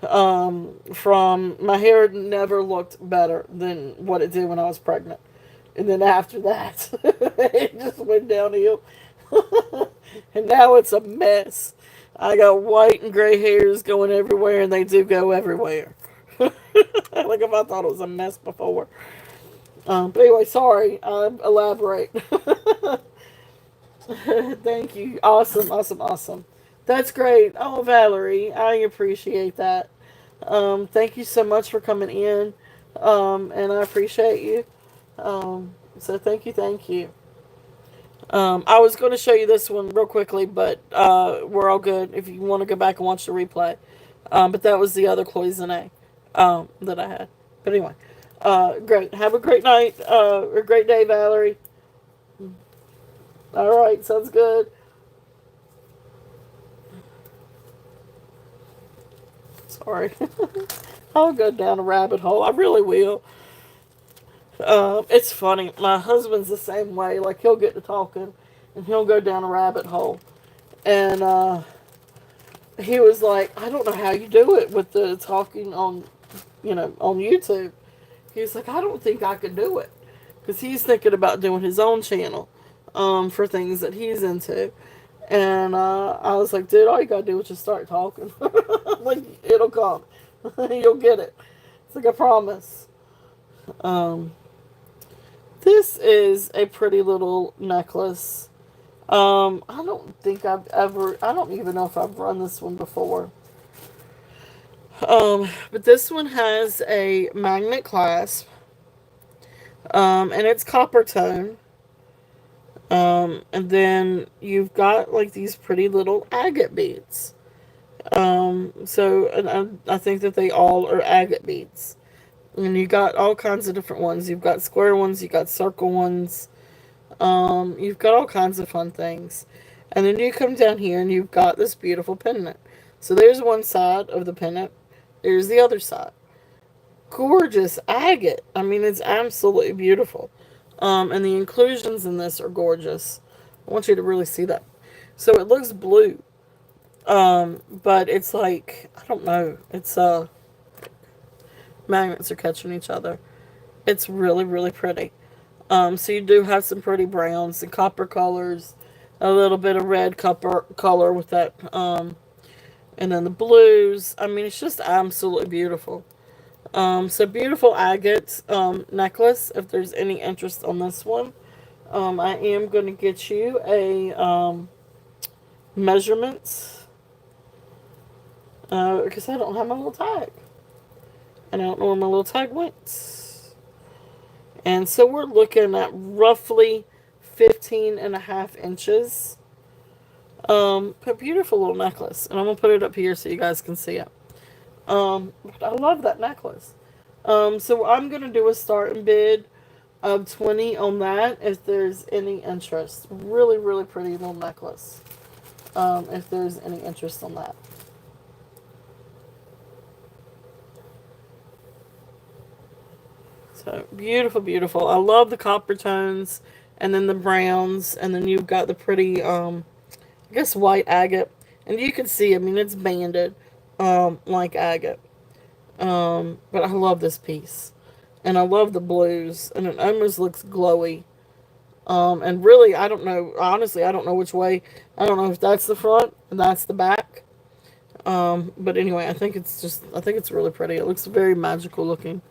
From my hair never looked better than what it did when I was pregnant. And then after that, it just went downhill. And now it's a mess. I got white and gray hairs going everywhere, and they do go everywhere. Like if I thought it was a mess before. But anyway, sorry. Elaborate. Thank you. Awesome, awesome, awesome. That's great. Oh, Valerie, I appreciate that. Thank you so much for coming in. And I appreciate you. So thank you, thank you. I was going to show you this one real quickly, but we're all good if you want to go back and watch the replay. But that was the other cloisonne that I had. But anyway, great. Have a great night, or a great day, Valerie. All right, sounds good. Sorry. I'll go down a rabbit hole. I really will. It's funny. My husband's the same way. Like, he'll get to talking, and he'll go down a rabbit hole. And he was like, I don't know how you do it with the talking on, on YouTube. He's like, I don't think I could do it. Because he's thinking about doing his own channel for things that he's into. And I was like, dude, all you gotta do is just start talking. Like, it'll come. You'll get it. It's like, I promise. Um, this is a pretty little necklace. I don't think I don't even know if I've run this one before. But this one has a magnet clasp, and it's copper tone. And then you've got like these pretty little agate beads. And I think that they all are agate beads. And you got all kinds of different ones. You've got square ones, you got circle ones. You've got all kinds of fun things. And then you come down here and you've got this beautiful pendant. So there's one side of the pendant. There's the other side. Gorgeous agate. I mean, it's absolutely beautiful. And the inclusions in this are gorgeous. I want you to really see that. So it looks blue. But it's like, I don't know. It's, magnets are catching each other. It's really, really pretty. So you do have some pretty browns and copper colors, a little bit of red copper color with that, and then the blues. I mean, it's just absolutely beautiful. So beautiful agate necklace. If there's any interest on this one, I am going to get you a measurement because I don't have my little tag, and I don't know where my little tag went. And so we're looking at roughly 15.5 inches. A beautiful little necklace. And I'm going to put it up here so you guys can see it. I love that necklace. So I'm going to do a starting bid of 20 on that if there's any interest. Really, really pretty little necklace. If there's any interest on that. So beautiful, beautiful. I love the copper tones and then the browns, and then you've got the pretty, I guess, white agate. And you can see, I mean, it's banded like agate. But I love this piece. And I love the blues, and it almost looks glowy. And really, I don't know, honestly, I don't know which way. I don't know if that's the front and that's the back. But anyway, I think it's really pretty. It looks very magical looking.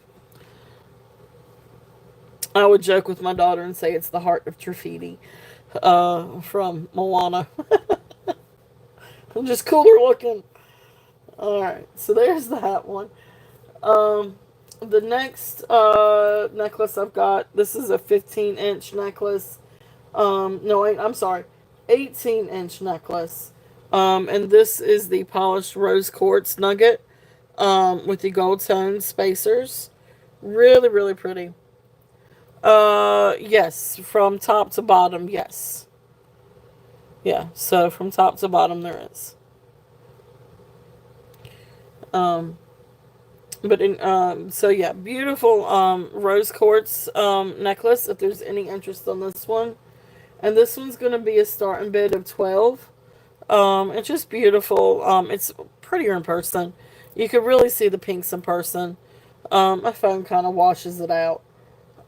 I would joke with my daughter and say it's the heart of Trafiti from Moana. Just cooler looking. Alright, so there's that one. The next necklace I've got, this is a 15-inch necklace. No, I'm sorry, 18-inch necklace. And this is the polished rose quartz nugget with the gold tone spacers. Really, really pretty. Yes, from top to bottom, yes. Yeah, so from top to bottom there is. So yeah, beautiful, rose quartz, necklace, if there's any interest on this one. And this one's going to be a starting bid of 12. It's just beautiful. It's prettier in person. You can really see the pinks in person. My phone kind of washes it out.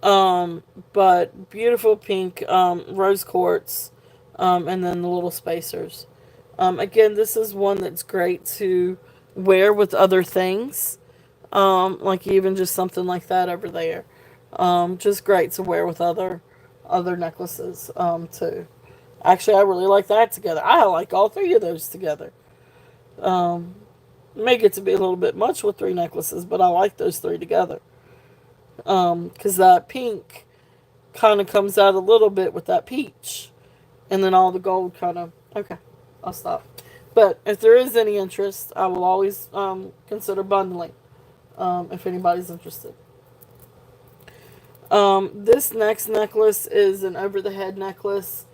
But beautiful pink, rose quartz, and then the little spacers. Again, this is one that's great to wear with other things. Like even just something like that over there. Just great to wear with other necklaces, too. Actually, I really like that together. I like all three of those together. May get to be a little bit much with three necklaces, but I like those three together. Because that pink kind of comes out a little bit with that peach. And then all the gold kind of... Okay, I'll stop. But if there is any interest, I will always consider bundling. If anybody's interested. This next necklace is an over-the-head necklace.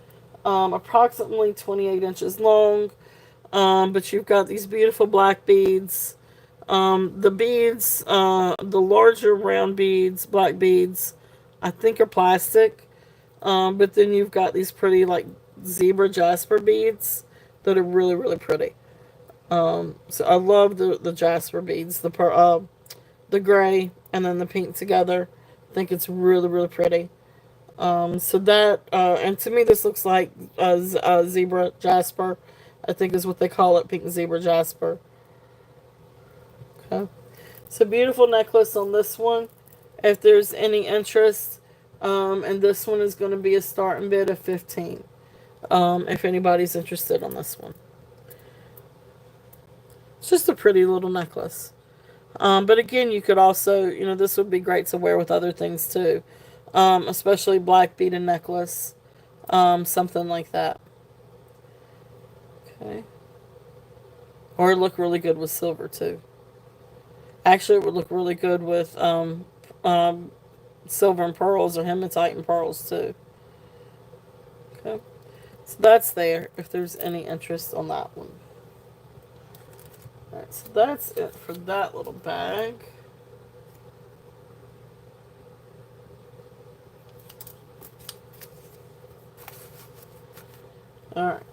Approximately 28 inches long. But you've got these beautiful black beads. The beads, the larger round beads, black beads, I think are plastic. But then you've got these pretty, like, zebra jasper beads that are really, really pretty. So I love the jasper beads, the gray and then the pink together. I think it's really, really pretty. So that, and to me, this looks like zebra jasper. I think is what they call it, pink zebra jasper. Okay. It's a beautiful necklace on this one. If there's any interest, and this one is going to be a starting bid of 15. If anybody's interested on this one, it's just a pretty little necklace. But again, you could also, this would be great to wear with other things too, especially black beaded necklace, something like that. Okay, or look really good with silver too. Actually, it would look really good with um, silver and pearls or hematite and pearls too. Okay, so that's there. If there's any interest on that one. Alright, so that's it for that little bag. Alright.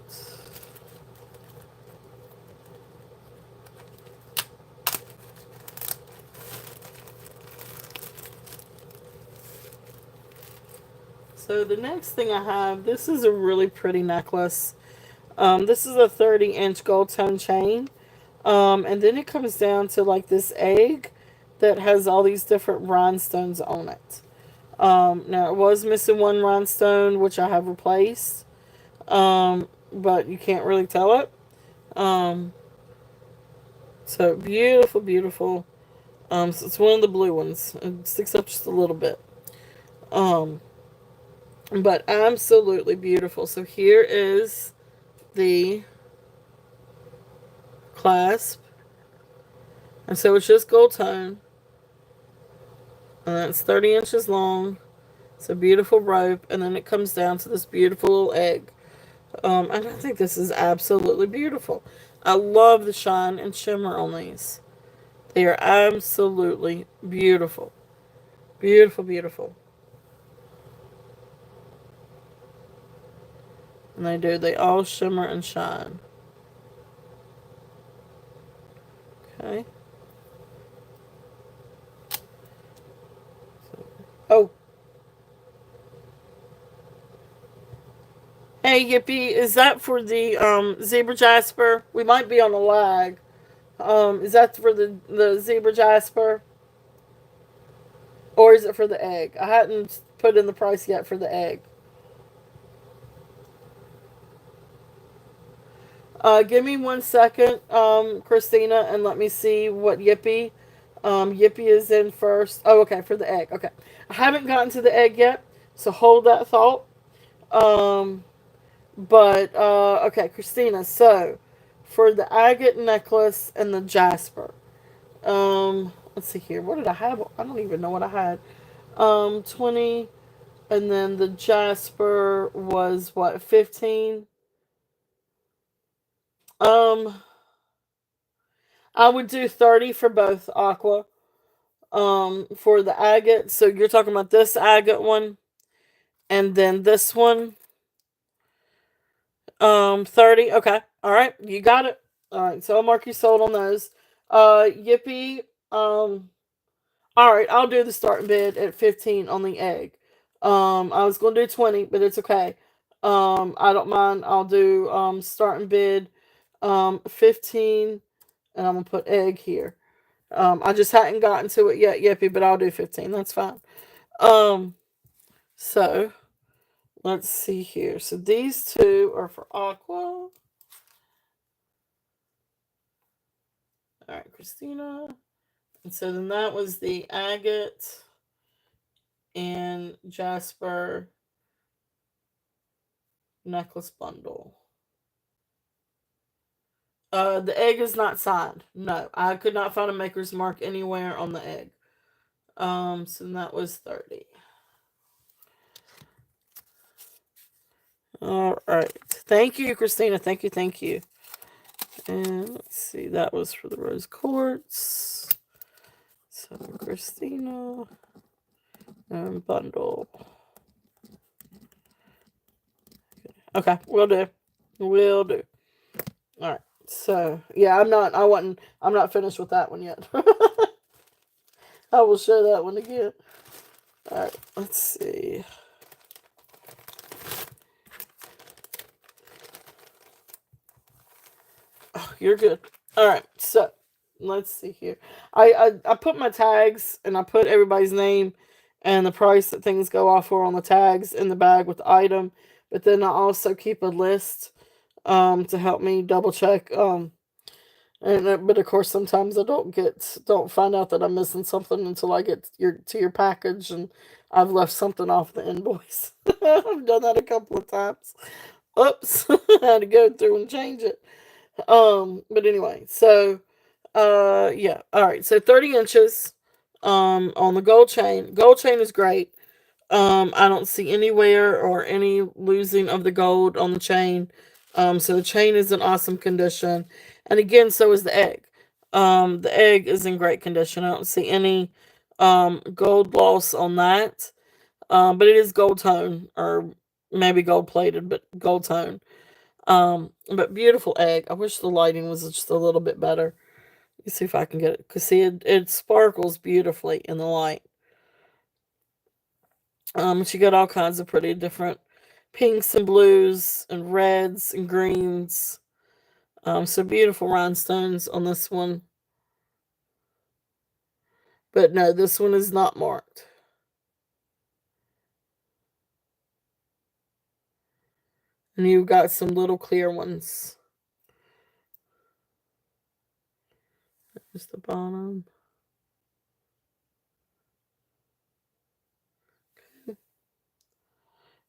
So the next thing I have, this is a really pretty necklace. This is a 30-inch gold tone chain. And then it comes down to like this egg that has all these different rhinestones on it. Now it was missing one rhinestone, which I have replaced. But you can't really tell it. Um, so beautiful, beautiful. So it's one of the blue ones. It sticks up just a little bit. Um, but absolutely beautiful. So here is the clasp. And so it's just gold tone. And it's 30 inches long. It's a beautiful rope. And then it comes down to this beautiful little egg. And I think this is absolutely beautiful. I love the shine and shimmer on these. They are absolutely beautiful. Beautiful, beautiful. And they do. They all shimmer and shine. Okay. Oh. Hey, Yippee. Is that for the zebra jasper? We might be on a lag. Is that for the zebra jasper? Or is it for the egg? I hadn't put in the price yet for the egg. Give me 1 second, Christina, and let me see what Yippee. Yippee is in first. Oh, okay, for the egg. Okay. I haven't gotten to the egg yet, so hold that thought. Um, okay, Christina, so for the agate necklace and the jasper. Let's see here. What did I have? I don't even know what I had. 20, and then the jasper was what, 15? Um, I would do 30 for both aqua. For the agate. So you're talking about this agate one and then this one. 30. Okay. All right. You got it. All right. So I'll mark you sold on those. Yippee. All right. I'll do the starting bid at 15 on the egg. I was going to do 20, but it's okay. I don't mind. I'll do, starting bid, 15, and I'm going to put egg here. I just hadn't gotten to it yet, Yippee, but I'll do 15. That's fine. Um, so let's see here. So these two are for aqua. All right, Christina. And so then that was the agate and jasper necklace bundle. The egg is not signed. No, I could not find a maker's mark anywhere on the egg. So that was 30. All right. Thank you, Christina. Thank you. Thank you. And let's see, that was for the rose quartz. So Christina and bundle. Okay, will do. Will do. All right. So yeah, I'm not finished with that one yet. I will show that one again. Alright, let's see. Oh, you're good. Alright, so let's see here. I put my tags and I put everybody's name and the price that things go off for on the tags in the bag with the item. But then I also keep a list to help me double check. But of course sometimes I don't find out that I'm missing something until I get to your package and I've left something off the invoice. I've done that a couple of times. Oops, I had to go through and change it. But anyway, so yeah, all right. So 30 inches on the gold chain. Gold chain is great. I don't see any wear or any losing of the gold on the chain. So the chain is in awesome condition. And again, so is the egg. The egg is in great condition. I don't see any gold loss on that. But it is gold tone or maybe gold plated, but gold tone. But beautiful egg. I wish the lighting was just a little bit better. Let me see if I can get it. Because see, it sparkles beautifully in the light. She got all kinds of pretty different pinks and blues and reds and greens. So beautiful rhinestones on this one. But no, this one is not marked. And you've got some little clear ones. There's the bottom.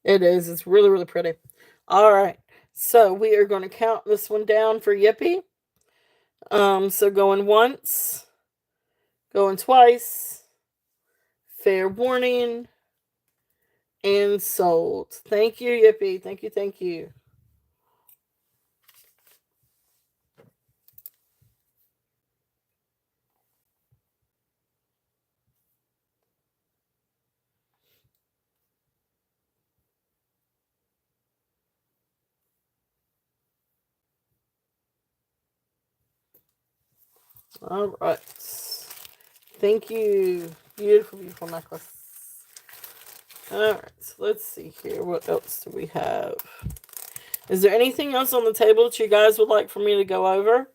It is. It's really, really pretty. All right. So we are going to count this one down for Yippee. So going once, going twice, fair warning, and sold. Thank you, Yippee. Thank you, thank you. All right. Thank you. Beautiful, beautiful necklace. All right. So let's see here. What else do we have? Is there anything else on the table that you guys would like for me to go over?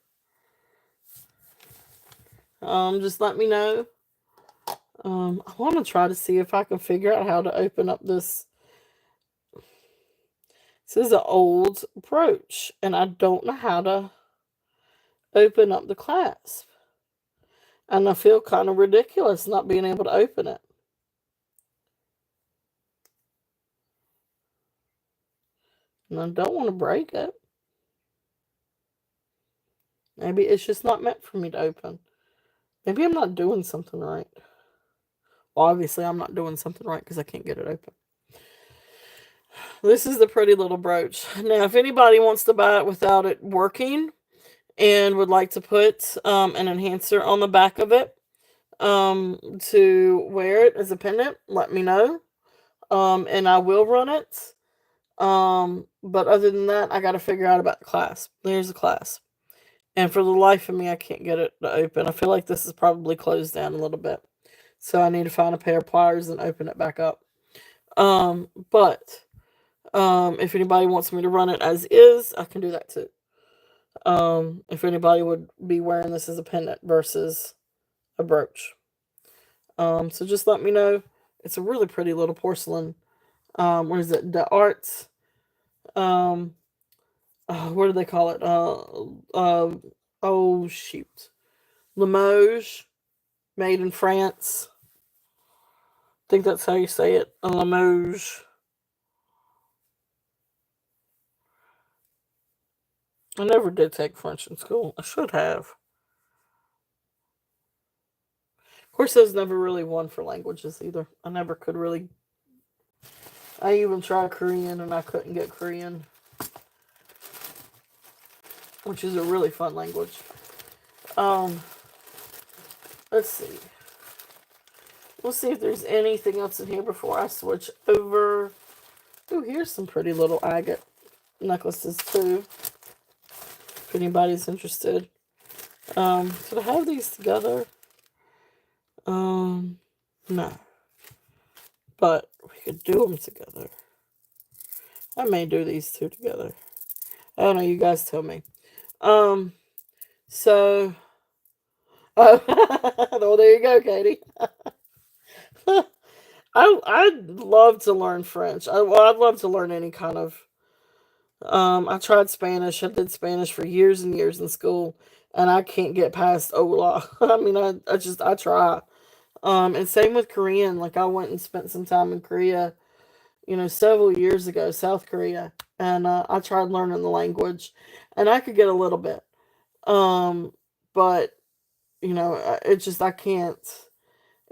Just let me know. I want to try to see if I can figure out how to open up this. This is an old brooch, and I don't know how to open up the clasp. And I feel kind of ridiculous not being able to open it. And I don't want to break it. Maybe it's just not meant for me to open. Maybe I'm not doing something right. Well, obviously I'm not doing something right because I can't get it open. This is the pretty little brooch. Now, if anybody wants to buy it without it working and would like to put an enhancer on the back of it to wear it as a pendant, let me know. And I will run it. But other than that, I got to figure out about the clasp. There's the clasp. And for the life of me, I can't get it to open. I feel like this is probably closed down a little bit. So I need to find a pair of pliers and open it back up. But if anybody wants me to run it as is, I can do that too. If anybody would be wearing this as a pendant versus a brooch. So just let me know. It's a really pretty little porcelain. What is it? The arts. What do they call it? Oh shoot. Limoges, made in France. I think that's how you say it. A Limoges. I never did take French in school. I should have. Of course, I was never really one for languages either. I never could really. I even tried Korean and I couldn't get Korean, which is a really fun language. Um, let's see. We'll see if there's anything else in here before I switch over. Ooh, here's some pretty little agate necklaces too. If anybody's interested. Did I have these together? No. but we could do them together. I may do these two together. I don't know. You guys tell me. Um. So. Oh, well, there you go, Katie. I'd love to learn French. I'd love to learn any kind of. I tried Spanish. I did Spanish for years and years in school, and I can't get past Ola. I mean, I try. And same with Korean. Like I went and spent some time in Korea, several years ago, South Korea, and I tried learning the language, and I could get a little bit. Um, but it just I can't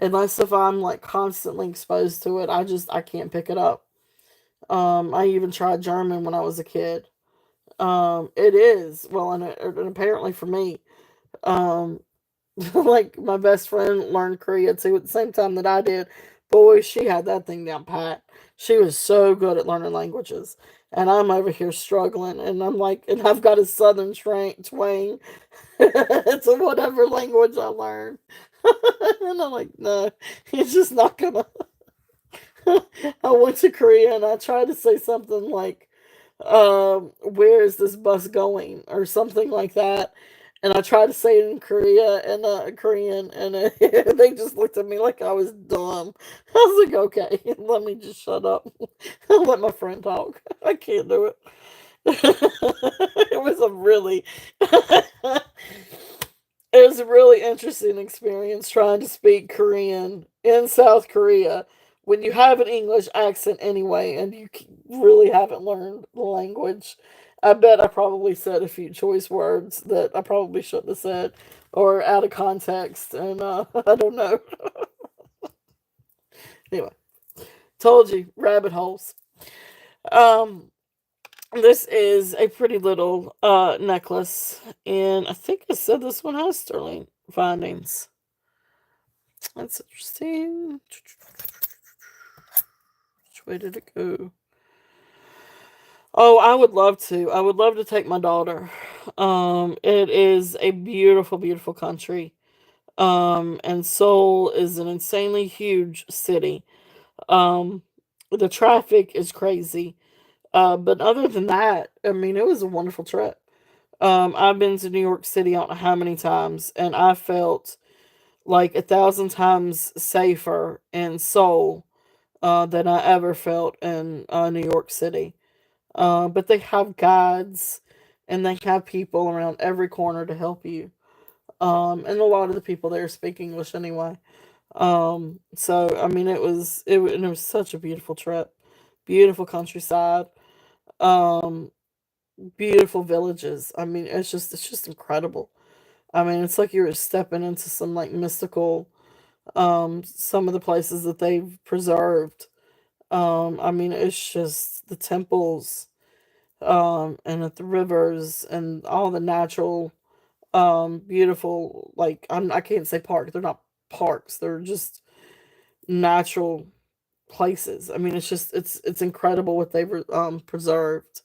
unless if I'm like constantly exposed to it. I can't pick it up. I even tried German when I was a kid. It is well, and apparently for me, um, like my best friend learned Korea too at the same time that I did. Boy, she had that thing down pat. She was so good at learning languages, and I'm over here struggling. And I'm like, and I've got a southern twang to whatever language I learn. And I'm like, no, he's just not gonna. I went to Korea and I tried to say something like, where is this bus going? Or something like that. And I tried to say it in Korean, and they just looked at me like I was dumb. I was like, okay, let me just shut up. I'll let my friend talk. I can't do it. It was a really, it was a really interesting experience trying to speak Korean in South Korea when you have an English accent anyway, and you really haven't learned the language. I bet I probably said a few choice words that I probably shouldn't have said or out of context, and I don't know. Anyway, told you, rabbit holes. Um, this is a pretty little necklace, and I think I said this one has sterling findings. That's interesting. Which way did it go? Oh, I would love to. I would love to take my daughter. It is a beautiful, beautiful country. And Seoul is an insanely huge city. Um, the traffic is crazy. But other than that, I mean, it was a wonderful trip. I've been to New York City, I don't know how many times, and I felt like 1,000 times safer in Seoul than I ever felt in New York City. But they have guides and they have people around every corner to help you. And a lot of the people there speak English anyway. So I mean, and it was such a beautiful trip, beautiful countryside, um, beautiful villages. I mean, it's just incredible. I mean, it's like you're stepping into some like mystical, some of the places that they've preserved. I mean, it's just the temples, and at the rivers and all the natural, beautiful, like I can't say park. They're not parks. They're just natural places. I mean, it's incredible what they've preserved.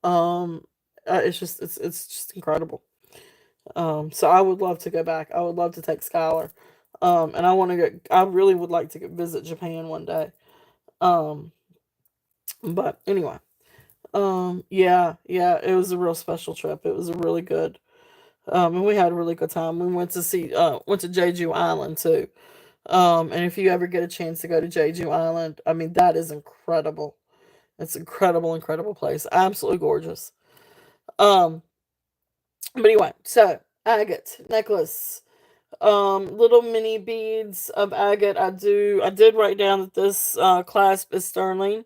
Um, it's just incredible. So I would love to go back. I would love to take Skylar. And I want to go. I really would like to visit Japan one day. Um, but anyway, yeah, yeah, it was a real special trip. It was a really good. And we had a really good time. We went to Jeju Island too. And if you ever get a chance to go to Jeju Island, I mean, that is incredible. It's incredible, incredible place. Absolutely gorgeous. Um, but anyway, so agate necklace, little mini beads of agate. I did write down that this clasp is sterling.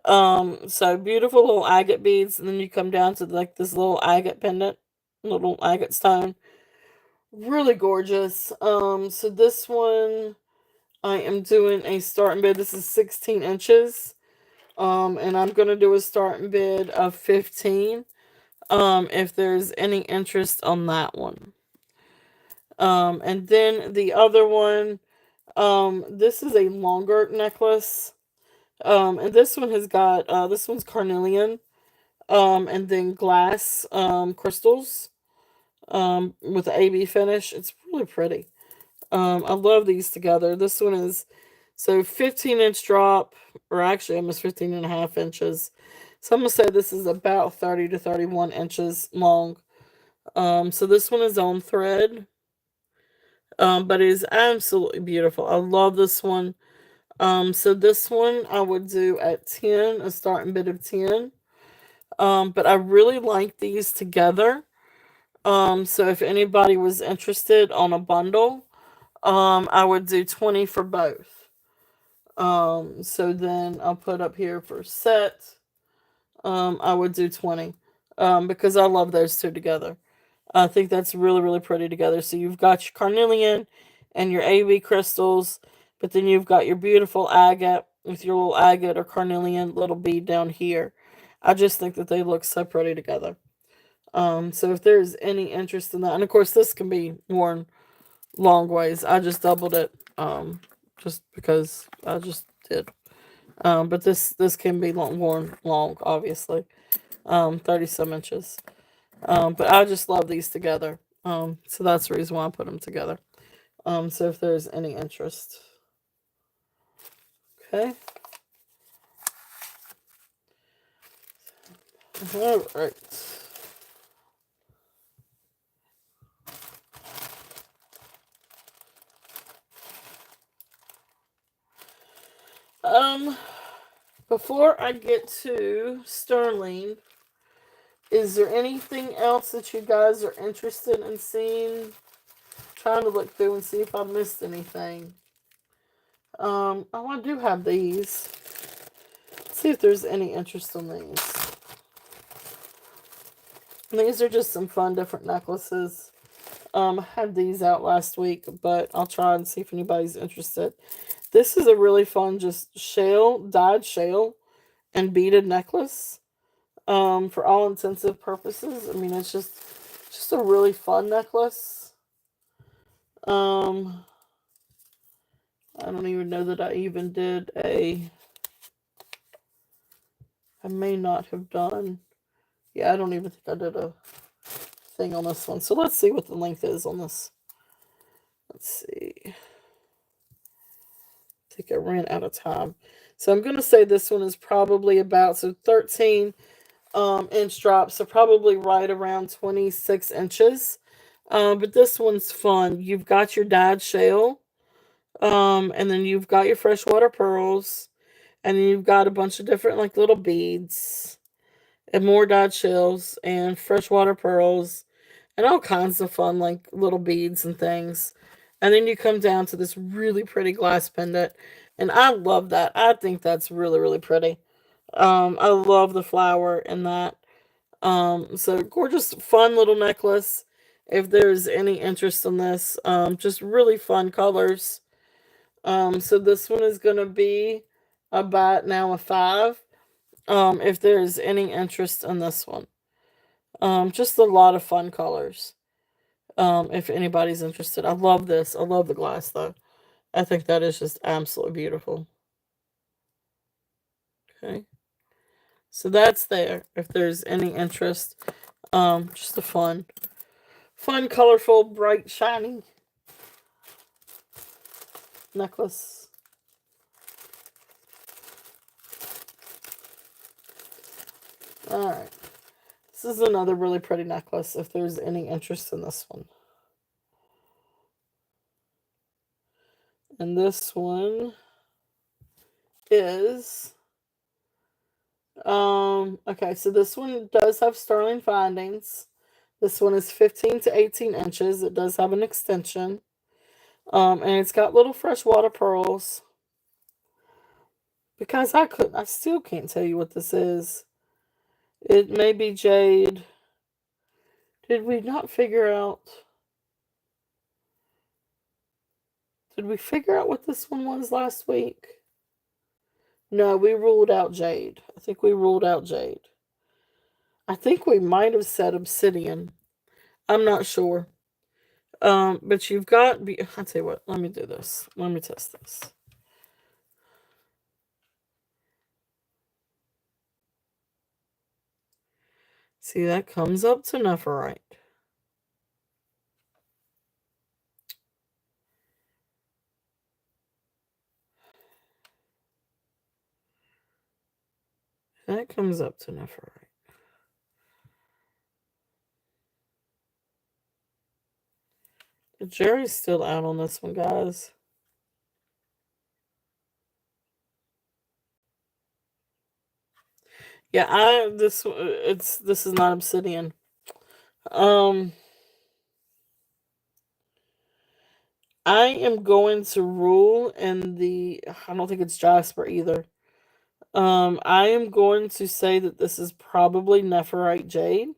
So beautiful little agate beads, and then you come down to like this little agate pendant, little agate stone. Really gorgeous. So this one I am doing a starting bid. This is 16 inches. And I'm gonna do a starting bid of 15. If there's any interest on that one. And then the other one, this is a longer necklace. And this one has got this one's carnelian, and then glass crystals, with the AB finish. It's really pretty. I love these together. This one is So 15-inch drop, or actually almost 15 and a half inches. So I'm going to say this is about 30 to 31 inches long. So this one is on thread, but it is absolutely beautiful. I love this one. So this one I would do at 10, a starting bid of 10. But I really like these together. So if anybody was interested on a bundle, I would do 20 for both. So then I'll put up here for set. I would do 20. Because I love those two together. I think that's really, really pretty together. So you've got your carnelian and your AB crystals, but then you've got your beautiful agate with your little agate or carnelian little bead down here. I just think that they look so pretty together. So if there's any interest in that, and of course this can be worn long ways. I just doubled it, just because I just did. But this can be worn long, obviously. 30 some inches. But I just love these together. So that's the reason why I put them together. So if there's any interest. Okay. All right. Um, Before I get to Sterling, is there anything else that you guys are interested in seeing? Trying to look through and see if I missed anything. Oh, I do have these. Let's see if there's any interest in these. These are just some fun different necklaces. I had these out last week, but I'll try and see if anybody's interested. This is a really fun, just dyed shell, and beaded necklace. For all intensive purposes. I mean, it's just a really fun necklace. Um, I don't even know that I even did a. I may not have done. Yeah, I don't even think I did a thing on this one. So let's see what the length is on this. Let's see. I think I ran out of time. So I'm going to say this one is probably about 13 inch drop, so probably right around 26 inches. But this one's fun. You've got your dyed shell, and then you've got your freshwater pearls, and then you've got a bunch of different like little beads, and more dyed shells, and freshwater pearls, and all kinds of fun like little beads and things. And then you come down to this really pretty glass pendant, and I love that. I think that's really, really pretty. I love the flower in that. So gorgeous, fun little necklace. If there's any interest in this, just really fun colors. So this one is gonna be about now a 5. If there's any interest in this one, just a lot of fun colors. If anybody's interested, I love this. I love the glass though. I think that is just absolutely beautiful. Okay, so that's there. If there's any interest, just a fun, colorful, bright, shiny necklace. All right. This is another really pretty necklace if there's any interest in this one. And this one is okay, so this one does have sterling findings. This one is 15 to 18 inches. It does have an extension. And it's got little freshwater pearls. Because I still can't tell you what this is. It may be jade. Did we not figure out? Did we figure out what this one was last week? No, we ruled out jade. I think we ruled out jade. I think we might have said obsidian. I'm not sure. But you've got. I'll tell you what. Let me do this. Let me test this. See, that comes up to nephrite. That comes up to nephrite. The jury's still out on this one, guys. Yeah, this is not obsidian. Um, I am going to rule in the. I don't think it's jasper either. I am going to say that this is probably nephrite jade.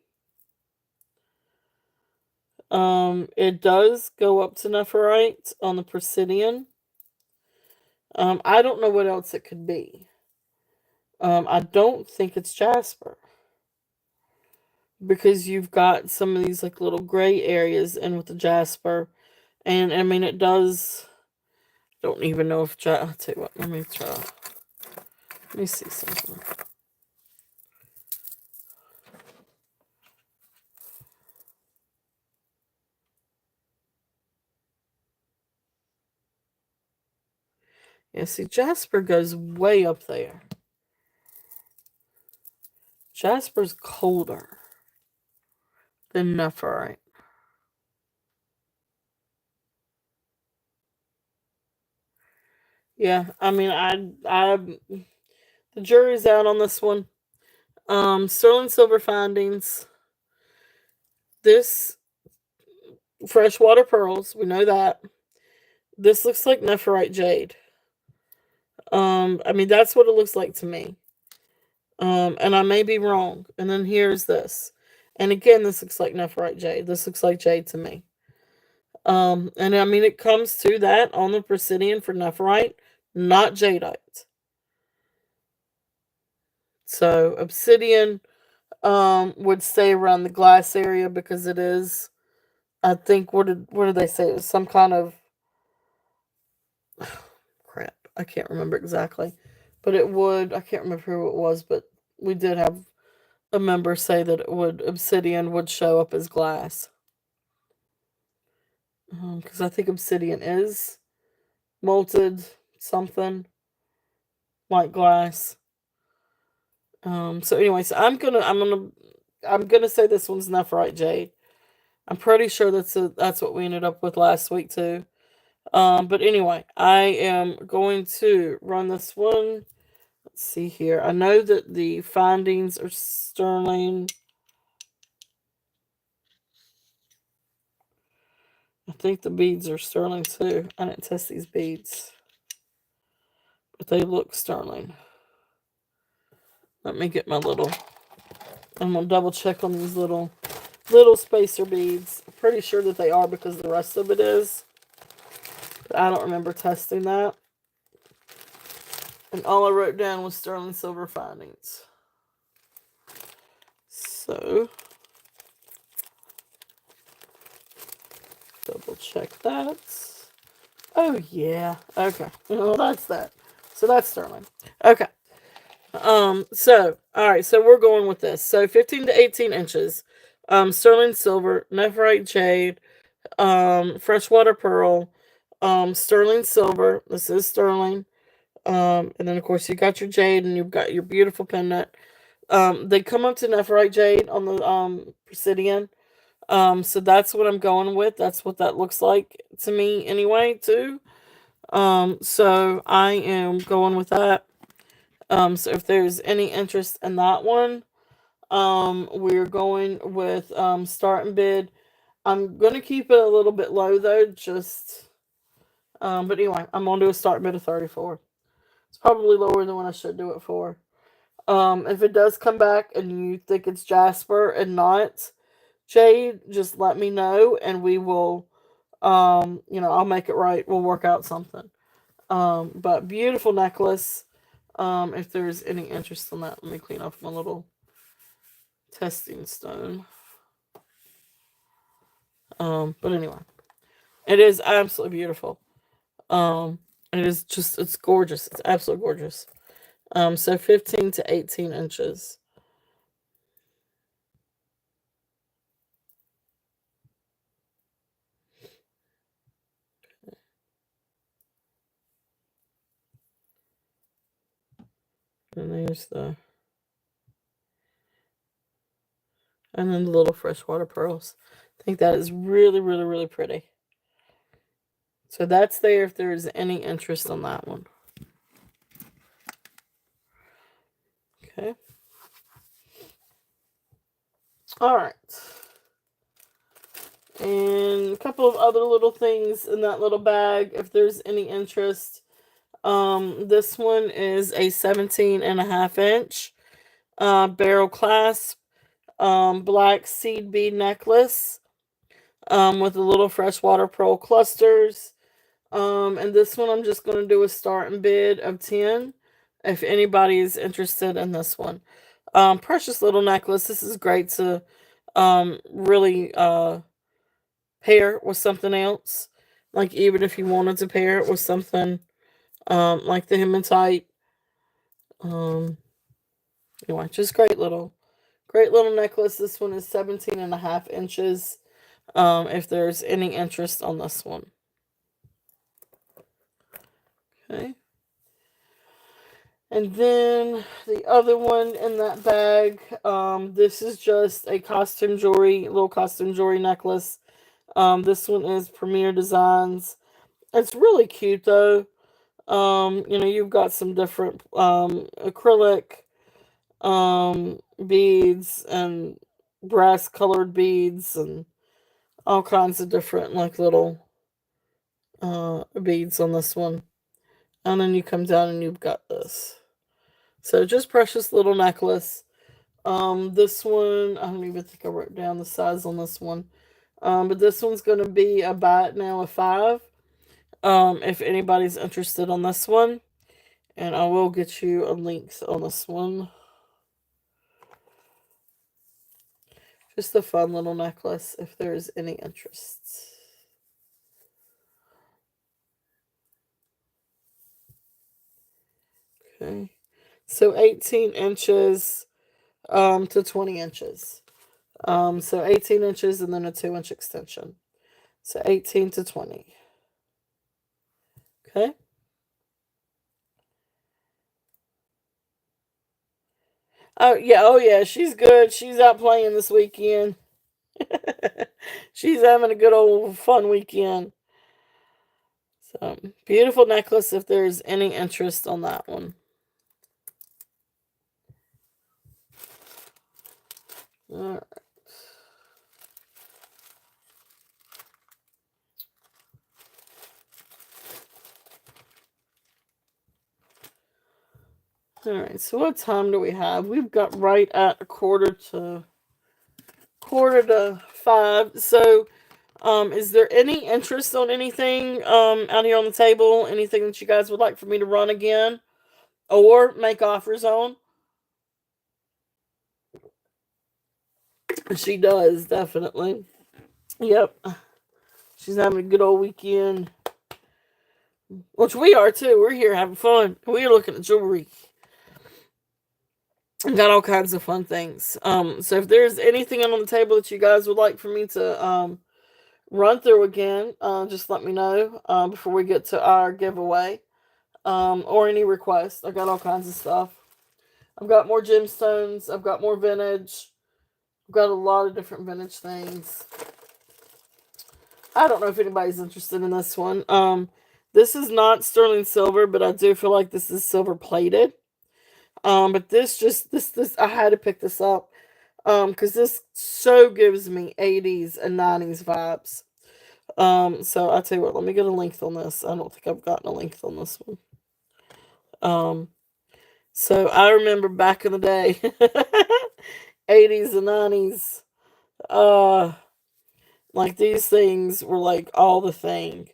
It does go up to nephrite on the Presidian. I don't know what else it could be. I don't think it's jasper because you've got some of these like little gray areas in with the jasper, and I mean it does. Don't even know if I'll tell you what. Let me try. Let me see something. Yeah, see, jasper goes way up there. Jasper's colder than nephrite. Yeah, I mean, the jury's out on this one. Sterling silver findings. This freshwater pearls, we know that. This looks like nephrite jade. I mean, that's what it looks like to me. And I may be wrong. And then here's this. And again, this looks like nephrite jade. This looks like jade to me. And I mean, it comes to that on the Presidian for nephrite, not jadeite. So obsidian would stay around the glass area because it is. I think what did they say? It was some kind of crap. I can't remember exactly, but it would. I can't remember who it was, but we did have a member say that it would obsidian would show up as glass because I think obsidian is molted something like glass. So anyway, so I'm gonna say this one's nephrite jade. I'm pretty sure that's what we ended up with last week too. But anyway, I am going to run this one. Let's see here. I know that the findings are sterling. I think the beads are sterling too. I didn't test these beads, but they look sterling. Let me get my little. I'm gonna double check on these little spacer beads. I'm pretty sure that they are because the rest of it is. But I don't remember testing that. And all I wrote down was sterling silver findings. So double check that. Oh yeah. Okay. Well, that's that. So that's sterling. Okay. So all right. So we're going with this. So 15 to 18 inches. Sterling silver, nephrite jade, freshwater pearl, sterling silver. This is sterling. And then of course you got your jade and you've got your beautiful pendant. They come up to nephrite jade on the Presidian. So that's what I'm going with. That's what that looks like to me anyway, too. So I am going with that. So if there's any interest in that one, we're going with start and bid. I'm gonna keep it a little bit low though, just but anyway, I'm gonna do a start bid of 34. It's probably lower than what I should do it for. If it does come back and you think it's Jasper and not Jade, just let me know and we will, I'll make it right. We'll work out something. But beautiful necklace. If there's any interest in that, let me clean off my little testing stone. But anyway, it is absolutely beautiful. Um, it is just, it's gorgeous. It's absolutely gorgeous. So 15 to 18 inches. And there's the And then the little freshwater pearls. I think that is really, really, really pretty. So that's there if there is any interest on that one. Okay. All right. And a couple of other little things in that little bag if there's any interest. This one is a 17.5 inch barrel clasp black seed bead necklace with the little freshwater pearl clusters. And this one I'm just going to do a starting bid of 10 if anybody is interested in this one. Precious little necklace. This is great to really pair with something else. Like even if you wanted to pair it with something like the hematite. Um, anyway, just great little necklace. This one is 17.5 inches. If there's any interest on this one. Okay. And then the other one in that bag, this is just a little costume jewelry necklace. This one is Premier Designs. It's really cute though. You've got some different acrylic beads and brass colored beads and all kinds of different like little beads on this one. And then you come down and you've got this. So just precious little necklace. This one, I don't even think I wrote down the size on this one. But this one's going to be a buy it now a 5. If anybody's interested on this one. And I will get you a link on this one. Just a fun little necklace if there's any interest. Okay. So 18 inches to 20 inches. So 18 inches and then a 2-inch extension. So 18 to 20. Okay. Oh yeah, she's good. She's out playing this weekend. She's having a good old fun weekend. So beautiful necklace if there's any interest on that one. All right. All right. So what time do we have? We've got right at a quarter to 5. So is there any interest on anything out here on the table? Anything that you guys would like for me to run again or make offers on? She does, definitely. Yep. She's having a good old weekend. Which we are too. We're here having fun. We're looking at jewelry. Got all kinds of fun things. So if there's anything on the table that you guys would like for me to run through again, just let me know before we get to our giveaway. Or any requests. I got all kinds of stuff. I've got more gemstones. I've got more vintage. I've got a lot of different vintage things. I don't know if anybody's interested in this one. This is not sterling silver, but I do feel like this is silver plated. But this I had to pick this up. Because this so gives me 80s and 90s vibes. So I'll tell you what, let me get a length on this. I don't think I've gotten a length on this one. So I remember back in the day, 80s and 90s, like these things were like all the thing.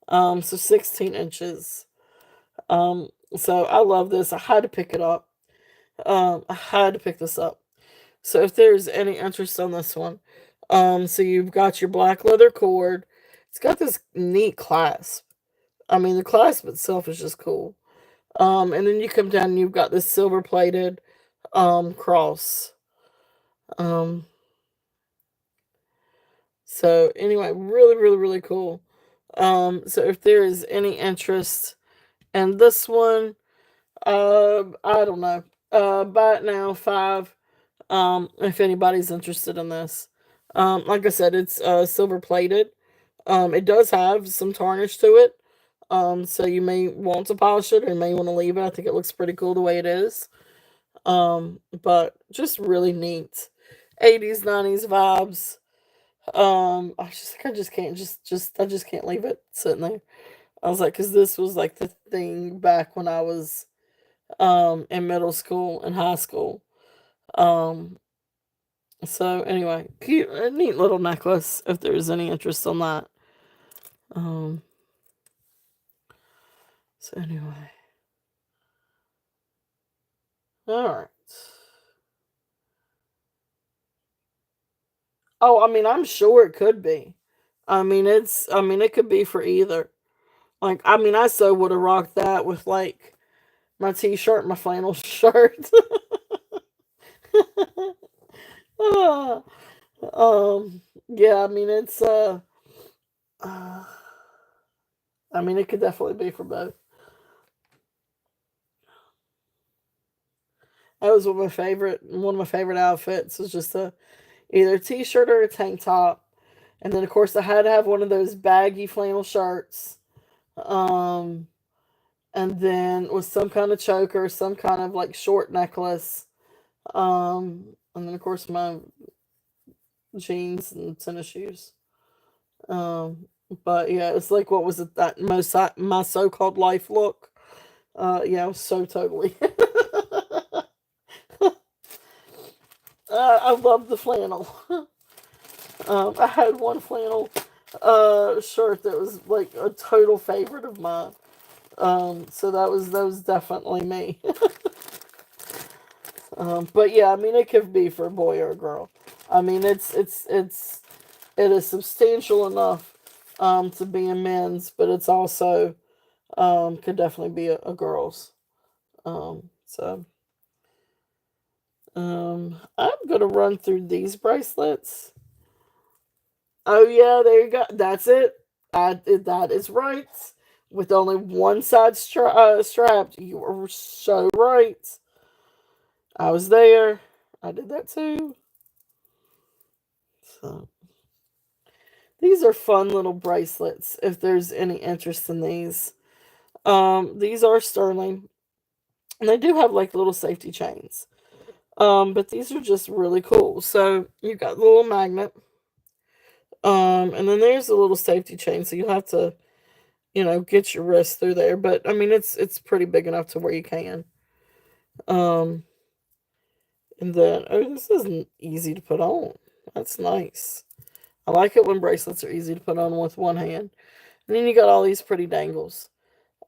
So 16 inches. So I love this. I had to pick it up. I had to pick this up. So if there's any interest on this one, so you've got your black leather cord. It's got this neat clasp. I mean, the clasp itself is just cool. And then you come down and you've got this silver plated cross. Um, so anyway, really, really, really cool. So if there is any interest in this one, I don't know. Buy it now, 5. If anybody's interested in this. Like I said, it's silver plated. It does have some tarnish to it. So you may want to polish it or you may want to leave it. I think it looks pretty cool the way it is. But just really neat. 80s, 90s vibes. I just can't I just can't leave it sitting there. I was like, because this was like the thing back when I was in middle school and high school. Um, so anyway, cute, a neat little necklace. If there's any interest on that. Um, so anyway, all right. Oh, I mean, I'm sure it could be. I mean, it could be for either. Like, I mean, I so would have rocked that with like my t-shirt, my flannel shirt. Ah, yeah, I mean, uh, I mean, it could definitely be for both. That was one of my favorite outfits was just a either a t-shirt or a tank top, and then of course I had to have one of those baggy flannel shirts, um, and then with some kind of choker, some kind of like short necklace, and then of course my jeans and tennis shoes. Um, but yeah, it's like what was it that my so-called life look? Yeah, it was so totally. I love the flannel. I had one flannel shirt that was like a total favorite of mine. So that was definitely me. But yeah, I mean it could be for a boy or a girl. I mean it is substantial enough to be a men's, but it's also could definitely be a girl's. So I'm gonna run through these bracelets. Oh yeah, there you go. That's it. That is right. With only one side strapped, you were so right. I was there. I did that too. So these are fun little bracelets. If there's any interest in these are sterling, and they do have like little safety chains. But these are just really cool. So you got the little magnet, and then there's a little safety chain. So you'll have to, get your wrist through there. But I mean, it's pretty big enough to where you can. Um, and then this isn't easy to put on. That's nice. I like it when bracelets are easy to put on with one hand. And then you got all these pretty dangles.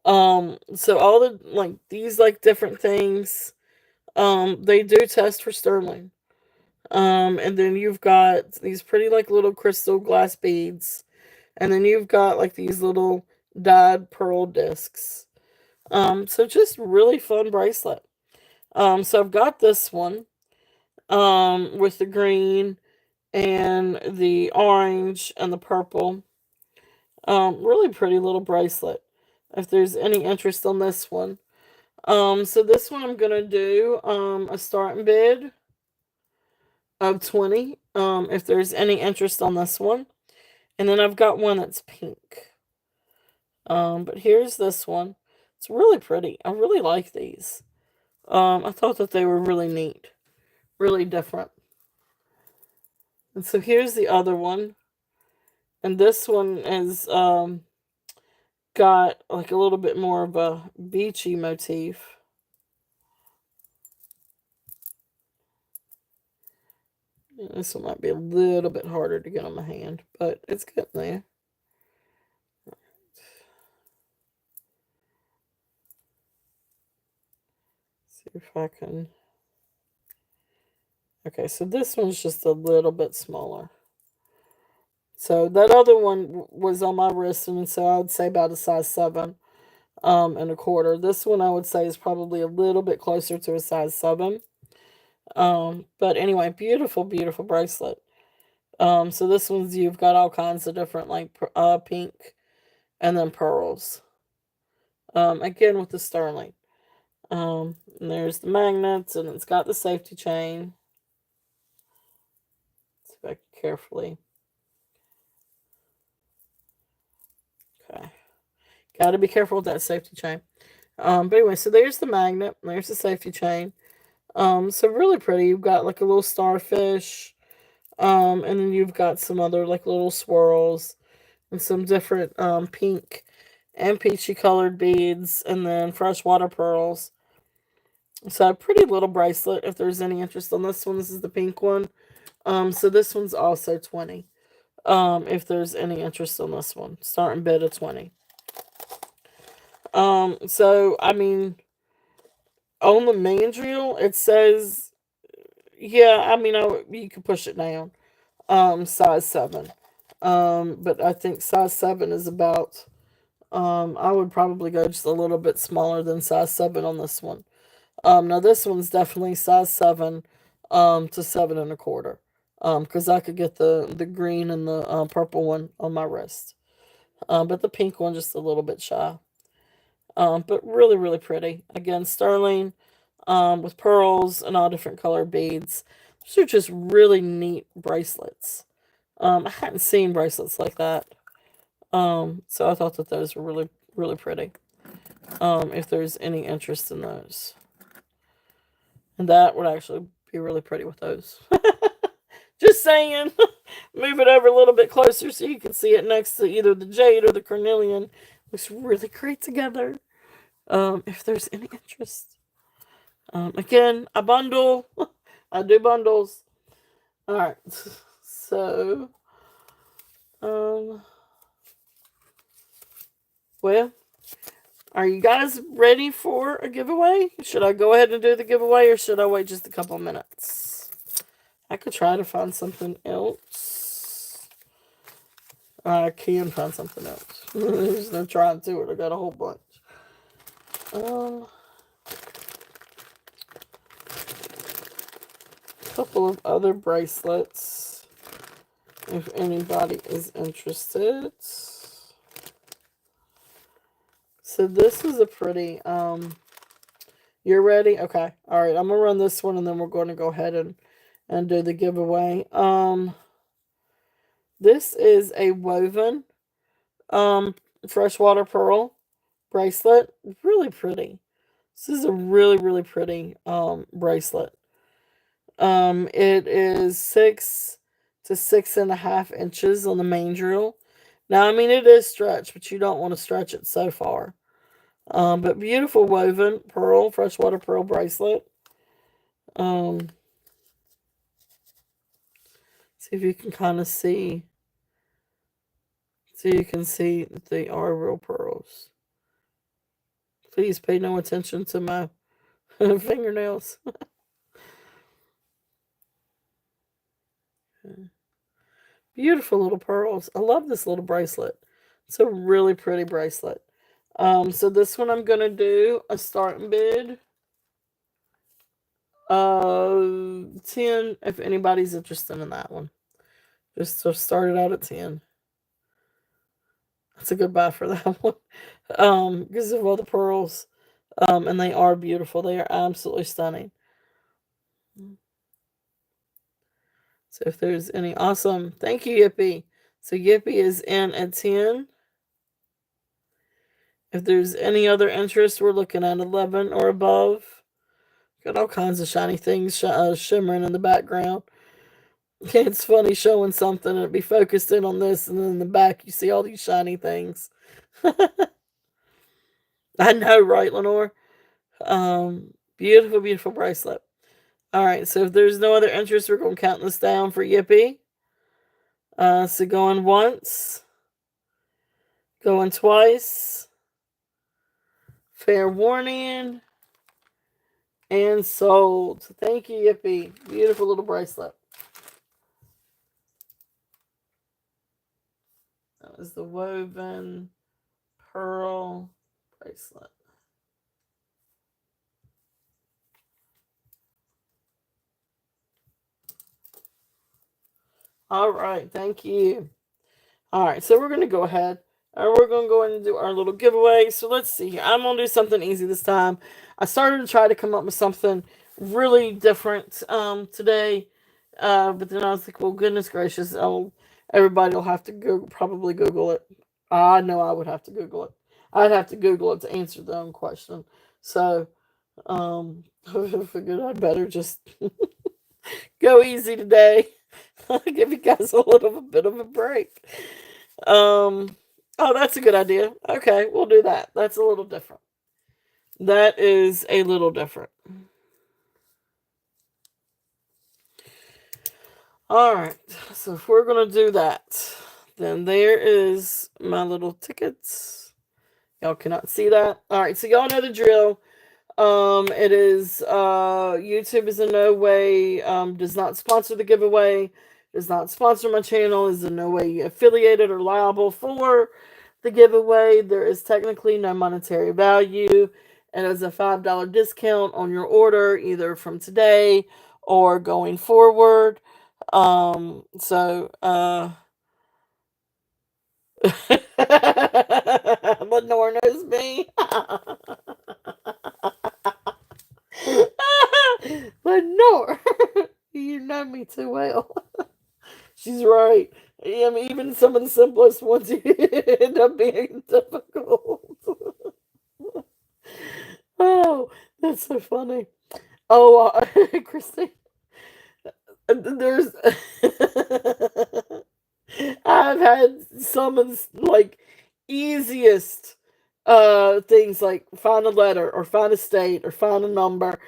So all the like these like different things, they do test for sterling. And then you've got these pretty like little crystal glass beads, and then you've got like these little dyed pearl discs. So just really fun bracelet. So I've got this one, with the green and the orange and the purple. Really pretty little bracelet. If there's any interest on this one. So this one I'm gonna do a starting bid of 20. If there's any interest on this one. And then I've got one that's pink. But here's this one. It's really pretty. I really like these. I thought that they were really neat. Really different. And so here's the other one. And this one is got like a little bit more of a beachy motif. This one might be a little bit harder to get on my hand, but it's getting there. See if I can. Okay, so this one's just a little bit smaller. So that other one was on my wrist, and so I would say about a size 7, and a quarter. This one I would say is probably a little bit closer to a size 7. But anyway, beautiful, beautiful bracelet. So this one's you've got all kinds of different like pink and then pearls. Again with the sterling. And there's the magnets, and it's got the safety chain. back carefully. Okay. Got to be careful with that safety chain. But anyway, so there's the magnet. There's the safety chain. So really pretty. You've got like a little starfish. And then you've got some other like little swirls and some different pink and peachy colored beads, and then freshwater pearls. So a pretty little bracelet. If there's any interest on this one, this is the pink one. So this one's also 20. If there's any interest on this one, starting bid of 20. So I mean, on the mandrel, it says, yeah. I mean, you can push it down. Size 7. But I think size 7 is about. I would probably go just a little bit smaller than size 7 on this one. Now this one's definitely size 7, to 7 1/4. Because I could get the green and the purple one on my wrist. But the pink one just a little bit shy. But really, really pretty. Again, sterling, with pearls and all different color beads. These are just really neat bracelets. I hadn't seen bracelets like that. So I thought that those were really, really pretty. If there's any interest in those. And that would actually be really pretty with those. Just saying. Move it over a little bit closer so you can see it next to either the jade or the carnelian. Looks really great together. If there's any interest. Again, I bundle. I do bundles. Alright. So, well, are you guys ready for a giveaway? Should I go ahead and do the giveaway, or should I wait just a couple minutes? I could try to find something else. I can find something else. There's no trying to it. I got a whole bunch. Couple of other bracelets, if anybody is interested. So this is a pretty, you're ready? Okay. All right. I'm going to run this one, and then we're going to go ahead and do the giveaway. This is a woven, freshwater pearl bracelet. Really pretty. This is a really, really pretty, bracelet. It is 6 to 6.5 inches on the main drill. Now, I mean, it is stretched, but you don't want to stretch it so far. But beautiful woven pearl, freshwater pearl bracelet. See if you can kind of see. So you can see that they are real pearls. Please pay no attention to my fingernails. Beautiful little pearls. I love this little bracelet. It's a really pretty bracelet. So this one I'm gonna do a starting bid of 10 if anybody's interested in that one. Just to start it out at 10. That's a good buy for that one. Because of all the pearls. And they are beautiful. They are absolutely stunning. So if there's any, awesome. Thank you, Yippee. So Yippee is in at 10. If there's any other interest, we're looking at 11 or above. Got all kinds of shiny things shimmering in the background. It's funny showing something and it be focused in on this, and then in the back you see all these shiny things. I know, right, Lenore? Beautiful, beautiful bracelet. All right, so if there's no other interest, we're going to count this down for Yippee. So going once, going twice, fair warning, and sold. Thank you, Yippee. Beautiful little bracelet. That was the woven pearl bracelet. All right, thank you. All right, so we're going to go ahead and we're going to go in and do our little giveaway. So let's see here. I'm going to do something easy this time. I started to try to come up with something really different today, But then I was like, well, goodness gracious, everybody will have to probably Google it. I know I would have to Google it. I'd have to Google it to answer their own question. So, I figured I'd better just go easy today. Give you guys a little bit of a break. Um, oh, that's a good idea. Okay, we'll do that. That's a little different. That is a little different. All right. So if we're gonna do that, then there is my little tickets. Y'all cannot see that. All right. So y'all know the drill. It is YouTube is in no way does not sponsor the giveaway, does not sponsor my channel, is in no way affiliated or liable for the giveaway. There is technically no monetary value. It is a $5 discount on your order, either from today or going forward. So Lenore knows me. Lenore, you know me too well. She's right. I mean, even some of the simplest ones end up being difficult. Oh, that's so funny. Oh, Christine, there's. I've had some of the, like, easiest things, like find a letter or find a state or find a number,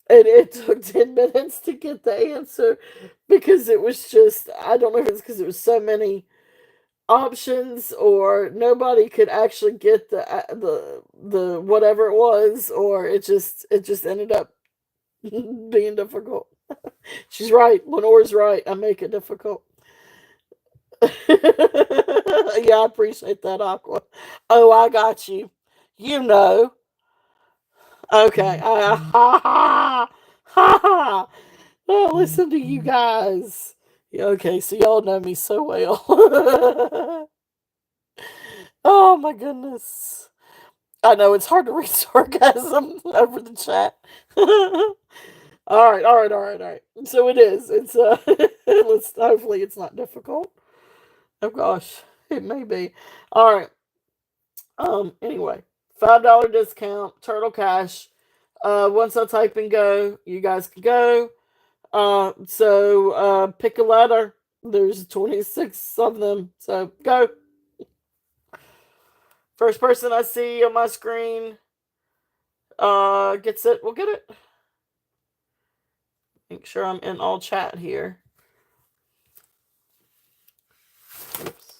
and it took 10 minutes to get the answer because it was just, I don't know if it's because it was so many options or nobody could actually get the whatever it was, or it just ended up being difficult. She's right. Lenore's right. I make it difficult. Yeah, I appreciate that, Aqua. Oh, I got you. You know. Okay. Ha ha ha ha. Oh, listen to you guys. Yeah, okay, so y'all know me so well. Oh my goodness. I know it's hard to read sarcasm over the chat. All right, all right, all right, all right. So it is. It's let's hopefully it's not difficult. Oh gosh, it may be. All right. Anyway, $5 discount, Turtle Cash. Once I type in go, you guys can go. So pick a letter. There's 26 of them. So go. First person I see on my screen gets it. We'll get it. Make sure I'm in all chat here. Oops.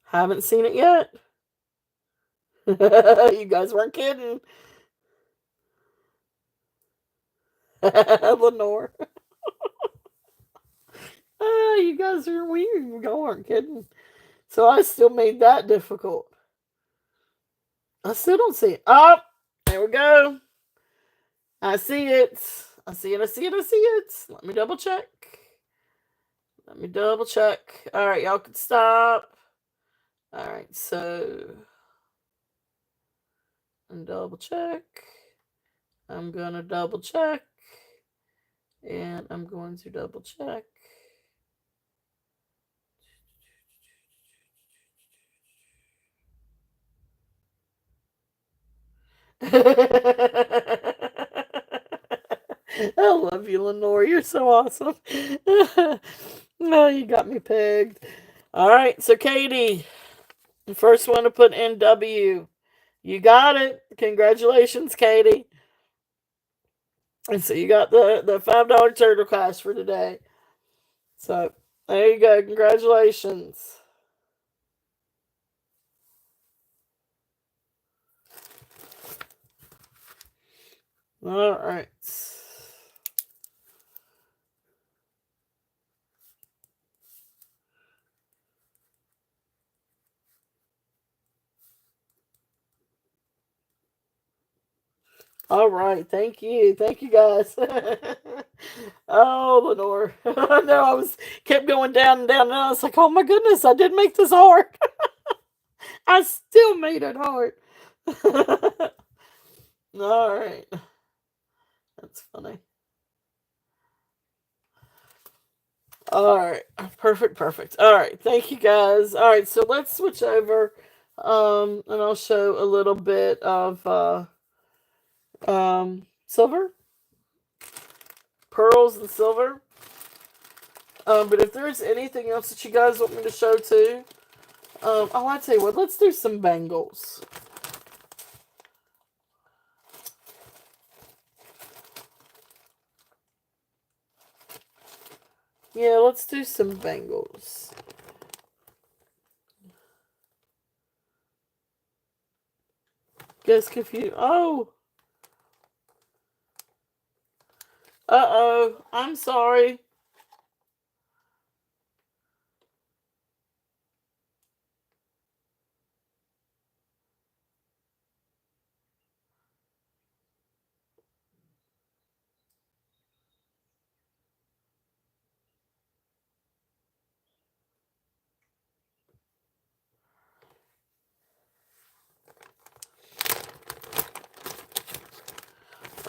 Haven't seen it yet. You guys weren't kidding. Lenore. You guys are weird. Y'all weren't kidding. So I still made that difficult. I still don't see it. Oh, there we go. I see it. I see it. I see it. I see it. Let me double check. Let me double check. All right, y'all can stop. All right, so I'm double check. I'm gonna double check. And I'm going to double check. I love you, Lenore. You're so awesome. No, you got me pegged. All right, so Katie, the first one to put in W. You got it. Congratulations, Katie. And so you got the $5 turtle class for today. So there you go. Congratulations. All right. All right, thank you, guys. Oh, Lenore, no, I was kept going down and down, and I was like, oh my goodness, I did make this hard. I still made it hard. All right. That's funny. All right. Perfect, perfect. All right. Thank you guys. All right, so let's switch over and I'll show a little bit of silver, pearls and silver. But if there's anything else that you guys want me to show too, oh, I tell you what, let's do some bangles. Yeah, let's do some bangles. Guess confused. Oh, uh-oh. I'm sorry.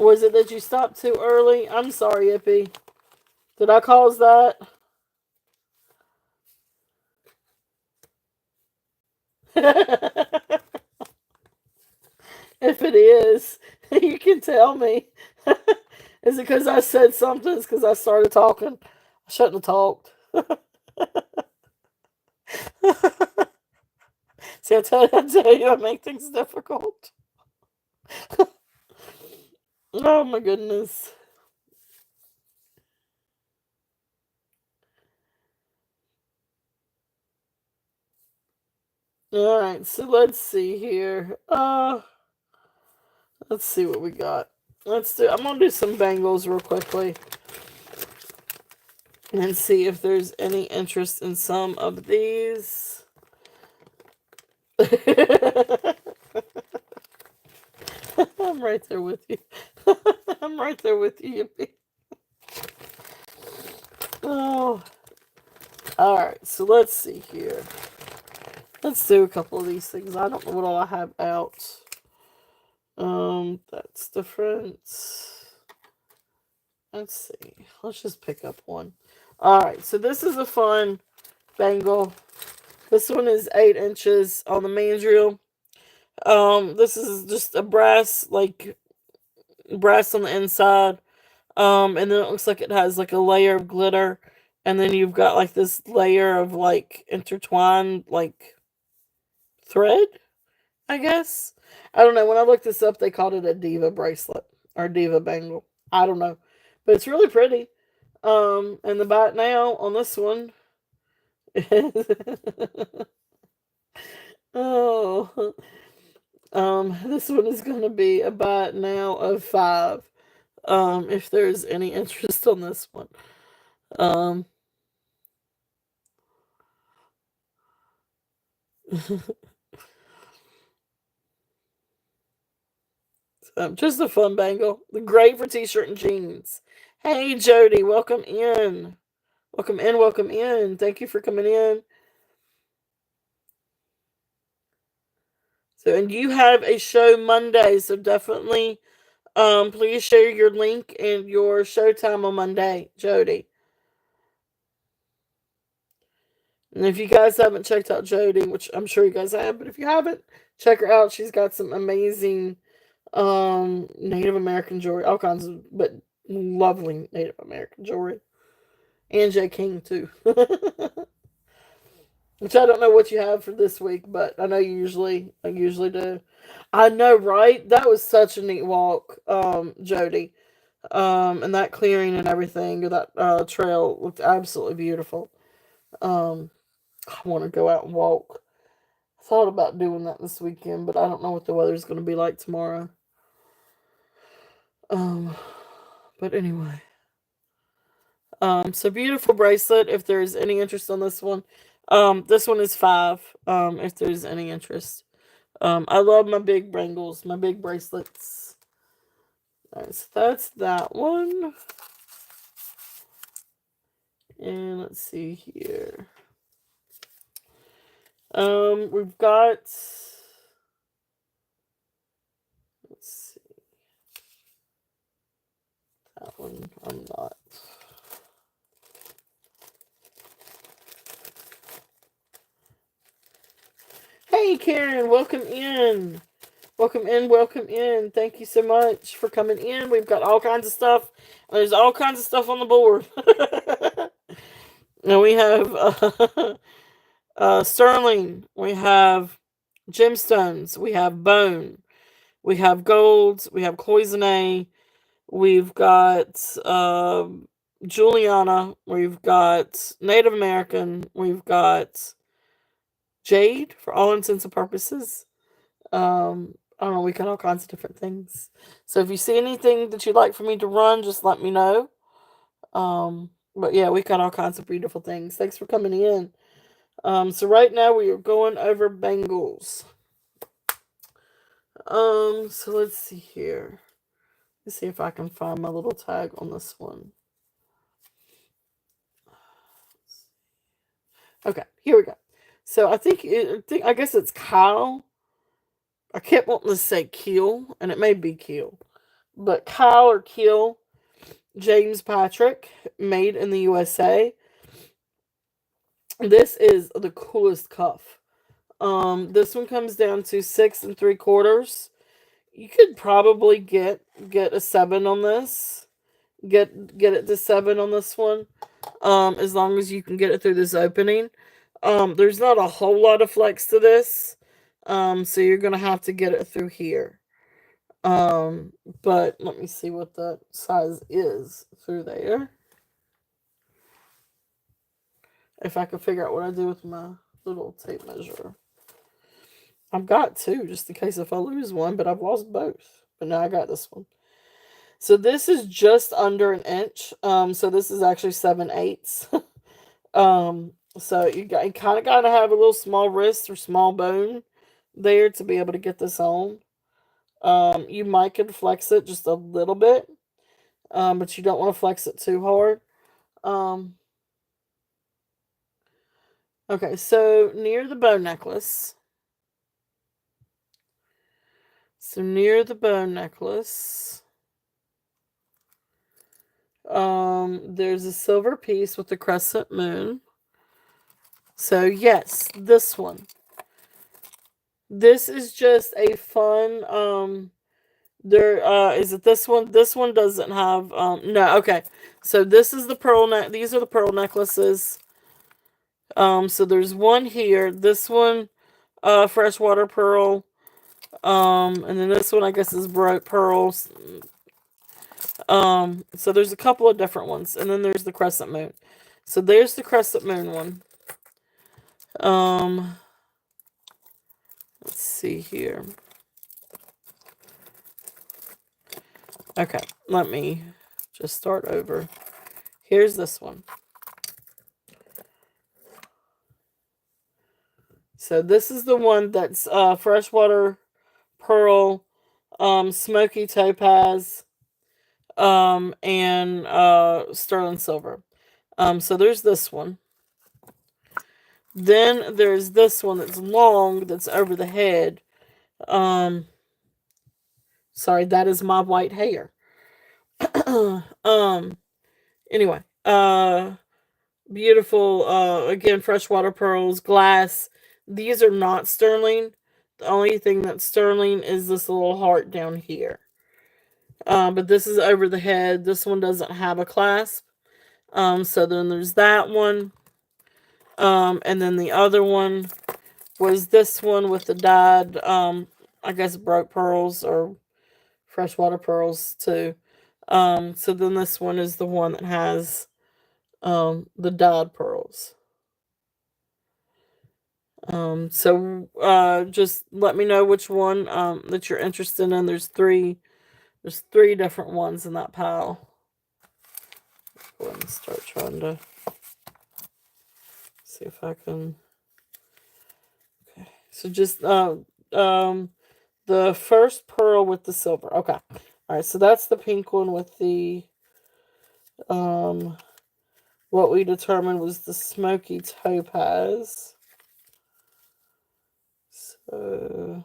Was it that you stopped too early? I'm sorry, Ippy. Did I cause that? If it is, you can tell me. Is it because I said something? It's because I started talking. I shouldn't have talked. See, I tell you, I make things difficult. Oh my goodness. All right, so let's see here. Let's see what we got. Let's do. I'm gonna do some bangles real quickly and see if there's any interest in some of these. I'm right there with you. I'm right there with you, Yippee. Oh, all right. So let's see here. Let's do a couple of these things. I don't know what all I have out. That's different. Let's see. Let's just pick up one. All right. So this is a fun bangle. This one is 8 inches on the mandrel. This is just a brass, like brass on the inside. And then it looks like it has like a layer of glitter, and then you've got like this layer of like intertwined like thread, I guess. I don't know. When I looked this up, they called it a diva bracelet or diva bangle. I don't know, but it's really pretty. And the bite now on this one is oh, this one is going to be a bite now of 5. If there's any interest on this one. Um, just a fun bangle. Great for t-shirt and jeans. Hey, Jody, welcome in. Welcome in, welcome in. Thank you for coming in. So, and you have a show Monday, so definitely please share your link and your showtime on Monday, Jody. And if you guys haven't checked out Jody, which I'm sure you guys have, but if you haven't, check her out. She's got some amazing Native American jewelry, all kinds of but lovely Native American jewelry. And J King too. Which I don't know what you have for this week, but I know I usually do. I know, right? That was such a neat walk, Jody. And that clearing and everything, that trail looked absolutely beautiful. Um, I want to go out and walk. I thought about doing that this weekend, but I don't know what the weather's going to be like tomorrow. Um, but anyway. So beautiful bracelet. If there's any interest on this one, this one is 5. If there's any interest. I love my big bangles, my big bracelets. Alright, so that's that one. And let's see here. We've got. Let's see. That one I'm not. Hey Karen, welcome in. Welcome in, welcome in. Thank you so much for coming in. We've got all kinds of stuff. There's all kinds of stuff on the board. And we have sterling. We have gemstones. We have bone. We have gold. We have cloisonne. We've got Juliana. We've got Native American. We've got jade for all intents and purposes. I don't know, we got all kinds of different things. So if you see anything that you'd like for me to run, just let me know. But yeah, we got all kinds of beautiful things. Thanks for coming in. So right now we are going over bangles. So let's see here. Let's see if I can find my little tag on this one. Okay, here we go. So I guess it's Kyle. I kept wanting to say Keel, and it may be Keel, but Kyle or Keel James Patrick, made in the USA. This is the coolest cuff. This one comes down to 6 3/4. You could probably get a 7 on this. Get it to 7 on this one. As long as you can get it through this opening. There's not a whole lot of flex to this. So you're gonna have to get it through here. But let me see what that size is through there. If I can figure out what I do with my little tape measure. I've got two, just in case if I lose one, but I've lost both. But now I got this one. So this is just under an inch. So this is actually 7/8. So you kind of gotta have a little small wrist or small bone there to be able to get this on. You might could flex it just a little bit, but you don't want to flex it too hard. Um, okay, so near the bow necklace. So near the bone necklace, there's a silver piece with the crescent moon. So yes, this one. This is just a fun. There is it this one? This one doesn't have. No. Okay. So this is the pearl neck. These are the pearl necklaces. So there's one here. This one, freshwater pearl. And then this one I guess is bright pearls. So there's a couple of different ones, and then there's the crescent moon. So there's the crescent moon one. Let's see here. Okay, let me just start over. Here's this one. So this is the one that's freshwater pearl, smoky topaz, and sterling silver. So there's this one. Then there's this one that's long, that's over the head. Sorry, that is my white hair. Anyway, beautiful, again, freshwater pearls, glass. These are not sterling. The only thing that's sterling is this little heart down here. But this is over the head. This one doesn't have a clasp. So then there's that one. And then the other one was this one with the dyed, I guess broke pearls or freshwater pearls too. So then this one is the one that has the dyed pearls. So just let me know which one that you're interested in. There's three different ones in that pile. Go ahead and start trying to see if I can. Okay, so just the first pearl with the silver. Okay, all right. So that's the pink one with the what we determined was the smoky topaz. So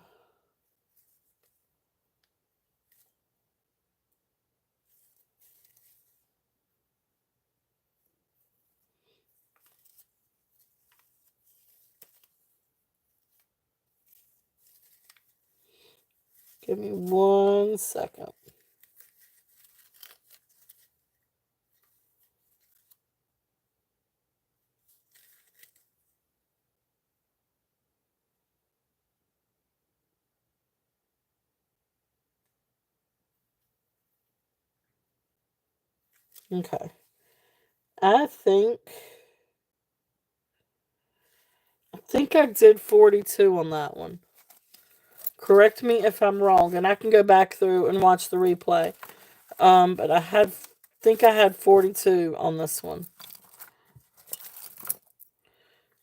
Give me 1 second. Okay. I think I think I did 42 on that one. Correct me if I'm wrong, and I can go back through and watch the replay. But think I had 42 on this one.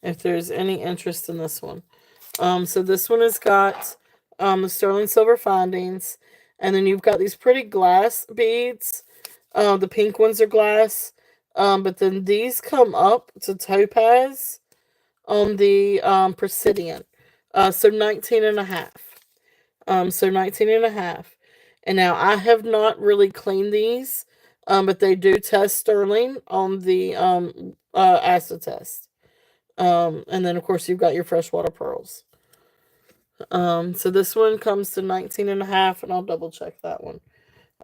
If there's any interest in this one. So this one has got the sterling silver findings, and then you've got these pretty glass beads. The pink ones are glass, but then these come up to topaz on the Presidian. So 19 and a half. So 19 and a half. And now I have not really cleaned these, but they do test sterling on the acid test. And then of course you've got your freshwater pearls. So this one comes to 19 and a half, and I'll double check that one.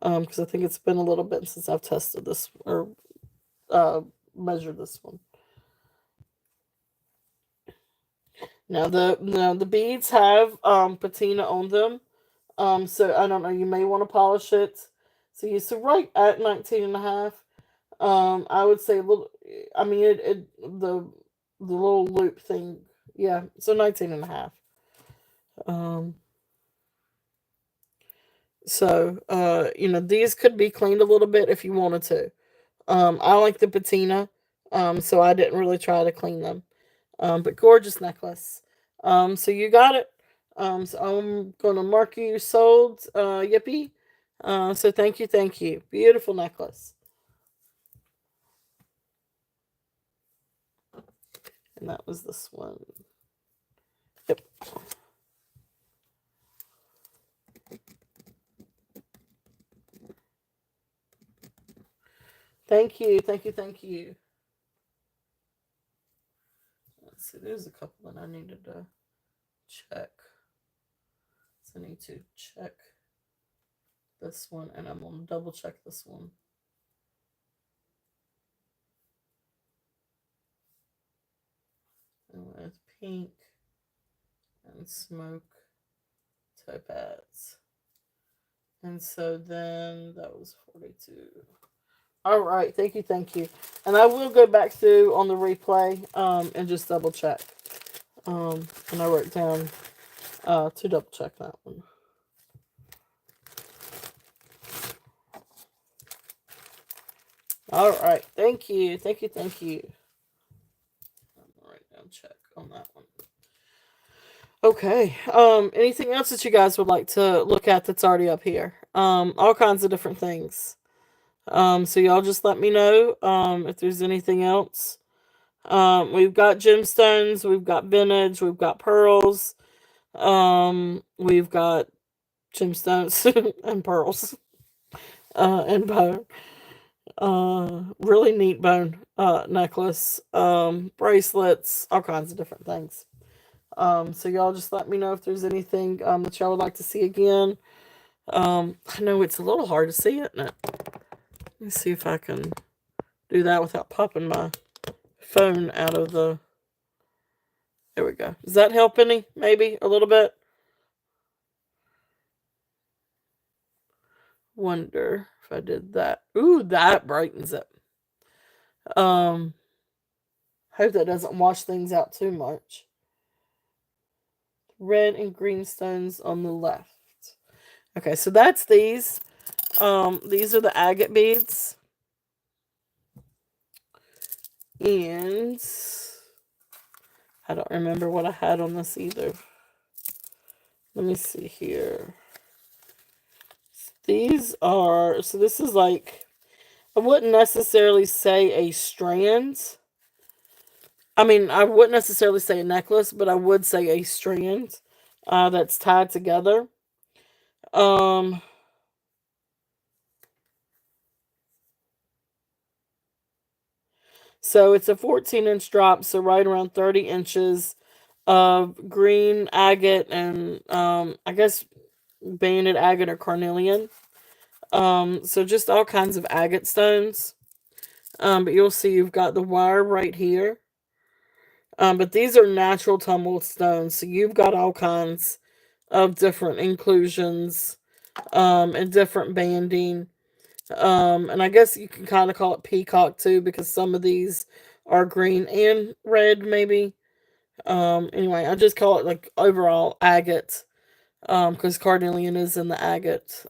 Because I think it's been a little bit since I've tested this or uh, measured this one. Now the beads have patina on them. So I don't know, you may want to polish it. So you so right at 19 and a half. I would say a little. I mean the little loop thing. Yeah, so 19 and a half. Um, these could be cleaned a little bit if you wanted to. I like the patina, so I didn't really try to clean them. But gorgeous necklace. So you got it. So I'm gonna mark you sold. Yippee. So thank you, thank you. Beautiful necklace. And that was this one. Yep. Thank you, thank you, thank you. Let's see, there's a couple that I needed to check. So I need to check this one, and I'm gonna double check this one. And with pink and smoke topaz. And so then that was 42. All right, thank you, thank you. And I will go back through on the replay and just double check. And I wrote down to double check that one. All right, thank you, thank you, thank you. I'm gonna write down check on that one. Okay. Anything else that you guys would like to look at that's already up here? All kinds of different things. So y'all just let me know if there's anything else. We've got gemstones, we've got vintage, we've got pearls, we've got gemstones and pearls, and bone. Really neat bone necklace, bracelets, all kinds of different things. So y'all just let me know if there's anything that y'all would like to see again. I know it's a little hard to see it, isn't it? Let me see if I can do that without popping my phone out of the. There we go. Does that help any? Maybe a little bit. Wonder if I did that. Ooh, that brightens it. Um, hope that doesn't wash things out too much. Red and green stones on the left. Okay, so that's these. These are the agate beads. And I don't remember what I had on this either. Let me see here. These are, so this is like, I wouldn't necessarily say a strand. I mean, I wouldn't necessarily say a necklace, but I would say a strand that's tied together. Um, so it's a 14-inch drop, so right around 30 inches of green agate and I guess banded agate or carnelian. So just all kinds of agate stones. But you'll see you've got the wire right here. But these are natural tumbled stones, so you've got all kinds of different inclusions, and different banding. And I guess you can kind of call it peacock too, because some of these are green and red, maybe. Anyway, I just call it like overall agate, because carnelian is in the agate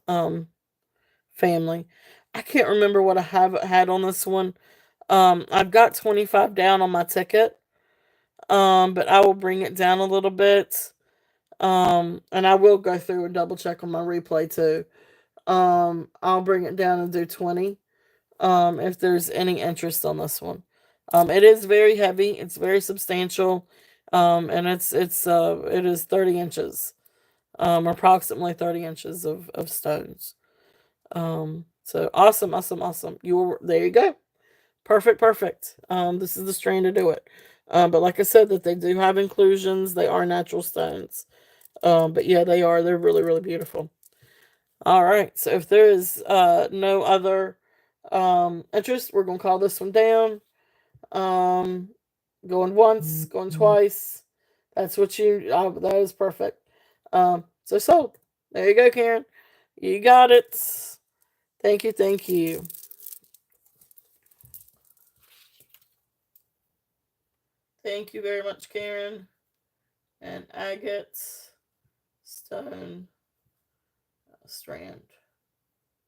family. I can't remember what I have had on this one. I've got 25 down on my ticket, but I will bring it down a little bit. And I will go through and double check on my replay too. I'll bring it down and do 20. If there's any interest on this one. It is very heavy. It's very substantial. And it is 30 inches. Approximately 30 inches of stones. So awesome, awesome, awesome. There you go. Perfect, perfect. This is the strain to do it. But like I said, that they do have inclusions. They are natural stones. But yeah, they are. They're really, really beautiful. All right. So if there is no other interest, we're gonna call this one down. Um, going once, going twice. That's what you. That is perfect. So sold. There you go, Karen. You got it. Thank you, thank you. Thank you very much, Karen. And agate stone strand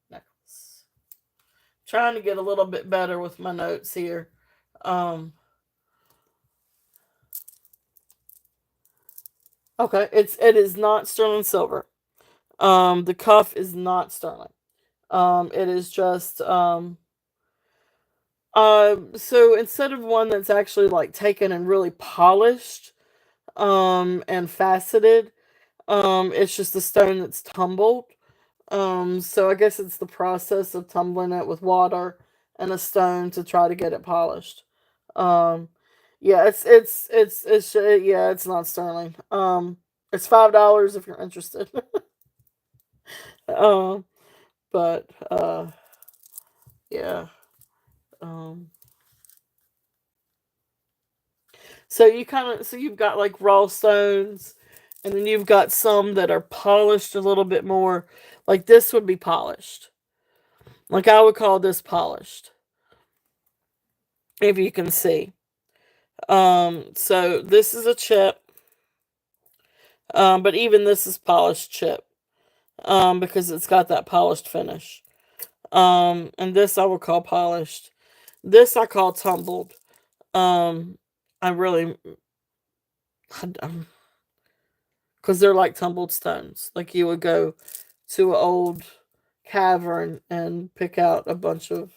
necklace. Trying to get a little bit better with my notes here. Okay, it is not sterling silver. The cuff is not sterling. It is just so instead of one that's actually like taken and really polished, and faceted, it's just a stone that's tumbled. So I guess it's the process of tumbling it with water and a stone to try to get it polished. Um, yeah, yeah, it's not sterling. It's $5 if you're interested. um, but yeah. Um, so you've got like raw stones, and then you've got some that are polished a little bit more. Like this would be polished. Like I would call this polished, if you can see. So this is a chip, but even this is polished chip, because it's got that polished finish. And this I would call polished. This I call tumbled. Um, I really, because they're like tumbled stones. Like you would go to an old cavern and pick out a bunch of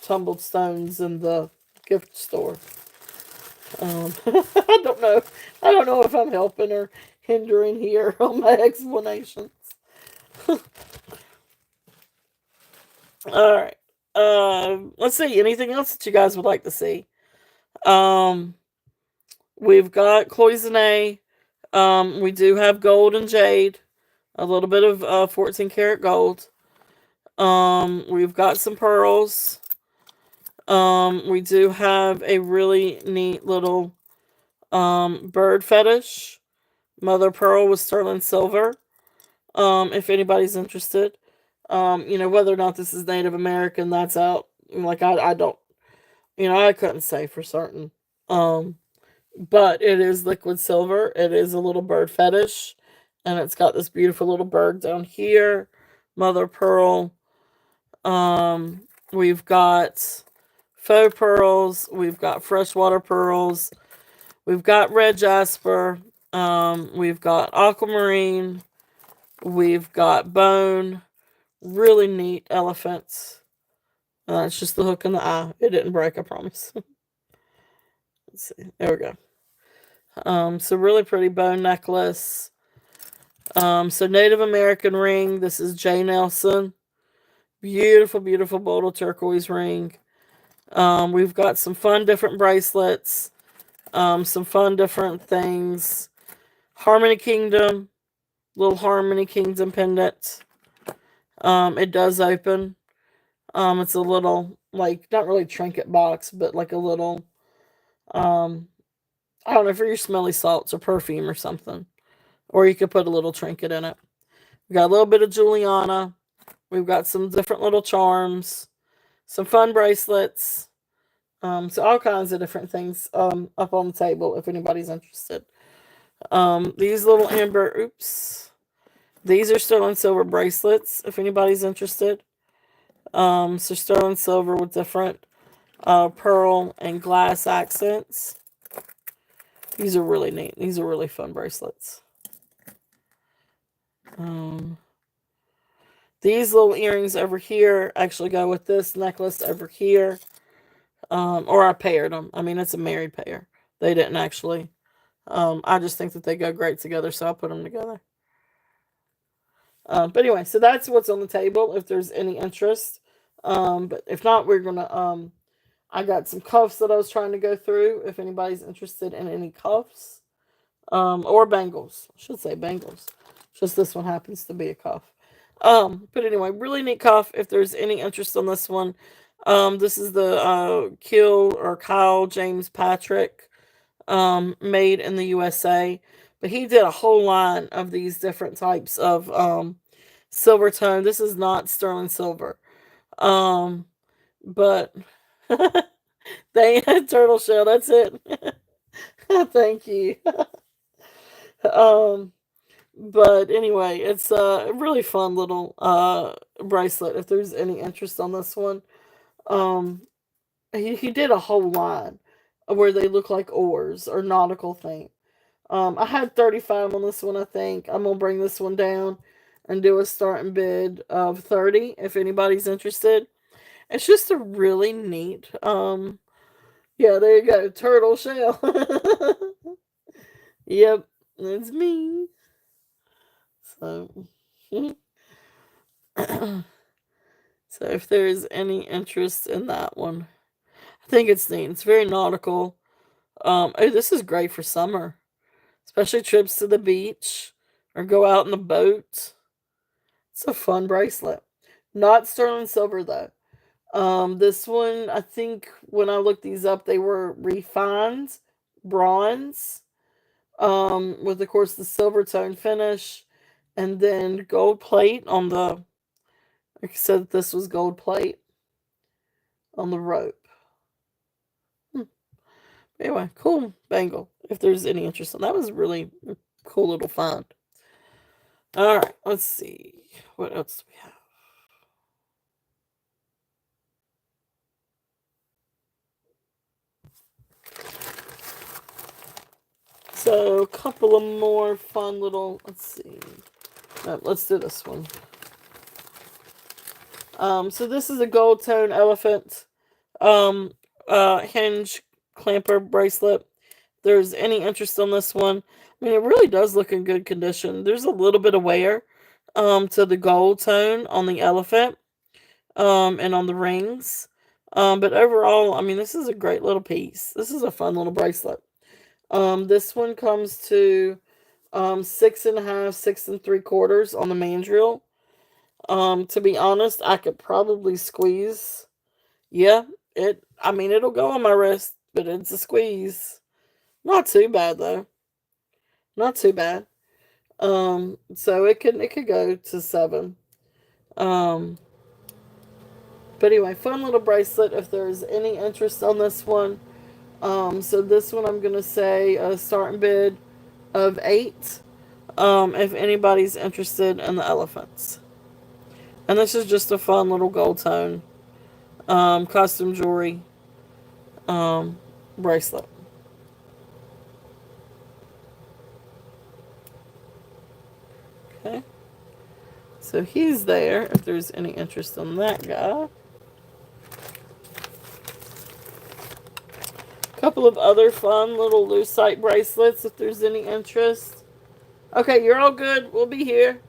tumbled stones in the gift store. I don't know. I don't know if I'm helping or hindering here on my explanations. All right. Let's see. Anything else that you guys would like to see? Um, we've got cloisonne. We do have gold and jade. A little bit of 14 karat gold. We've got some pearls. We do have a really neat little bird fetish. Mother pearl with sterling silver. If anybody's interested. Whether or not this is Native American, that's out. Like I don't, I couldn't say for certain. But it is liquid silver. It is a little bird fetish, and it's got this beautiful little bird down here. Mother pearl. We've got faux pearls. We've got freshwater pearls. We've got red jasper. We've got aquamarine. We've got bone. Really neat elephants. It's just the hook in the eye. It didn't break, I promise. Let's see. There we go. So really pretty bone necklace. So Native American ring. This is J. Nelson. Beautiful, beautiful Bodal turquoise ring. We've got some fun different bracelets. Some fun different things. Harmony Kingdom. little Harmony Kingdom pendant. It does open. It's a little, like, not really trinket box, but like a little, um, I don't know, for your smelly salts or perfume or something. Or you could put a little trinket in it. We got a little bit of Juliana. We've got some different little charms, some fun bracelets. So all kinds of different things up on the table if anybody's interested. These little amber, oops. These are sterling silver bracelets if anybody's interested. So sterling silver with different pearl and glass accents. These are really neat. These are really fun bracelets. These little earrings over here actually go with this necklace over here. Or I paired them. I mean, it's a married pair. They didn't actually. I just think that they go great together, so I put them together. But anyway, so that's what's on the table if there's any interest. But if not, we're gonna I got some cuffs that I was trying to go through if anybody's interested in any cuffs. Or bangles. I should say bangles. Just this one happens to be a cuff. But anyway, really neat cuff if there's any interest on this one. This is the Kyle James Patrick made in the USA. But he did a whole line of these different types of silver tone. This is not sterling silver. But they had turtle shell, that's it. Thank you. um but anyway, it's a really fun little bracelet if there's any interest on this one. Um he did a whole line where they look like oars or nautical thing. I had 35 on this one, I think. I'm gonna bring this one down and do a starting bid of 30 if anybody's interested. It's just a really neat yeah, there you go. Turtle shell. Yep, that's me. So so if there's any interest in that one, I think it's neat. It's very nautical. Oh, this is great for summer, especially trips to the beach or go out in the boat. It's a fun bracelet. Not sterling silver though. This one, I think when I looked these up, they were refined bronze. With of course the silver tone finish, and then gold plate on the. Like I said, this was gold plate on the rope. Hmm. Anyway, cool bangle. If there's any interest in that, was really a cool little find. All right, let's see what else do we have. So a couple of more fun little. Let's see. Let's do this one. So this is a gold tone elephant hinge clamper bracelet. If there's any interest on this one, I mean, it really does look in good condition. There's a little bit of wear to the gold tone on the elephant and on the rings. But overall, I mean, this is a great little piece. This is a fun little bracelet. This one comes to 6.5, 6 3/4 on the mandrel. To be honest, I could probably squeeze. Yeah, I mean, it'll go on my wrist, but it's a squeeze. Not too bad though. Not too bad. So it could go to 7. Um, but anyway, fun little bracelet. If there's any interest on this one, so this one I'm gonna say a starting bid of 8. If anybody's interested in the elephants, and this is just a fun little gold tone, custom jewelry, bracelet. Okay. So he's there if there's any interest in that guy. A couple of other fun little lucite bracelets if there's any interest. Okay, you're all good. We'll be here.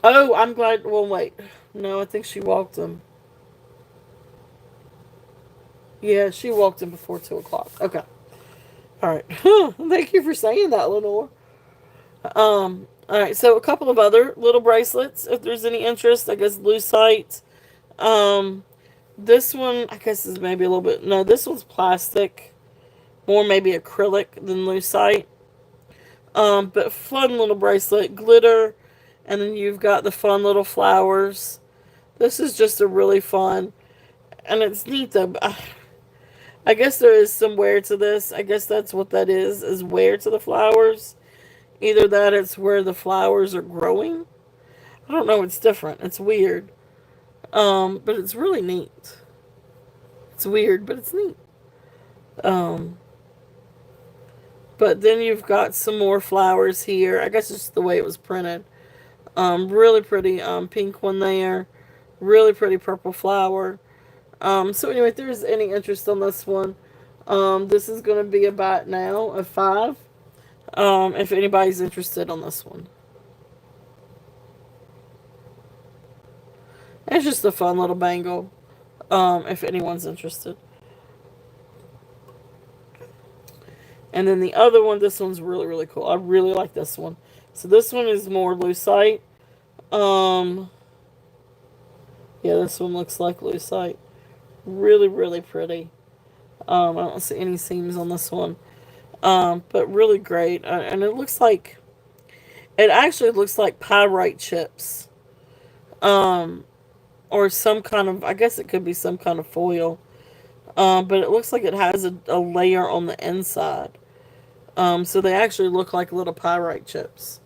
Oh, I'm glad. Well, wait. No, I think she walked him. Yeah, she walked him before 2 o'clock. Okay. All right. Thank you for saying that, Lenore. All right, so a couple of other little bracelets, if there's any interest. I guess lucite. Um, this one, I guess, is maybe a little bit. No, this one's plastic, more maybe acrylic than lucite. But fun little bracelet, glitter, and then you've got the fun little flowers. This is just a really fun, and it's neat though. I guess there is some wear to this. I guess that's what that is wear to the flowers. Either that, it's where the flowers are growing. I don't know. It's different. It's weird. But it's really neat. It's weird, but it's neat. Um, but then you've got some more flowers here. I guess it's the way it was printed. Really pretty pink one there. Really pretty purple flower. So anyway, if there's any interest on this one, this is going to be about now a 5. If anybody's interested on this one. It's just a fun little bangle. If anyone's interested. And then the other one, this one's really, really cool. I really like this one. So this one is more lucite. Um, yeah, this one looks like lucite. Really, really pretty. I don't see any seams on this one. But really great. And it actually looks like pyrite chips. Um, or some kind of, I guess it could be some kind of foil. But it looks like it has a layer on the inside. So they actually look like little pyrite chips.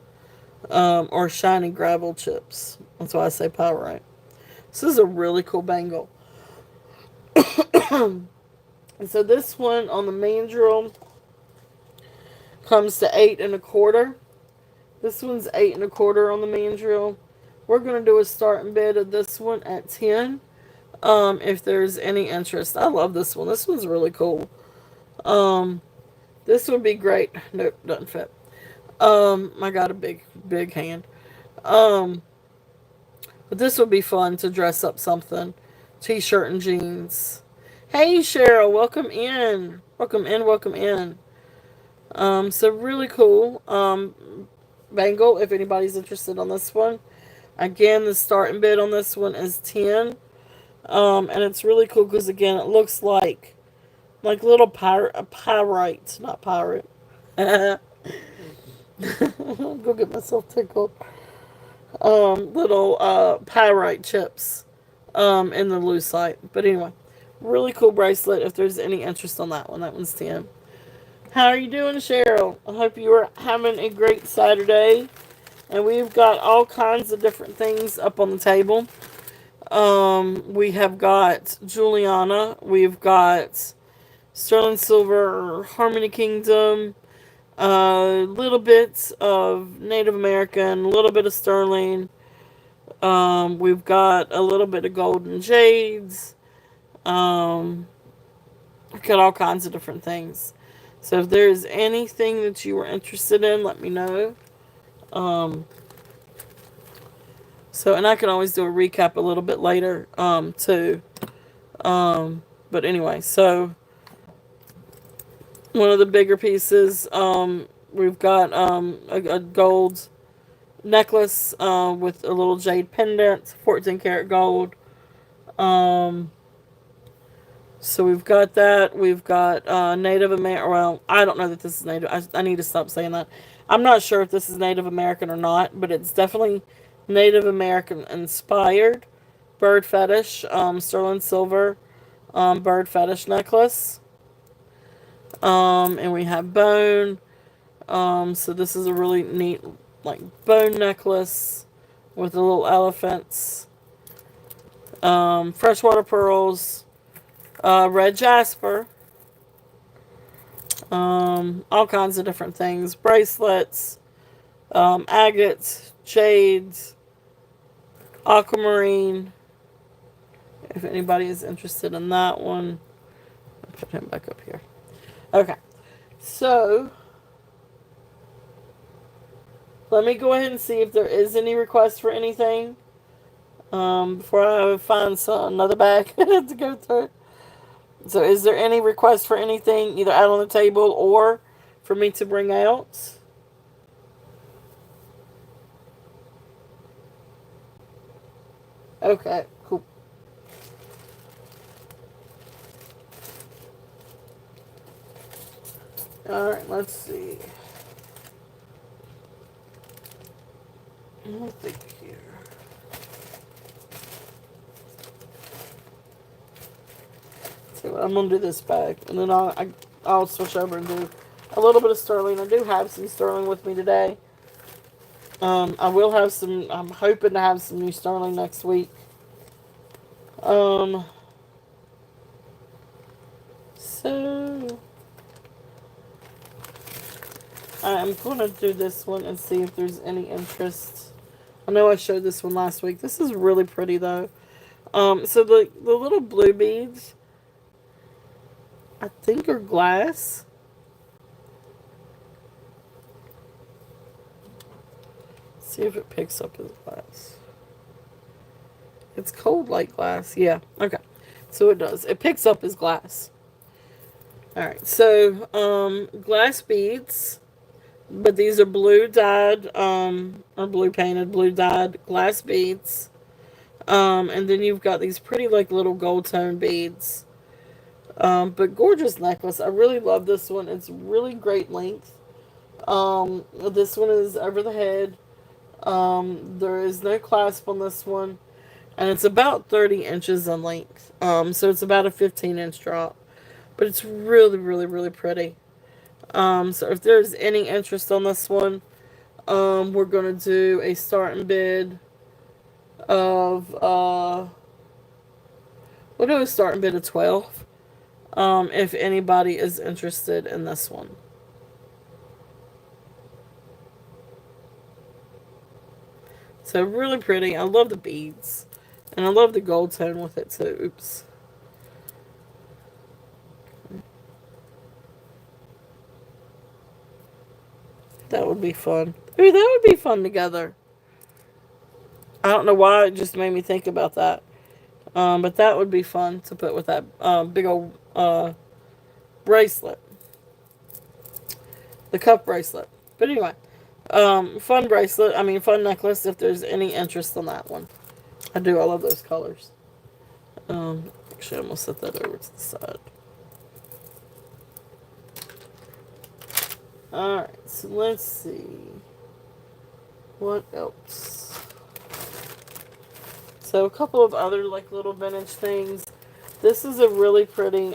Or shiny gravel chips. That's why I say pyrite. This is a really cool bangle. And so this one on the mandrel comes to 8 1/4. This one's 8 1/4 on the mandrel. We're going to do a starting bid of this one at 10. If there's any interest. I love this one. This one's really cool. This would be great. Nope, doesn't fit. I got a big hand. Um, but this would be fun to dress up something. T-shirt and jeans. Hey Cheryl, welcome in. Welcome in, welcome in. So really cool. Bangle, if anybody's interested on this one. Again, the starting bid on this one is 10. And it's really cool because again, it looks like little pyrite, not pirate. Go get myself tickled. Little pyrite chips in the lucite. But anyway, really cool bracelet if there's any interest on that one. That one's 10. How are you doing, Cheryl? I hope you are having a great Saturday. And we've got all kinds of different things up on the table. We have got Juliana. We've got Sterling Silver, Harmony Kingdom, a little bit of Native American, a little bit of Sterling. We've got a little bit of Golden Jades. We've got all kinds of different things. So if there's anything that you are interested in, let me know. And I can always do a recap a little bit later, too. But anyway, so one of the bigger pieces, we've got a gold necklace with a little jade pendant, 14 karat gold. So we've got that. We've got Native American. Well, I don't know that this is Native. I need to stop saying that. I'm not sure if this is Native American or not, but it's definitely Native American inspired. Bird fetish, sterling silver, bird fetish necklace. And we have bone. So this is a really neat, like, bone necklace with the little elephants. Freshwater pearls. Red jasper. All kinds of different things. Bracelets. Agates. Jades. Aquamarine. If anybody is interested in that one. I'll put him back up here. Okay. So, let me go ahead and see if there is any requests for anything. Before I find another bag to go through. So, is there any request for anything either out on the table or for me to bring out? Okay, cool. Alright, let's see. Let me think here. So I'm gonna do this bag, and then I'll switch over and do a little bit of sterling. I do have some sterling with me today. I will have some. I'm hoping to have some new sterling next week. Um, so I'm gonna do this one and see if there's any interest. I know I showed this one last week. This is really pretty though. So the little blue beads, I think are glass. See if it picks up as glass. It's cold like glass. Yeah. Okay. So it does. It picks up as glass. Alright. So, glass beads. But these are blue dyed, or blue painted, blue dyed glass beads. And then you've got these pretty, like, little gold tone beads. But gorgeous necklace. I really love this one. It's really great length. This one is over the head. There is no clasp on this one. And it's about 30 inches in length. So it's about a 15-inch drop. But it's really, really, really pretty. So if there's any interest on this one, we're going to do a starting bid of, we'll do a starting bid of 12. If anybody is interested in this one. So really pretty. I love the beads. And I love the gold tone with it too. Oops. That would be fun. Ooh, that would be fun together. I don't know why it just made me think about that. But that would be fun to put with that big old bracelet. The cuff bracelet. But anyway, fun bracelet. I mean, fun necklace if there's any interest in that one. I do. I love those colors. Actually, I'm going to set that over to the side. Alright, so let's see. What else? So a couple of other like little vintage things. This is a really pretty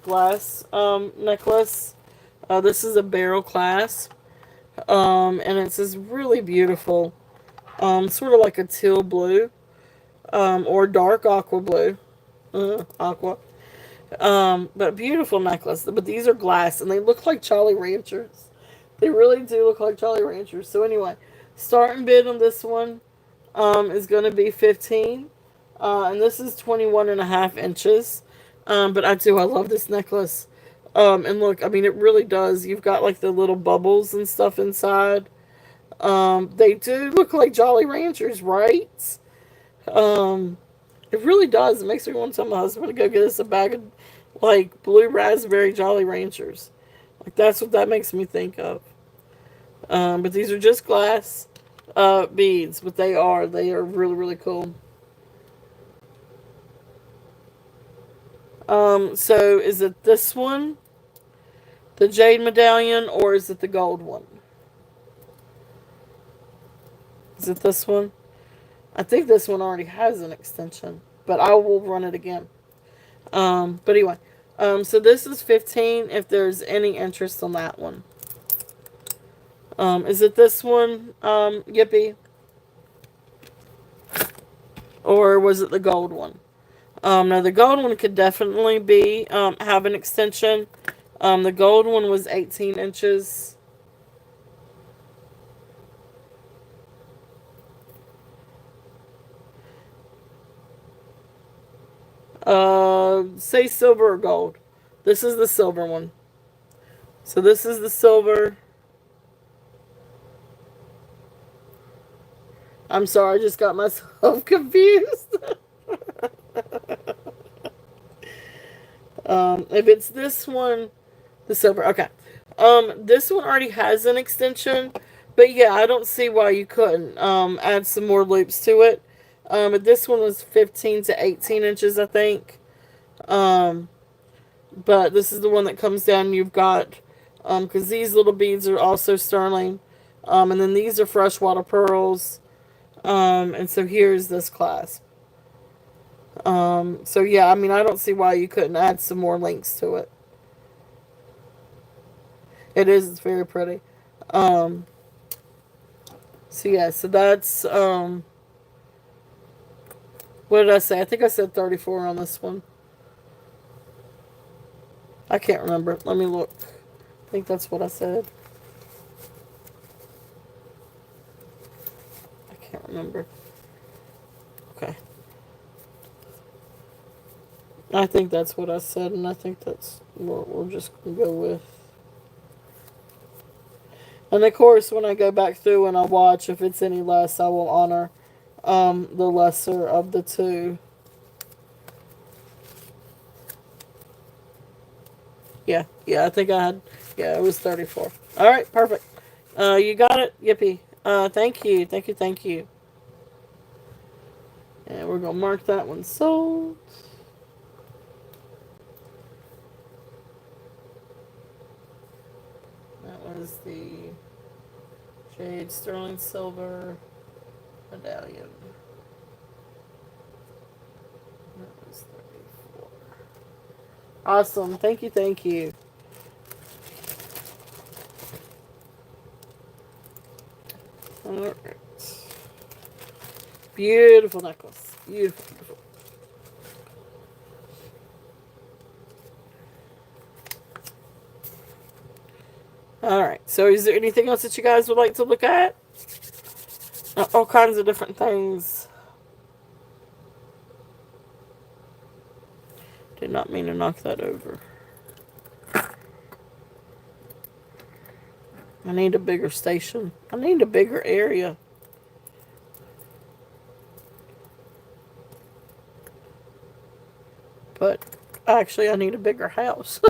glass necklace. This is a barrel clasp. And it's this really beautiful, sort of like a teal blue, or dark aqua blue. Aqua. But beautiful necklace. But these are glass and they look like Jolly Ranchers. They really do look like Jolly Ranchers. So anyway, starting bid on this one is going to be 15. And this is 21.5 inches. But I love this necklace. And look, I mean, it really does. You've got like the little bubbles and stuff inside. They do look like Jolly Ranchers, right? It really does. It makes me want to tell my husband to go get us a bag of like blue raspberry Jolly Ranchers. Like that's what that makes me think of. But these are just glass beads, but they are really, really cool. So is it this one, the jade medallion, or is it the gold one? Is it this one? I think this one already has an extension, but I will run it again. But anyway, so this is 15 if there's any interest on that one. Is it this one, Yippee? Or was it the gold one? Now the gold one could definitely be, have an extension. The gold one was 18 inches. Say silver or gold. This is the silver one. So this is the silver. I'm sorry, I just got myself confused. If it's this one, the silver, okay. This one already has an extension, but yeah, I don't see why you couldn't add some more loops to it. But this one was 15 to 18 inches, I think. Um, but this is the one that comes down. You've got, because these little beads are also sterling. And then these are freshwater pearls. And so here's this clasp. So yeah, I mean, I don't see why you couldn't add some more links to it. It's very pretty. Um, so yeah, so that's, what did I say? I think I said 34 on this one. I can't remember. Let me look. I think that's what I said. I can't remember. Okay. I think that's what I said, and I think that's what we're just going to go with. And of course, when I go back through and I watch, if it's any less, I will honor the lesser of the two. Yeah, I think I had, yeah, it was 34. All right, perfect. You got it? Yippee. Thank you. And we're going to mark that one sold. That was the Jade Sterling Silver Medallion. That was 34. Awesome. Thank you. Alright. Beautiful necklace. Beautiful. Alright, so is there anything else that you guys would like to look at? All kinds of different things. Did not mean to knock that over. I need a bigger station. I need a bigger area. But actually, I need a bigger house.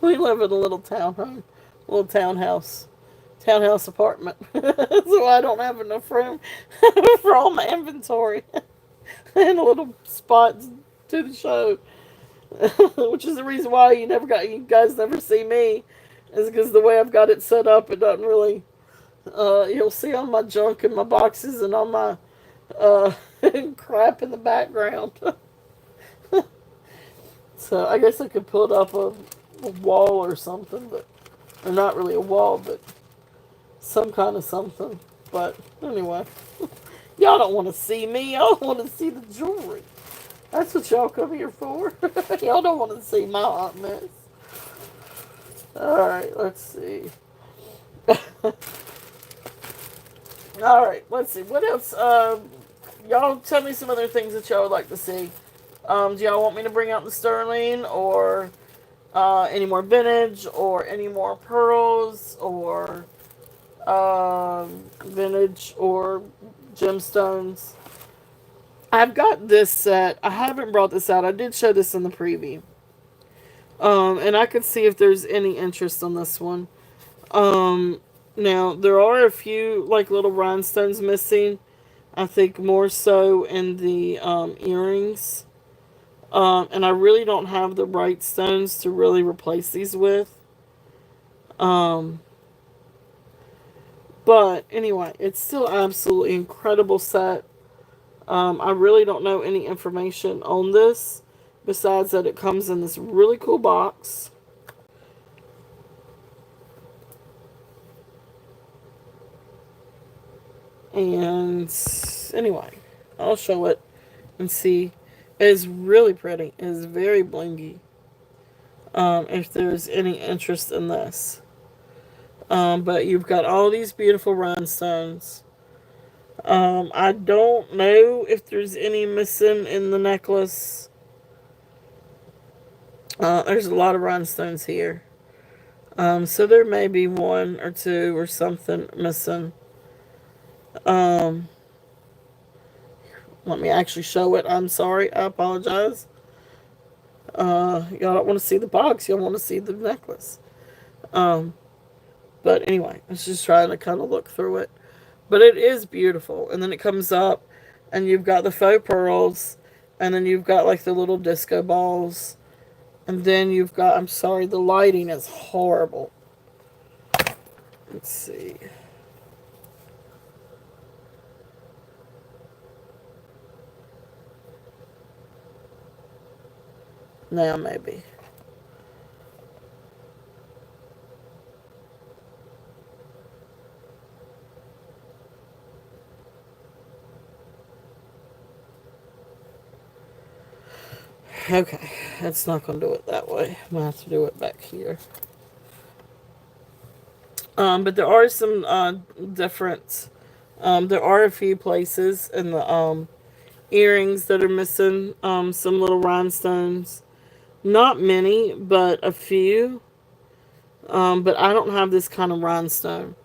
We live in a little townhouse apartment. So I don't have enough room for all my inventory and a little spot to the show. Which is the reason why you guys never see me, is because the way I've got it set up, it doesn't really. You'll see all my junk and my boxes and all my crap in the background. So I guess I could put up a wall or something, but or not really a wall, but some kind of something. But anyway, y'all don't want to see me. Y'all want to see the jewelry. That's what y'all come here for. Y'all don't want to see my hot mess. Alright, let's see. Alright, let's see. What else? Y'all tell me some other things that y'all would like to see. Do y'all want me to bring out the sterling, or any more vintage, or any more pearls, or vintage, or gemstones? I've got this set. I haven't brought this out. I did show this in the preview. And I could see if there's any interest on this one. Now, there are a few, like, little rhinestones missing. I think more so in the earrings. And I really don't have the right stones to really replace these with. But anyway, it's still absolutely incredible set. I really don't know any information on this besides that it comes in this really cool box. And anyway, I'll show it and see. It is really pretty. It is very blingy. If there's any interest in this. But you've got all these beautiful rhinestones. I don't know if there's any missing in the necklace. There's a lot of rhinestones here. So there may be one or two or something missing. Let me actually show it. I'm sorry. I apologize. Y'all don't want to see the box. Y'all want to see the necklace. But anyway, I was just trying to kind of look through it. But it is beautiful. And then it comes up. and you've got the faux pearls, and then you've got like the little disco balls, and then you've got, I'm sorry, the lighting is horrible. Let's see. Now maybe. Okay, that's not going to do it that way. I'm going to have to do it back here. But there are some different. There are a few places in the earrings that are missing some little rhinestones. Not many, but a few. But I don't have this kind of rhinestone.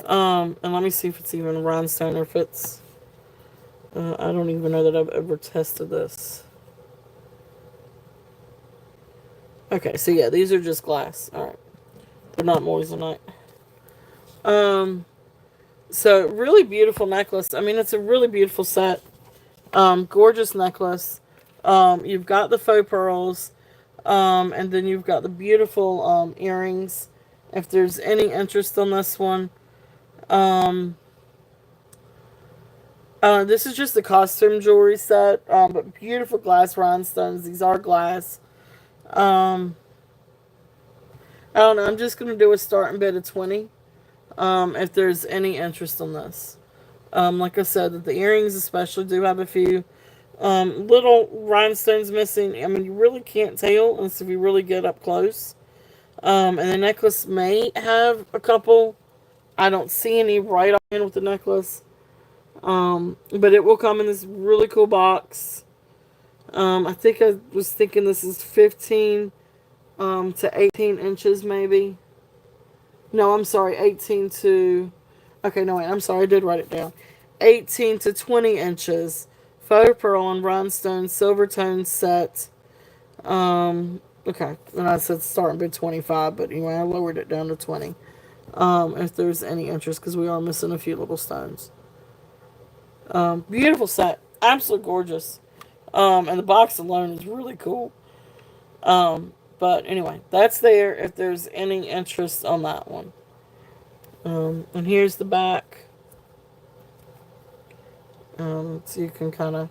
And let me see if it's even a rhinestone or if it's. I don't even know that I've ever tested this. Okay, so yeah, these are just glass. Alright. They're not moissanite. So really beautiful necklace. I mean, it's a really beautiful set. Gorgeous necklace. You've got the faux pearls. And then you've got the beautiful earrings. If there's any interest on this one. This is just the costume jewelry set. But beautiful glass rhinestones. These are glass. I don't know. I'm just going to do a starting bid of 20. If there's any interest in this. Like I said, the earrings especially do have a few little rhinestones missing. I mean, you really can't tell unless if you really get up close. And the necklace may have a couple. I don't see any right on with the necklace. But it will come in this really cool box. I think I was thinking this is 15 to 18 inches maybe. No, I'm sorry, 18 to... Okay, no, wait, I'm sorry, I did write it down. 18 to 20 inches. Faux pearl and rhinestone silver tone set. Okay, and I said starting bid 25, but anyway, I lowered it down to 20. If there's any interest, because we are missing a few little stones. Beautiful set. Absolutely gorgeous. And the box alone is really cool. But anyway, that's there if there's any interest on that one. And here's the back. So you can kind of...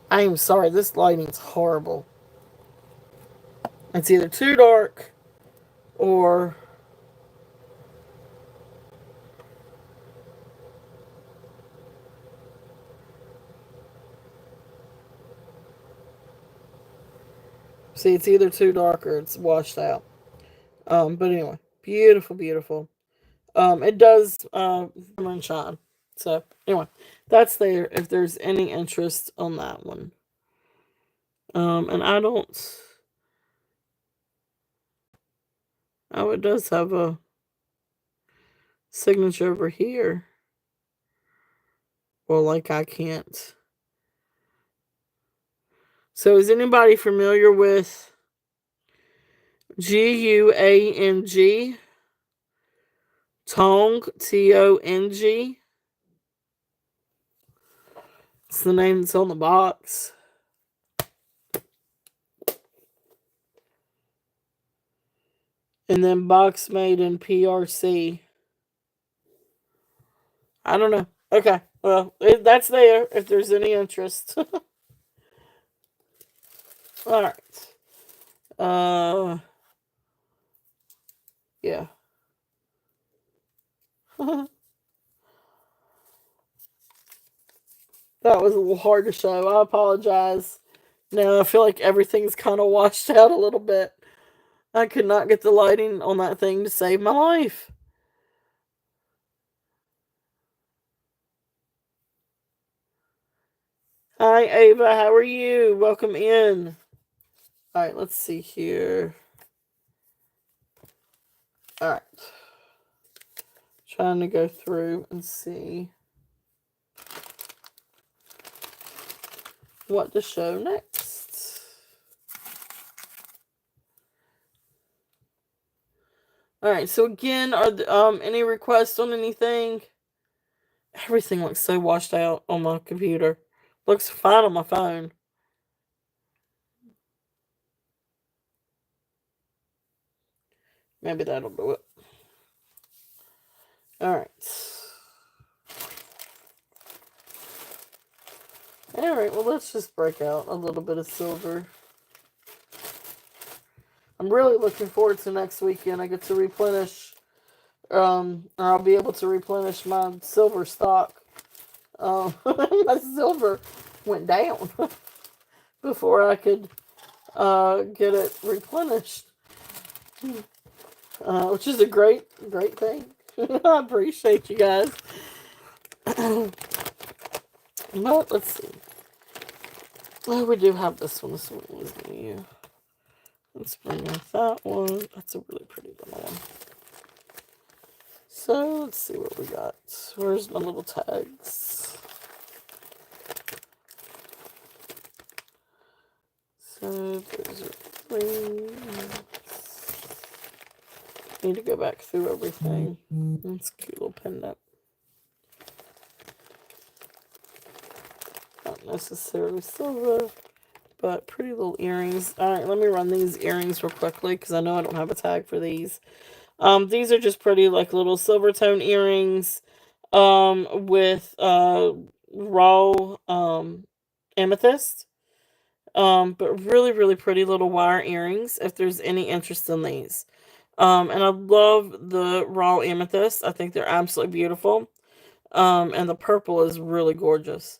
I'm sorry, this lighting's horrible. It's either too dark or... See, it's either too dark or it's washed out. But anyway, beautiful, beautiful. It does shimmer and shine. So anyway, that's there if there's any interest on that one. And I don't... Oh, it does have a signature over here. Well, like I can't. So is anybody familiar with Guang? Tong, Tong. It's the name that's on the box. And then box made in PRC. I don't know. Okay. Well, that's there if there's any interest. Alright. Yeah. That was a little hard to show. I apologize. Now I feel like everything's kind of washed out a little bit. I could not get the lighting on that thing to save my life. Hi, Ava. How are you? Welcome in. All right, let's see here. All right. Trying to go through and see what to show next. All right, so again, are there, any requests on anything? Everything looks so washed out on my computer. Looks fine on my phone. Maybe that'll do it. Alright. Alright, well, let's just break out a little bit of silver. I'm really looking forward to next weekend. I get to replenish, or I'll be able to replenish my silver stock. My silver went down before I could get it replenished, which is a great thing. I appreciate you guys. But let's see. Oh, we do have this one. This one was new. Let's bring up that one. That's a really pretty little one. So let's see what we got. Where's my little tags? So those are rings. Need to go back through everything. That's a cute little pendant. Not necessarily silver, but pretty little earrings. Alright, let me run these earrings real quickly because I know I don't have a tag for these. These are just pretty like little silver tone earrings with raw amethyst. But really, really pretty little wire earrings if there's any interest in these. And I love the raw amethyst. I think they're absolutely beautiful. And the purple is really gorgeous.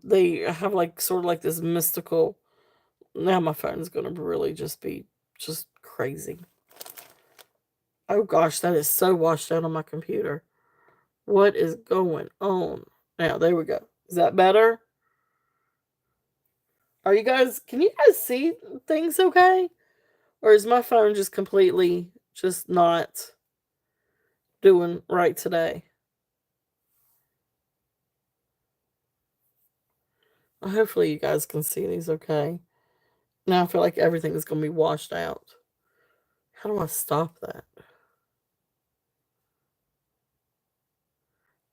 They have like sort of like this mystical. Now my phone's gonna really just be just crazy. Oh gosh, that is so washed out on my computer. What is going on? Now there we go. Is that better? Are you guys? Can you guys see things okay? Or is my phone just completely just not doing right today? Hopefully you guys can see these okay. Now I feel like everything is going to be washed out. How do I stop that?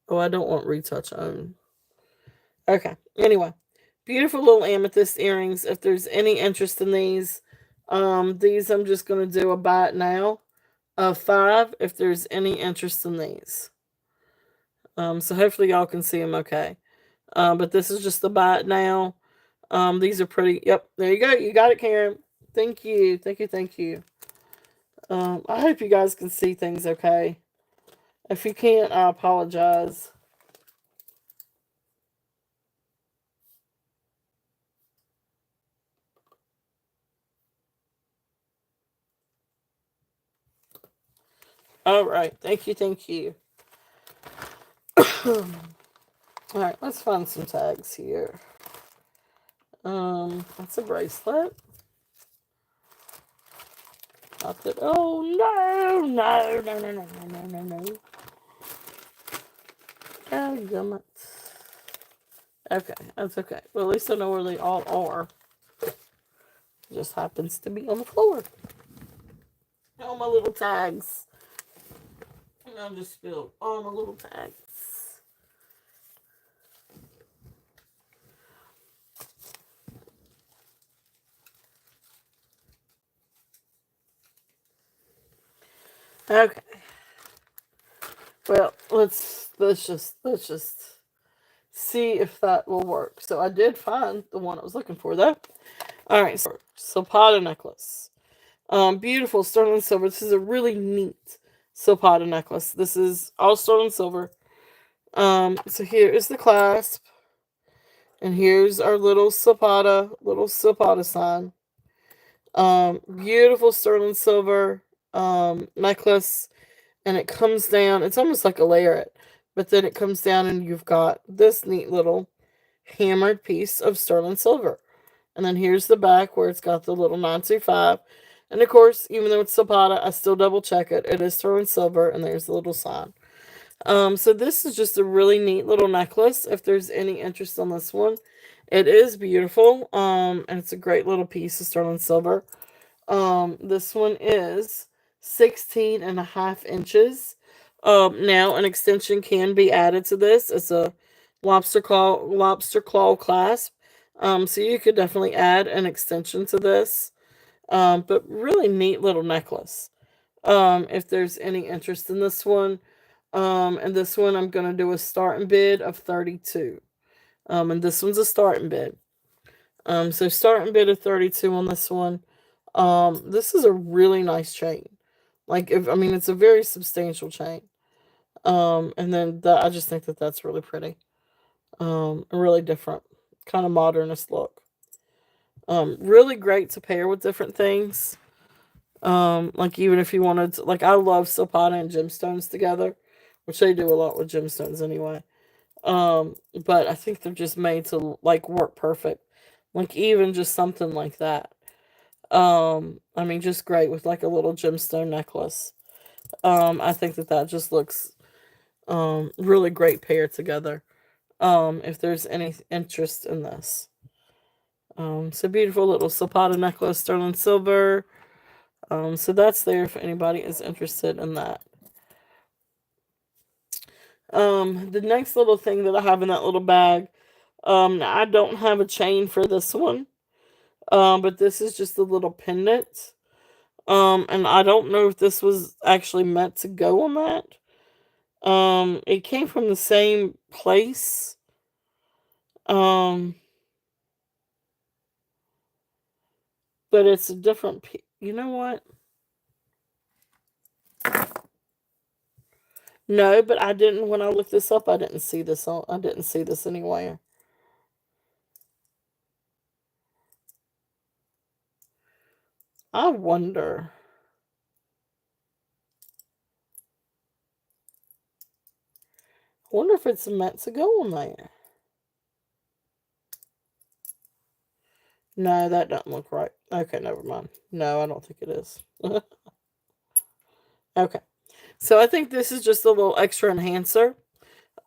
Oh, I don't want retouch on. Okay. Anyway, beautiful little amethyst earrings. If there's any interest in these I'm just going to do a buy it now of 5 if there's any interest in these. So hopefully y'all can see them okay. But this is just the buy it now. These are pretty. Yep, there you go. You got it, Karen. Thank you. Thank you. Thank you. I hope you guys can see things okay. If you can't, I apologize. All right. Thank you. Thank you. All right. Let's find some tags here. That's a bracelet. Not that. Oh no! No! No! No! No! No! No! No! No! Oh, gummit. Okay, that's okay. Well, at least I know where they all are. It just happens to be on the floor. All my little tags. And I'll just spill all my little tags. Okay. Well, let's just see if that will work. So I did find the one I was looking for though. All right, so Zapata necklace. Beautiful sterling silver. This is a really neat Zapata necklace. This is all sterling silver. So here is the clasp, and here's our little Zapata sign. Beautiful sterling silver necklace, and it comes down. It's almost like a layeret, but then it comes down, and you've got this neat little hammered piece of sterling silver. And then here's the back where it's got the little 925. And of course, even though it's Zapata, I still double check it. It is sterling silver, and there's the little sign. So this is just a really neat little necklace. If there's any interest on this one, it is beautiful. And it's a great little piece of sterling silver. This one is 16.5 inches. Now an extension can be added to this. It's a lobster claw clasp. So you could definitely add an extension to this. But really neat little necklace. If there's any interest in this one. And this one I'm gonna do a starting bid of 32. And this one's a starting bid. So starting bid of 32 on this one. This is a really nice chain. Like, if I mean, it's a very substantial chain. And then I just think that that's really pretty. A really different, kind of modernist look. Really great to pair with different things. Like even if you wanted to, like I love Silpana and Gemstones together, which they do a lot with Gemstones anyway. But I think they're just made to like work perfect. Like even just something like that. I mean, just great with like a little gemstone necklace. I think that that just looks really great paired together. If there's any interest in this. So beautiful little Zapata necklace, sterling silver. So that's there if anybody is interested in that. The next little thing that I have in that little bag, I don't have a chain for this one, but this is just a little pendant. And I don't know if this was actually meant to go on that. It came from the same place. Um, but it's a different. You know what? No, but I didn't. When I looked this up, I didn't see this on. I didn't see this anywhere. I wonder. I wonder if it's meant to go on there. No, that doesn't look right. Okay, never mind. No, I don't think it is. Okay. So I think this is just a little extra enhancer,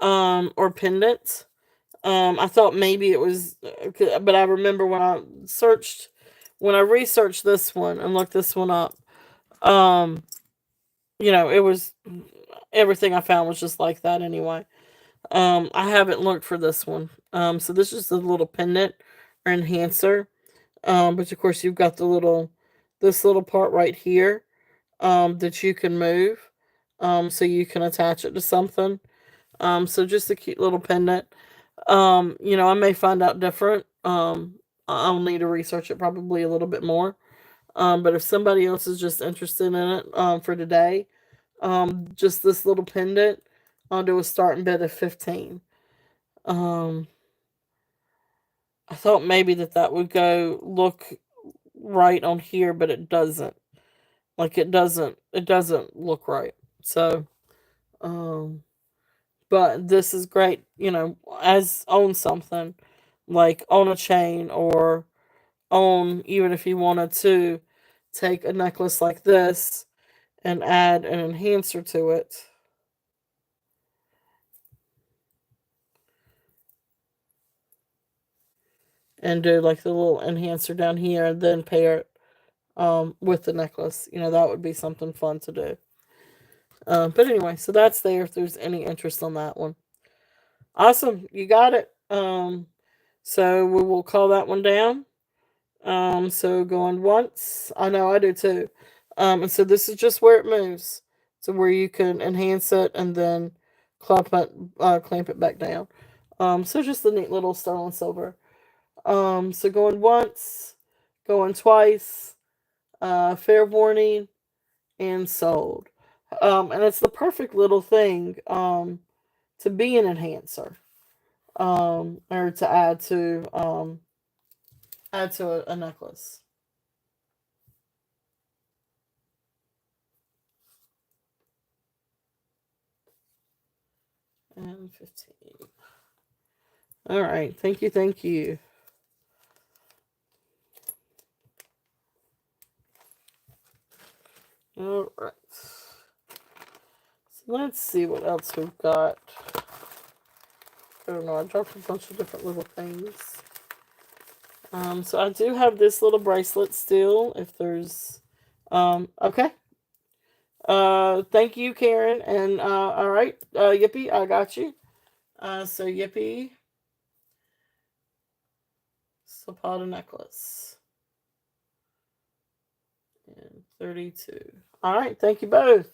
or pendant. I thought maybe it was, but I remember when I researched this one and looked this one up, um, it was everything I found was just like that anyway. I haven't looked for this one. So this is a little pendant or enhancer. But of course you've got this little part right here, that you can move, so you can attach it to something. So just a cute little pendant. I may find out different. I'll need to research it probably a little bit more. But if somebody else is just interested in it, for today, just this little pendant, I'll do a starting bid of 15. Um, I thought maybe that would go look right on here, but it doesn't. Like it doesn't look right. So, um, but this is great, as on something, like on a chain, or on, even if you wanted to take a necklace like this and add an enhancer to it and do like the little enhancer down here and then pair it, with the necklace. That would be something fun to do. But anyway, so that's there if there's any interest on that one. Awesome, you got it. So we will call that one down. So going once. I know I do too. And so this is just where it moves. So where you can enhance it and then clamp it back down. So just a neat little sterling silver. So going once, going twice, fair warning, and sold. And it's the perfect little thing, to be an enhancer, or to add to a necklace. And 15. All right. Thank you. Thank you. All right. So let's see what else we've got. I don't know. I dropped a bunch of different little things. So I do have this little bracelet still. If there's, okay. Thank you, Karen. And all right, Yippee, I got you. So Yippee Zapata necklace. And 32. All right, thank you both.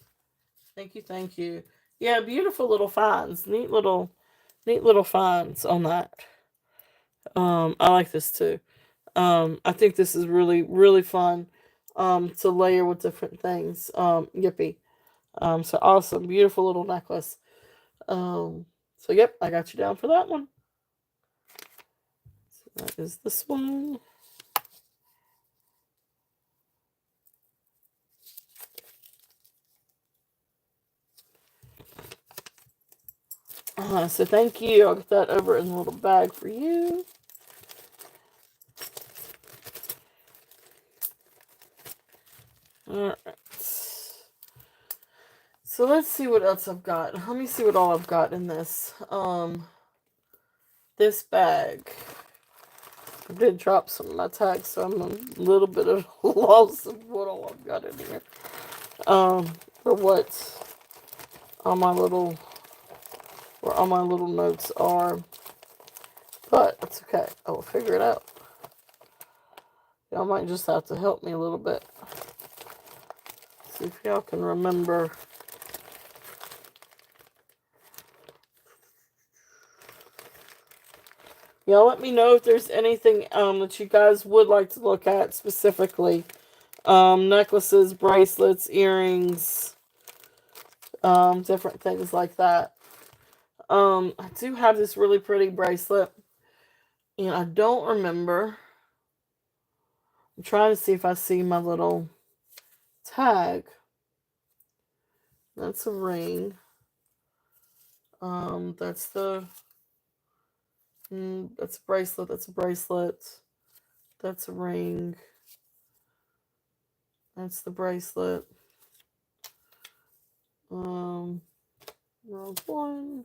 Thank you, thank you. Yeah, beautiful little finds. Neat little finds on that. I like this too. I think this is really, really fun. To layer with different things. Yippee. So awesome, beautiful little necklace. So yep, I got you down for that one. So that is this one. So thank you. I'll get that over in a little bag for you. Alright. So let's see what else I've got. Let me see what all I've got in this bag. I did drop some of my tags, so I'm a little bit of loss of what all I've got in here. For what all my little where all my little notes are. But it's okay. I will figure it out. Y'all might just have to help me a little bit. See if y'all can remember. Y'all let me know if there's anything that you guys would like to look at specifically. Necklaces, bracelets, earrings, different things like that. I do have this really pretty bracelet, and I don't remember. I'm trying to see if I see my little tag. That's a ring. That's the that's a bracelet. That's a bracelet. That's a ring. That's the bracelet. Wrong one.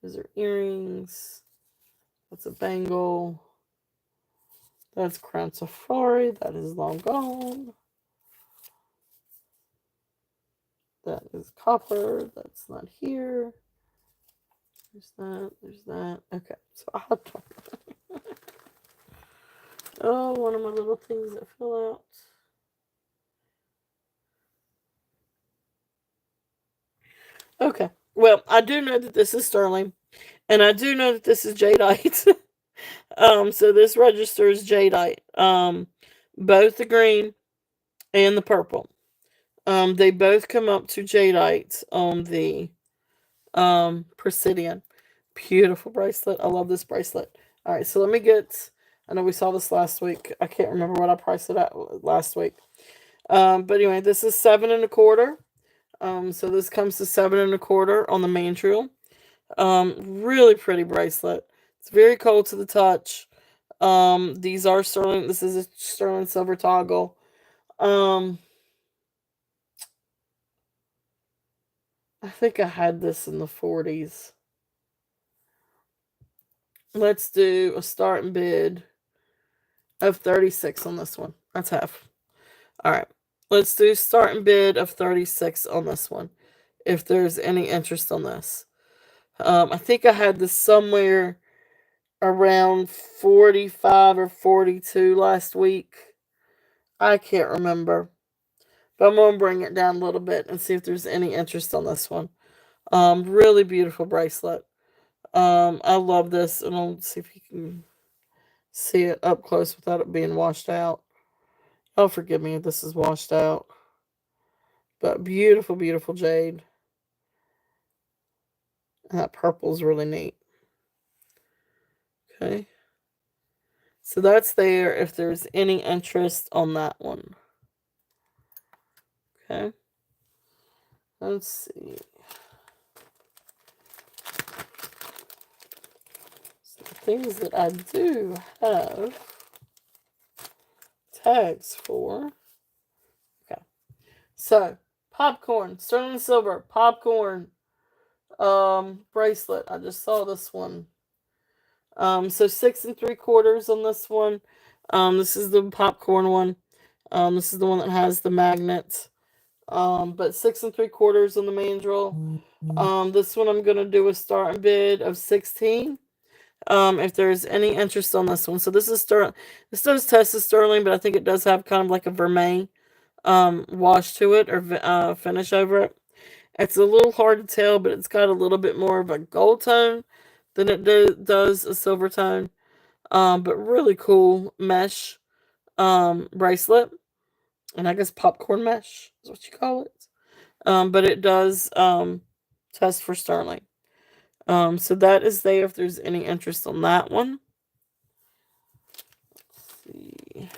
These are earrings. That's a bangle. That's Crown Safari. That is long gone. That is copper. That's not here. There's that. There's that. Okay. So I have to. Oh, one of my little things that fell out. Okay. Well, I do know that this is sterling, and I do know that this is jadeite. So this registers jadeite. Both the green and the purple. They both come up to jadeite on the Presidian. Beautiful bracelet. I love this bracelet. All right, so let me get. I know we saw this last week. I can't remember what I priced it at last week. But anyway, this is 7.25. So this comes to 7.25 on the mandrel. Really pretty bracelet. It's very cold to the touch. These are sterling. This is a sterling silver toggle. I think I had this in the 40s. Let's do a starting bid of 36 on this one. That's half. All right. Let's do starting bid of 36 on this one. If there's any interest on this. I think I had this somewhere around 45 or 42 last week. I can't remember. But I'm going to bring it down a little bit and see if there's any interest on this one. Really beautiful bracelet. I love this, and I'll see if you can see it up close without it being washed out. Oh, forgive me if this is washed out. But beautiful, beautiful jade. And that purple is really neat. Okay. So that's there if there's any interest on that one. Okay. Let's see. So the things that I do have tags for. Okay. So, popcorn, sterling silver, popcorn, bracelet. I just saw this one. So 6.75 on this one. This is the popcorn one. This is the one that has the magnet. But 6 3/4 on the mandrel. This one I'm gonna do a starting bid of 16. If there's any interest on this one, so this is sterling. This does test as sterling, but I think it does have kind of like a vermeil wash to it, or finish over it. It's a little hard to tell, but it's got a little bit more of a gold tone than it does a silver tone. But really cool mesh bracelet, and I guess popcorn mesh is what you call it. But it does test for sterling. So that is there if there's any interest on that one. Let's see.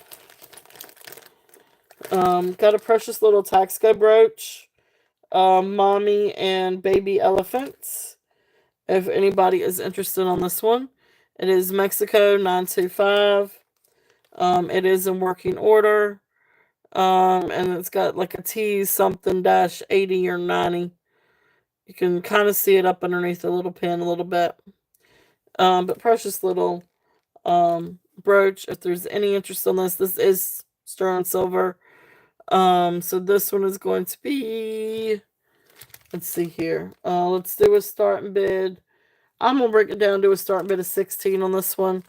Got a precious little Taxco brooch. Mommy and baby elephants. If anybody is interested on this one, it is Mexico 925. It is in working order. And it's got like a T something dash 80 or 90. You can kind of see it up underneath the little pin a little bit. But precious little brooch. If there's any interest on this is sterling silver. So this one is going to be, let's see here. Let's do a starting bid. I'm gonna break it down to a starting bid of 16 on this one.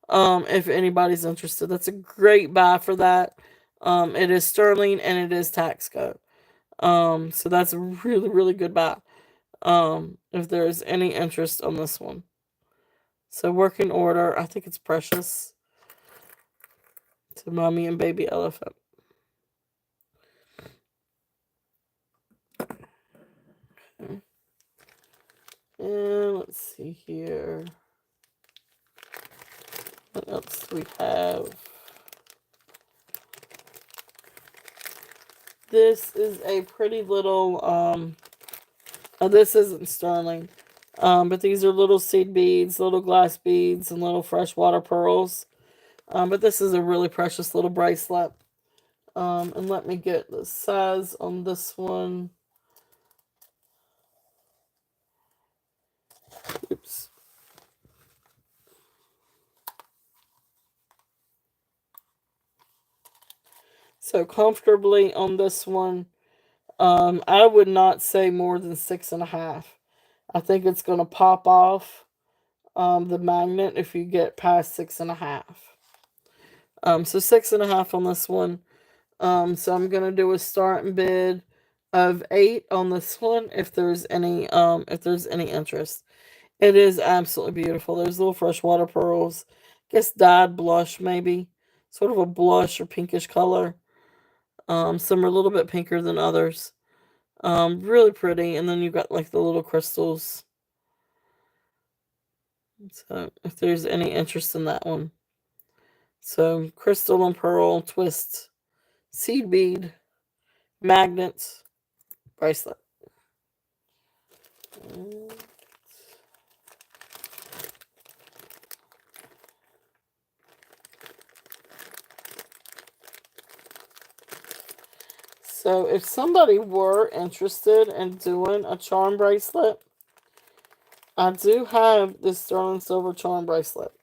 If anybody's interested, that's a great buy for that. It is sterling and it is Taxco. So that's a really, really good buy. If there's any interest on this one. So working order, I think it's precious to mommy and baby elephant. Okay. And let's see here. What else do we have? This is a pretty little, oh, this isn't sterling. But these are little seed beads, little glass beads, and little freshwater pearls. But this is a really precious little bracelet. And let me get the size on this one. Oops. So comfortably on this one, I would not say more than 6.5. I think it's going to pop off the magnet if you get past 6.5. So 6.5 on this one. So I'm gonna do a starting bid of 8 on this one if there's any interest. It is absolutely beautiful. There's little freshwater pearls. Guess dyed blush maybe. Sort of a blush or pinkish color. Some are a little bit pinker than others. Really pretty. And then you've got like the little crystals. So if there's any interest in that one. So crystal and pearl twist, seed bead, magnets, bracelet. So if somebody were interested in doing a charm bracelet, I do have this sterling silver charm bracelet.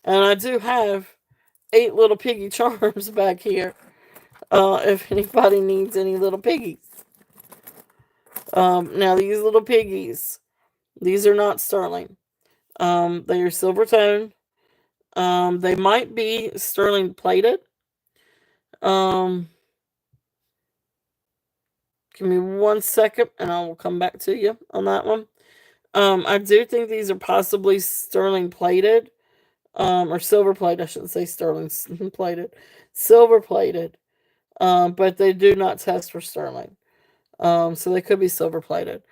And I do have 8 little piggy charms back here. If anybody needs any little piggies. Now these little piggies, these are not sterling. They are silver tone. They might be sterling plated. Um, Give me 1 second and I will come back to you on that one. I do think these are possibly sterling plated. Or silver plated, I shouldn't say sterling plated. Silver plated. But they do not test for sterling. So they could be silver plated.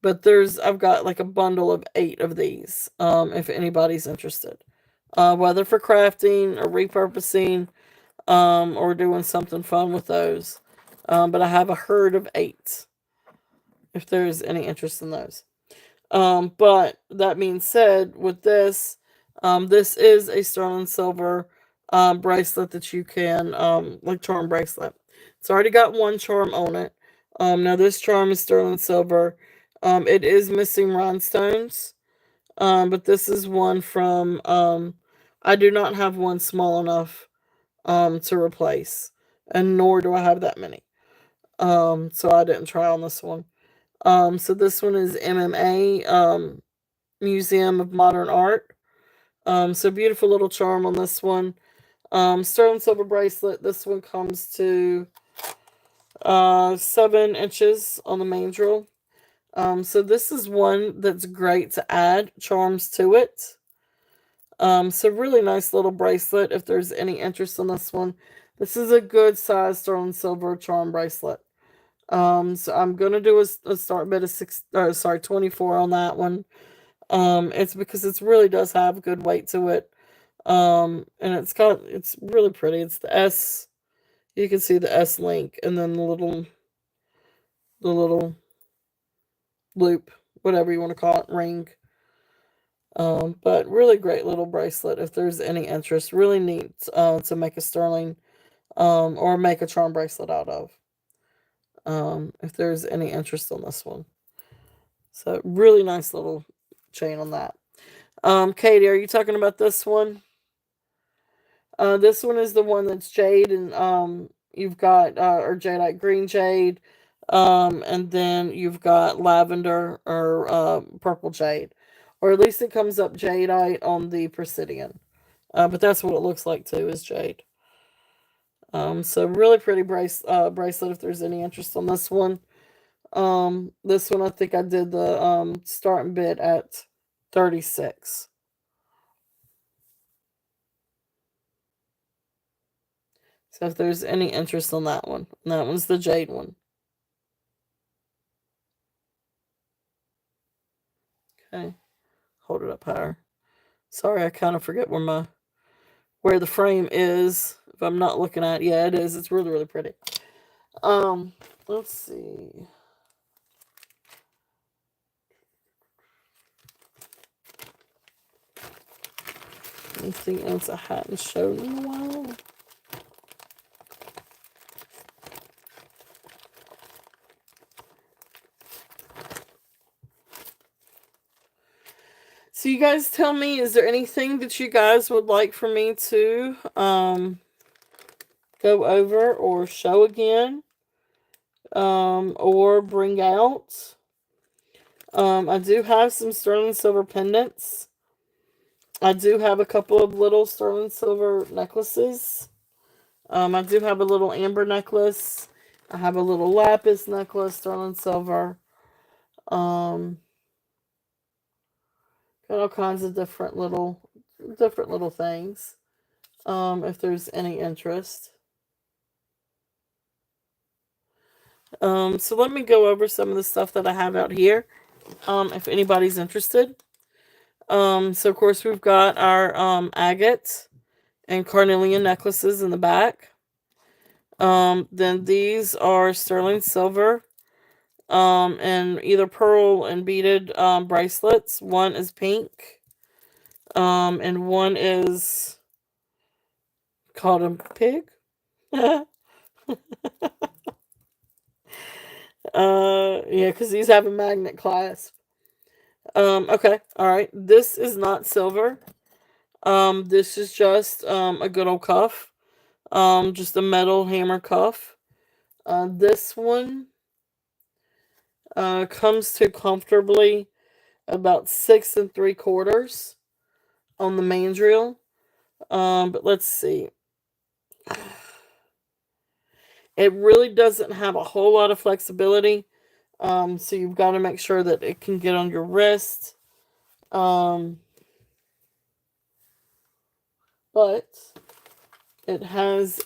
But I've got like a bundle of 8 of these, if anybody's interested. Whether for crafting or repurposing, or doing something fun with those. But I have a herd of 8, if there's any interest in those. But that being said, with this is a sterling silver bracelet that you can, like charm bracelet. It's already got one charm on it. Now this charm is sterling silver. It is missing rhinestones. But this is one from, I do not have one small enough to replace. and nor do I have that many. So I didn't try on this one. So this one is MMA, Museum of Modern Art. So beautiful little charm on this one. Sterling silver bracelet. This one comes to 7 inches on the mandrel. So this is one that's great to add charms to it. So really nice little bracelet if there's any interest in this one. This is a good size sterling silver charm bracelet. So I'm gonna do a start bid of 24 on that one. It's because it really does have good weight to it. And it's really pretty. It's the S. You can see the S link and then the little loop, whatever you want to call it, ring. But really great little bracelet if there's any interest. Really neat to make a sterling or make a charm bracelet out of. If there's any interest on this one. So really nice little chain on that. Katie, are you talking about this one? This one is the one that's jade, and you've got or jadeite green jade, and then you've got lavender or purple jade, or at least it comes up jadeite on the Presidian. But that's what it looks like too, is jade. So really pretty bracelet if there's any interest on this one. This one I think I did the starting bid at 36. So if there's any interest on that one, and that one's the jade one. Okay, hold it up higher. Sorry, I kind of forget where the frame is if I'm not looking at it. Yeah, it is. It's really really pretty. Um, let's see. Anything else I hadn't shown in a while? So you guys tell me, is there anything that you guys would like for me to go over or show again? Or bring out? I do have some sterling silver pendants. I do have a couple of little sterling silver necklaces. I do have a little amber necklace. I have a little lapis necklace, sterling silver. Um, got all kinds of different little things. If there's any interest. So let me go over some of the stuff that I have out here. If anybody's interested. So of course we've got our agate and carnelian necklaces in the back. Then these are sterling silver. And either pearl and beaded bracelets. One is pink. And one is called a pig. Yeah, because these have a magnet clasp. Okay, all right. This is not silver. This is just a good old cuff. Just a metal hammer cuff. This one comes to comfortably about 6 3/4 on the mandrel. But let's see. It really doesn't have a whole lot of flexibility. So you've got to make sure that it can get on your wrist. But it has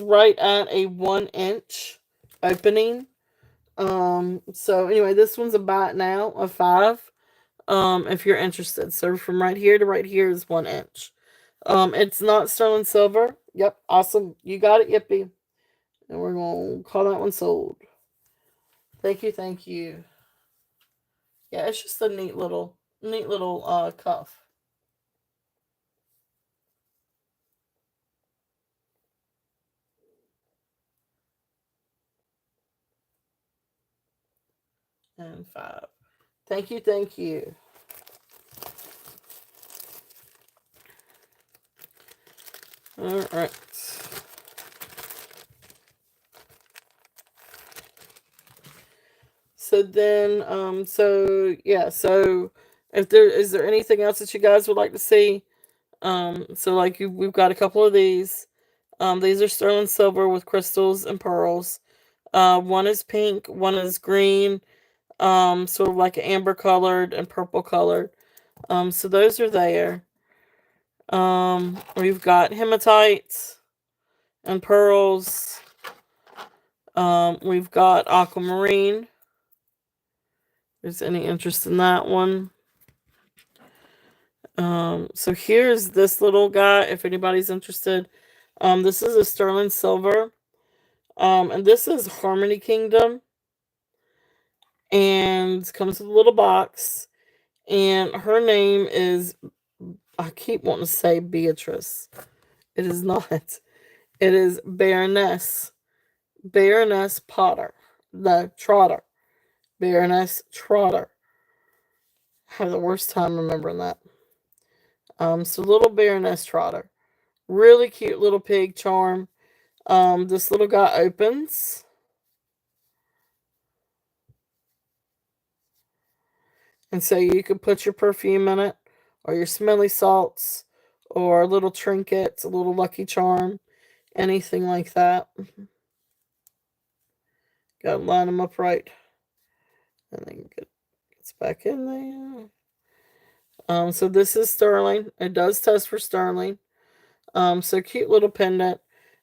right at a 1 inch opening. So anyway, this one's a buy now of 5. If you're interested. So from right here to right here is 1 inch. It's not sterling silver. Yep, awesome. You got it, Yippee. And we're gonna call that one sold. Thank you, thank you. Yeah, it's just a neat little cuff. And 5. Thank you, thank you. All right. So then, so if there anything else that you guys would like to see? So like we've got a couple of these. These are sterling silver with crystals and pearls. One is pink, one is green, sort of like amber colored and purple colored. So those are there. We've got hematites and pearls. We've got aquamarine. If there's any interest in that one. So here's this little guy, if anybody's interested. This is a sterling silver. And this is Harmony Kingdom. And comes with a little box. And her name is, I keep wanting to say Beatrice. It is not. It is Baroness Potter. The Trotter. Baroness Trotter. I have the worst time remembering that. So little Baroness Trotter. Really cute little pig charm. This little guy opens. And so you could put your perfume in it, or your smelly salts, or little trinkets, a little lucky charm, anything like that. Gotta line them up right. And then gets back in there. So this is sterling. It does test for sterling. So cute little pendant.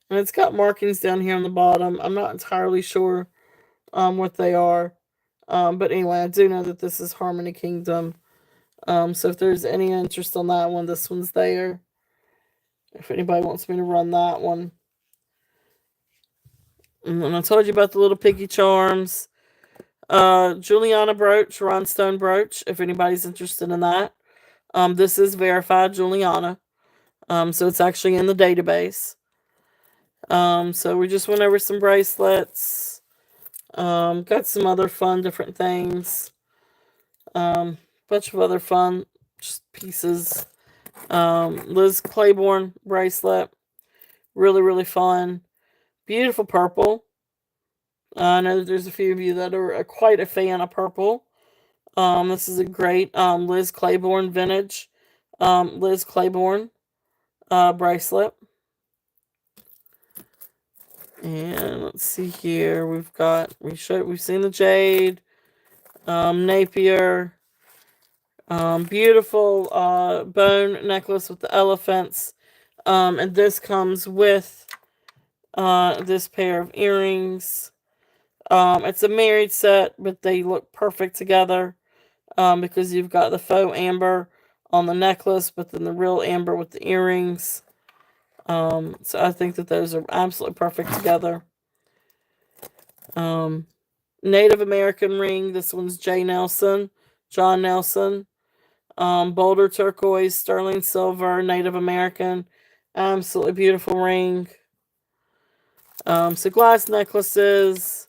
And it's got markings down here on the bottom. I'm not entirely sure what they are. But anyway, I do know that this is Harmony Kingdom. So if there's any interest on that one, this one's there. If anybody wants me to run that one. And then I told you about the little piggy charms. Juliana brooch, rhinestone brooch, if anybody's interested in that. This is verified Juliana. So it's actually in the database. So we just went over some bracelets. Got some other fun different things. Bunch of other fun just pieces. Liz Claiborne bracelet. Really, really fun. Beautiful purple. I know that there's a few of you that are quite a fan of purple. This is a great Liz Claiborne vintage. Liz Claiborne bracelet. And let's see here. We've seen the jade, Napier, beautiful bone necklace with the elephants. And this comes with this pair of earrings. It's a married set, but they look perfect together because you've got the faux amber on the necklace, but then the real amber with the earrings. So I think that those are absolutely perfect together. Native American ring. This one's John Nelson. Boulder turquoise, sterling silver, Native American. Absolutely beautiful ring. So glass necklaces.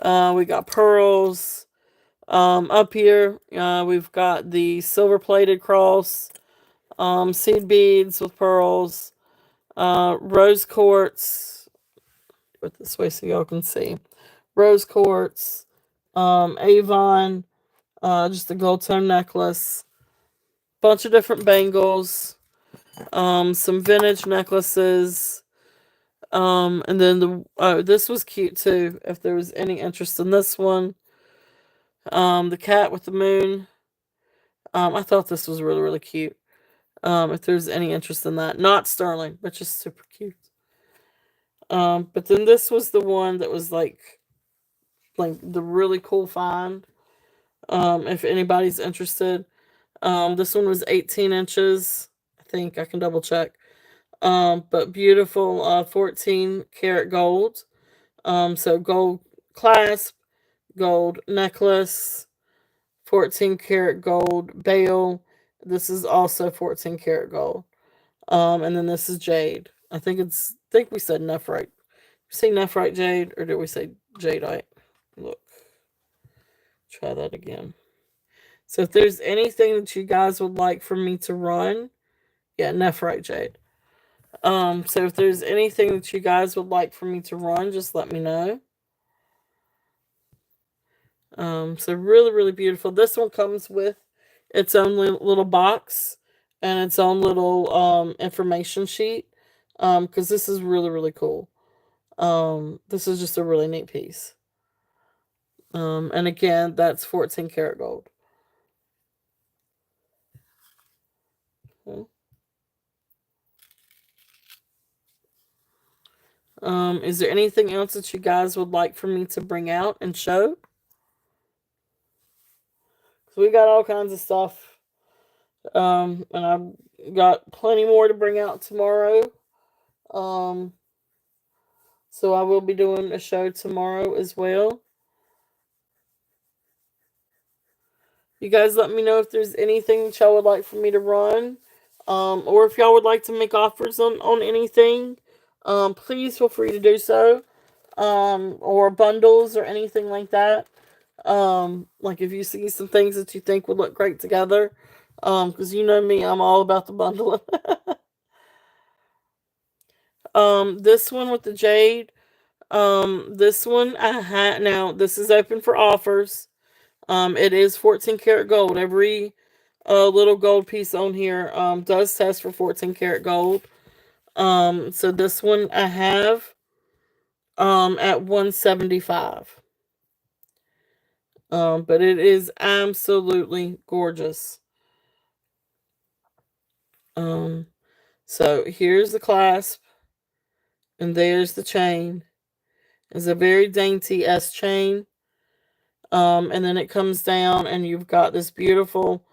We got pearls. Up here, we've got the silver plated cross. Seed beads with pearls. Rose quartz. Put this way so y'all can see. Rose quartz. Avon. Just a gold tone necklace. Bunch of different bangles. Some vintage necklaces. And then this was cute too, if there was any interest in this one. The cat with the moon. I thought this was really, really cute. If there's any interest in that. Not sterling, but just super cute. But then this was the one that was like the really cool find. If anybody's interested. This one was 18 inches. I think I can double check. But beautiful 14 karat gold. So gold clasp, gold necklace, 14 karat gold bail. This is also 14 karat gold. And then this is jade. I think we said nephrite. We say nephrite jade, or did we say jadeite? Look. Try that again. So if there's anything that you guys would like for me to run, yeah, nephrite jade. So if there's anything that you guys would like for me to run, just let me know. So really, really beautiful. This one comes with its own little box and its own little information sheet. Because this is really, really cool. This is just a really neat piece. And again, that's 14 karat gold. Okay. Is there anything else that you guys would like for me to bring out and show? So we got all kinds of stuff. And I've got plenty more to bring out tomorrow. Um, so I will be doing a show tomorrow as well. You guys let me know if there's anything that y'all would like for me to run. Or if y'all would like to make offers on anything. Please feel free to do so. Or bundles or anything like that. Like if you see some things that you think would look great together. Because you know me, I'm all about the bundling. This one with the jade. This one I had now. This is open for offers. It is 14 karat gold. Every little gold piece on here does test for 14 karat gold. So this one I have at 175. But it is absolutely gorgeous. Um, so here's the clasp, and there's the chain. It's a very dainty S chain. And then it comes down, and you've got this beautiful,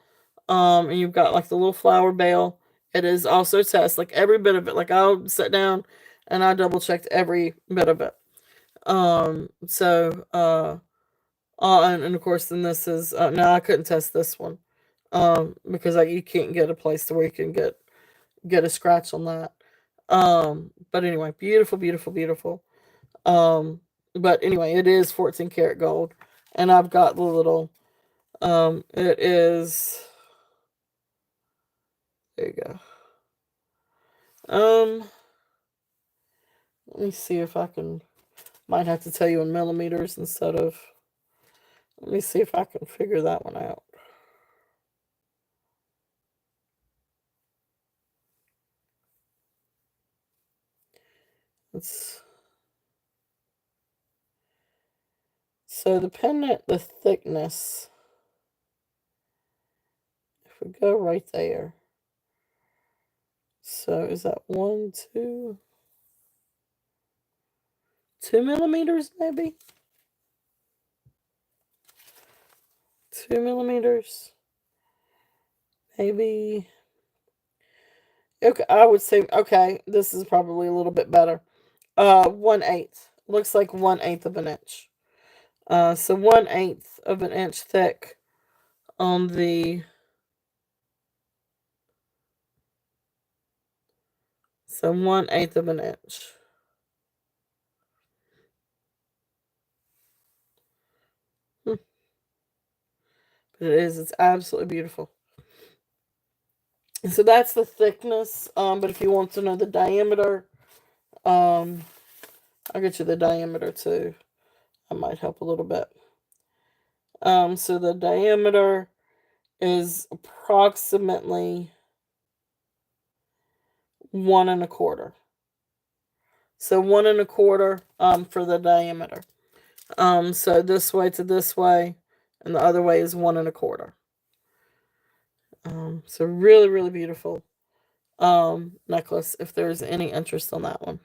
and you've got like the little flower bell. It is also test, like every bit of it. Like I'll sit down and I double checked every bit of it. So, and of course, then this is, no, I couldn't test this one. Because like you can't get a place to where you can get a scratch on that. But anyway, beautiful, beautiful, beautiful. Um, but anyway, it is 14 karat gold, and I've got the little. It is. There you go. Let me see if I can. Might have to tell you in millimeters instead of. Let me see if I can figure that one out. It's so the pendant, the thickness. If we go right there. So is that 2 millimeters maybe? 2 millimeters, maybe. Okay, I would say okay. This is probably a little bit better. 1/8 looks like 1/8 of an inch. So 1/8 of an inch thick on the. So 1/8 of an inch. Hmm. But it is. It's absolutely beautiful. And so that's the thickness. But if you want to know the diameter, um, I'll get you the diameter too. I might help a little bit. So the diameter is approximately 1 1/4. So 1 1/4 for the diameter. So this way to this way, and the other way is 1 1/4. So really, really beautiful necklace. If there's any interest on that one,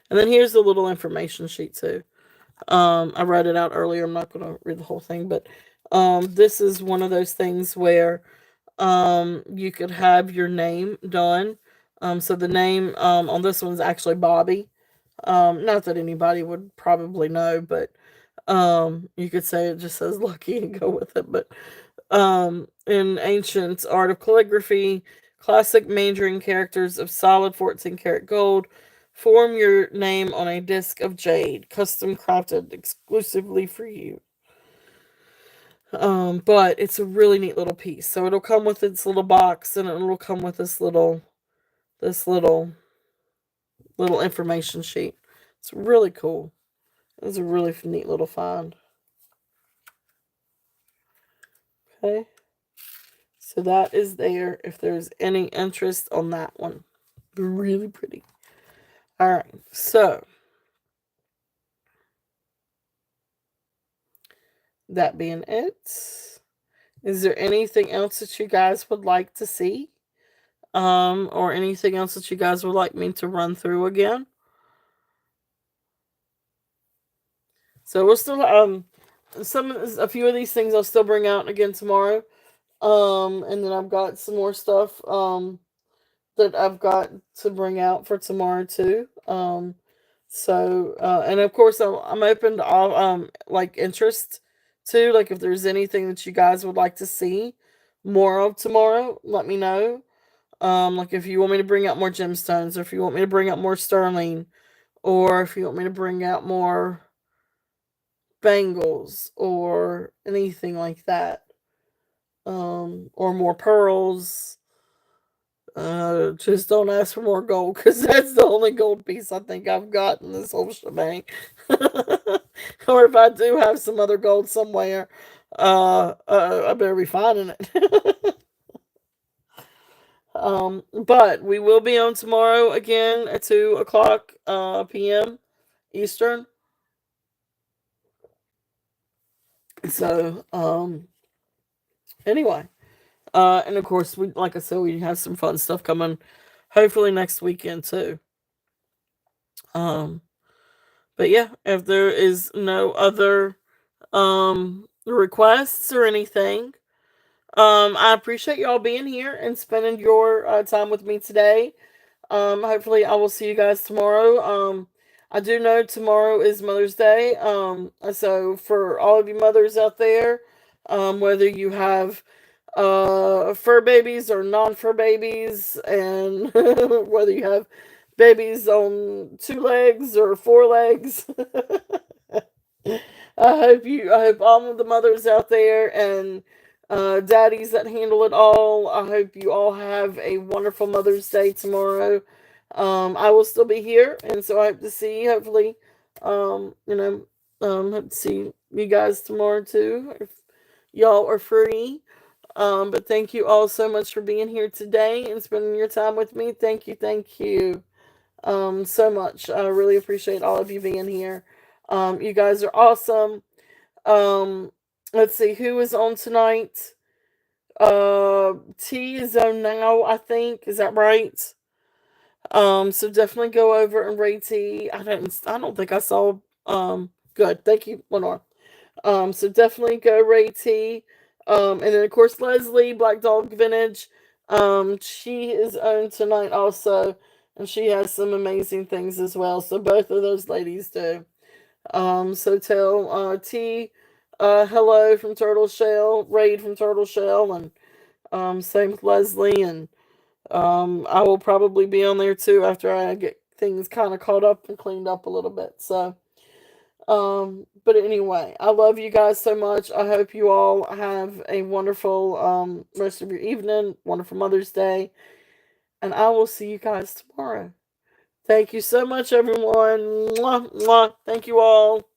and then here's the little information sheet too. I read it out earlier. I'm not going to read the whole thing, but this is one of those things where you could have your name done. So the name on this one's actually Bobby. Not that anybody would probably know, but you could say it just says lucky and go with it. But in ancient art of calligraphy, classic Mandarin characters of solid 14 karat gold form your name on a disc of jade, custom crafted exclusively for you. But it's a really neat little piece. So it'll come with its little box, and it'll come with this little information sheet. It's really cool. It's a really neat little find. Okay. So that is there if there's any interest on that one. Really pretty. All right. So that being it, is there anything else that you guys would like to see? Or anything else that you guys would like me to run through again? So we'll still a few of these things I'll still bring out again tomorrow. And then I've got some more stuff that I've got to bring out for tomorrow too. And of course I'm open to all like interest too. Like if there's anything that you guys would like to see more of tomorrow, let me know. Like if you want me to bring out more gemstones, or if you want me to bring out more sterling, or if you want me to bring out more bangles or anything like that, or more pearls. Just don't ask for more gold, because that's the only gold piece I think I've got in this whole shebang. Or if I do have some other gold somewhere, I better be finding it. But we will be on tomorrow again at 2 o'clock p.m. Eastern. So, anyway, and of course, we like I said, we have some fun stuff coming. Hopefully next weekend too. Um, but yeah, if there is no other requests or anything, I appreciate y'all being here and spending your time with me today. Hopefully I will see you guys tomorrow. I do know tomorrow is Mother's Day. So for all of you mothers out there, whether you have fur babies or non-fur babies, and whether you have babies on 2 legs or 4 legs, I hope all of the mothers out there and daddies that handle it all, I hope you all have a wonderful Mother's Day tomorrow. I will still be here, and so I hope to see you. Hopefully, hope to see you guys tomorrow too, if y'all are free. But thank you all so much for being here today and spending your time with me. Thank you, so much. I really appreciate all of you being here. You guys are awesome. Um, let's see who is on tonight. T is on now, I think. Is that right? So definitely go over and rate T. I don't think I saw. Good. Thank you, Lenore. So definitely go rate T. And then of course Leslie, Black Dog Vintage. She is on tonight also, and she has some amazing things as well. So both of those ladies do. So tell T hello from Turtle Shell, Raid from Turtle Shell, and same with Leslie. And I will probably be on there too after I get things kind of caught up and cleaned up a little bit. So, but anyway, I love you guys so much. I hope you all have a wonderful rest of your evening, wonderful Mother's Day, and I will see you guys tomorrow. Thank you so much, everyone. Mwah, mwah. Thank you all.